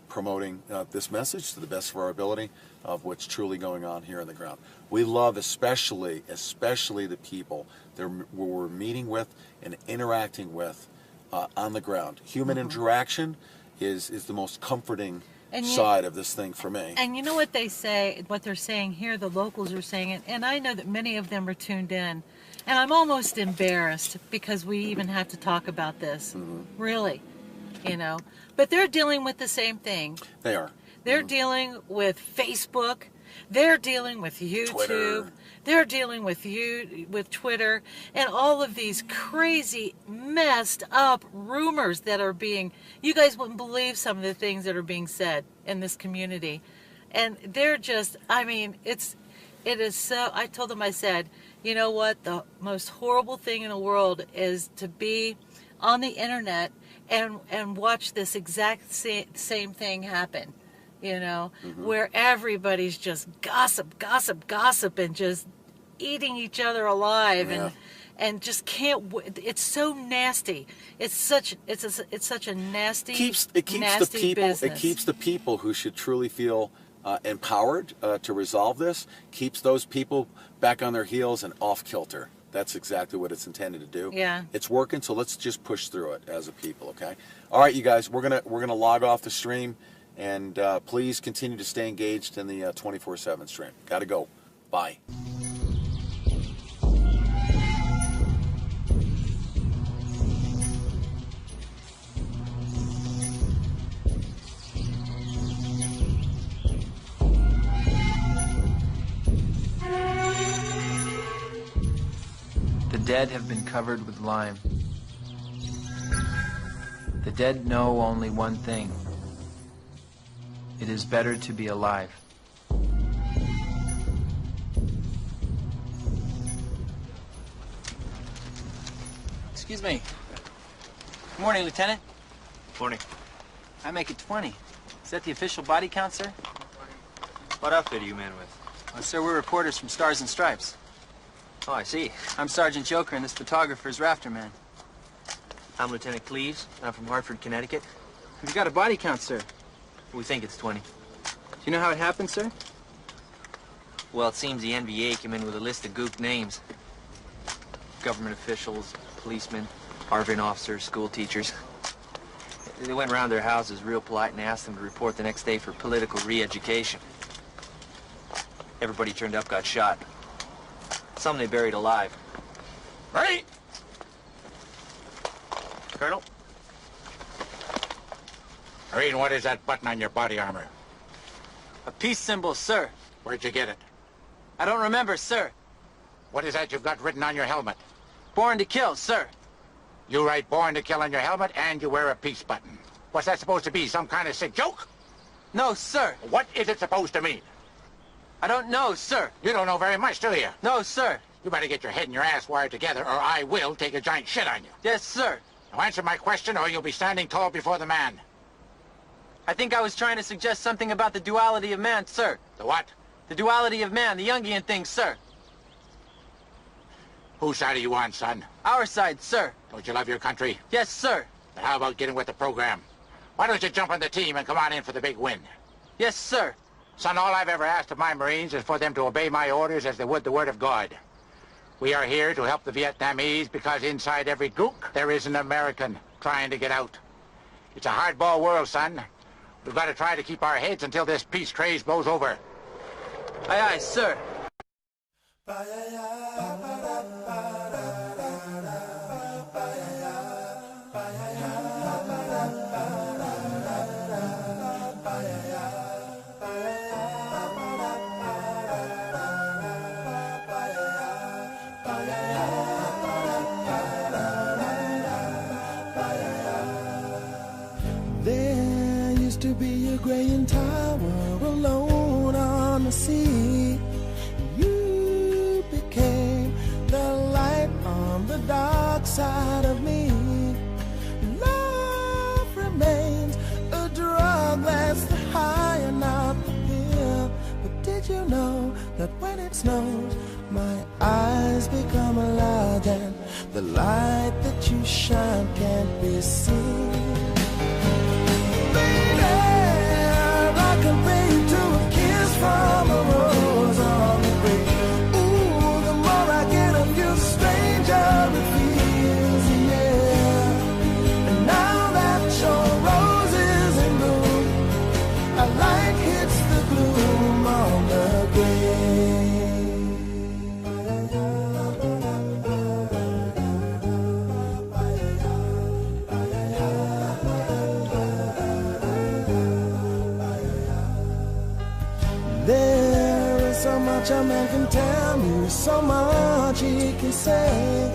promoting this message to the best of our ability of what's truly going on here on the ground. We love especially the people that we're meeting with and interacting with on the ground. Human interaction is the most comforting side of this thing for me. And you know what they say, what they're saying here, the locals are saying it, and I know that many of them are tuned in. And I'm almost embarrassed because we even have to talk about this. Really, But they're dealing with the same thing. They are. They're dealing with Facebook. They're dealing with YouTube. Twitter. They're dealing with Twitter, and all of these crazy, messed up rumors that are being. You guys wouldn't believe some of the things that are being said in this community, and they're just. I mean, it is so. I told them. I said, you know what? The most horrible thing in the world is to be on the internet and watch this exact same thing happen. Where everybody's just gossip, and just eating each other alive, and just can't. It's so nasty. It's such a nasty. It keeps the people who should truly feel empowered to resolve this. Keeps those people back on their heels and off kilter. That's exactly what it's intended to do. Yeah. It's working, so let's just push through it as a people. Okay. All right, you guys. We're gonna log off the stream. And please continue to stay engaged in the 24/7 stream. Gotta go. Bye. The dead have been covered with lime. The dead know only one thing. It is better to be alive. Excuse me. Good morning, Lieutenant. Morning. I make it 20. Is that the official body count, sir? What outfit are you man with? Well, sir, we're reporters from Stars and Stripes. Oh, I see. I'm Sergeant Joker, and this photographer's Rafter Man. I'm Lieutenant Cleves. I'm from Hartford, Connecticut. Have you got a body count, sir? We think it's 20. Do you know how it happened, sir? Well, it seems the NBA came in with a list of gook names. Government officials, policemen, Harvard officers, school teachers. They went around their houses real polite and asked them to report the next day for political re-education. Everybody turned up got shot. Some they buried alive. Right? Colonel? Marine, what is that button on your body armor? A peace symbol, sir. Where'd you get it? I don't remember, sir. What is that you've got written on your helmet? Born to kill, sir. You write born to kill on your helmet and you wear a peace button. What's that supposed to be? Some kind of sick joke? No, sir. What is it supposed to mean? I don't know, sir. You don't know very much, do you? No, sir. You better get your head and your ass wired together or I will take a giant shit on you. Yes, sir. Now answer my question or you'll be standing tall before the man. I think I was trying to suggest something about the duality of man, sir. The what? The duality of man, the Jungian thing, sir. Whose side are you on, son? Our side, sir. Don't you love your country? Yes, sir. Then how about getting with the program? Why don't you jump on the team and come on in for the big win? Yes, sir. Son, all I've ever asked of my Marines is for them to obey my orders as they would the word of God. We are here to help the Vietnamese because inside every gook there is an American trying to get out. It's a hardball world, son. We've got to try to keep our heads until this peace craze blows over. Aye, aye, sir. There used to be a graying tower alone on the sea. You became the light on the dark side of me. Love remains a drug that's the high and not the pill. But did you know that when it snows, my eyes become alive and the light that you shine can't be seen? I compare you to a kiss from a rose on the grave. Ooh, the more I get of you, the stranger it feels, yeah. And now that your rose is in bloom, a light hits the gloom on the grave. There is so much a man can tell me, so much he can say.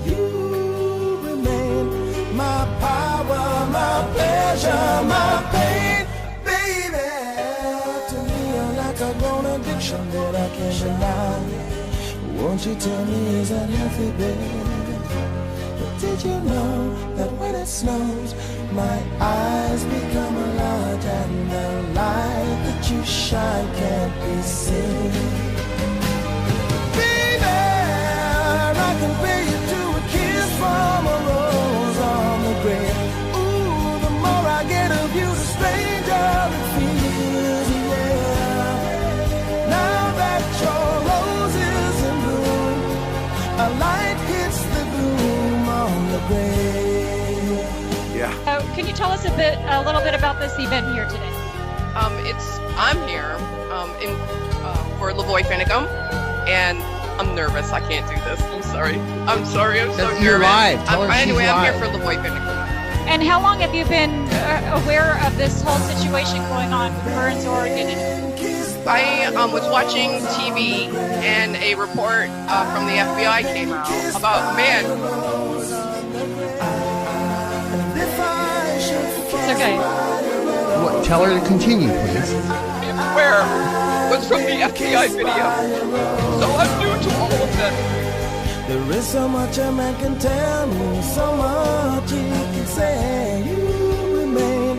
You remain my power, my pleasure, my pain, baby. To me you're like a grown addiction that I can't deny. Won't you tell me, is that healthy, baby? But did you know that when it snows, my eyes become a lot and the light that you shine can't be seen? Baby, I compare you to a kiss from a rose on the grave. Ooh, the more I get of you, the stranger it feels, yeah. Now that your rose is in bloom, a light hits the gloom on the grave. Can you tell us a little bit about this event here today? I'm here for LaVoy Finicum, and I'm nervous. I can't do this. I'm sorry. I'm so nervous. You're live. Tell her anyway, she's I'm live. here for LaVoy Finicum. And how long have you been aware of this whole situation going on with Burns, Oregon? I was watching TV, and a report from the FBI came out about, It's okay. What, tell her to continue, please. Where was from the FBI video. So I'm new to all of this. There is so much a man can tell me, so much he can say. You remain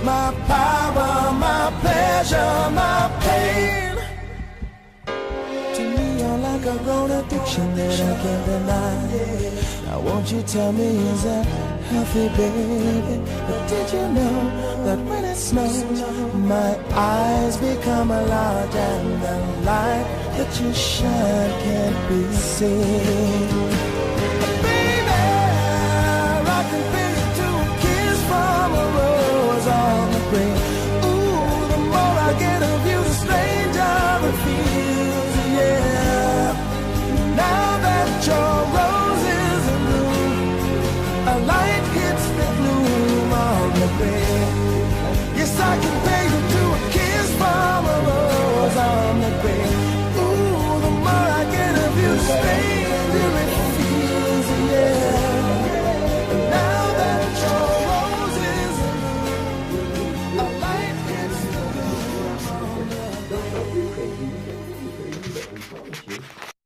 my power, my pleasure, my pain. To me, you're like a grown addiction that I can't deny. Now won't you tell me, is that healthy, baby? But did you know that when it snows, my eyes become a lot, and the light that you shine can't be seen? Baby, I can feel you to a kiss from a rose on the grave. Ooh, the more I get of you, the stranger it feels. bed. Yes, I can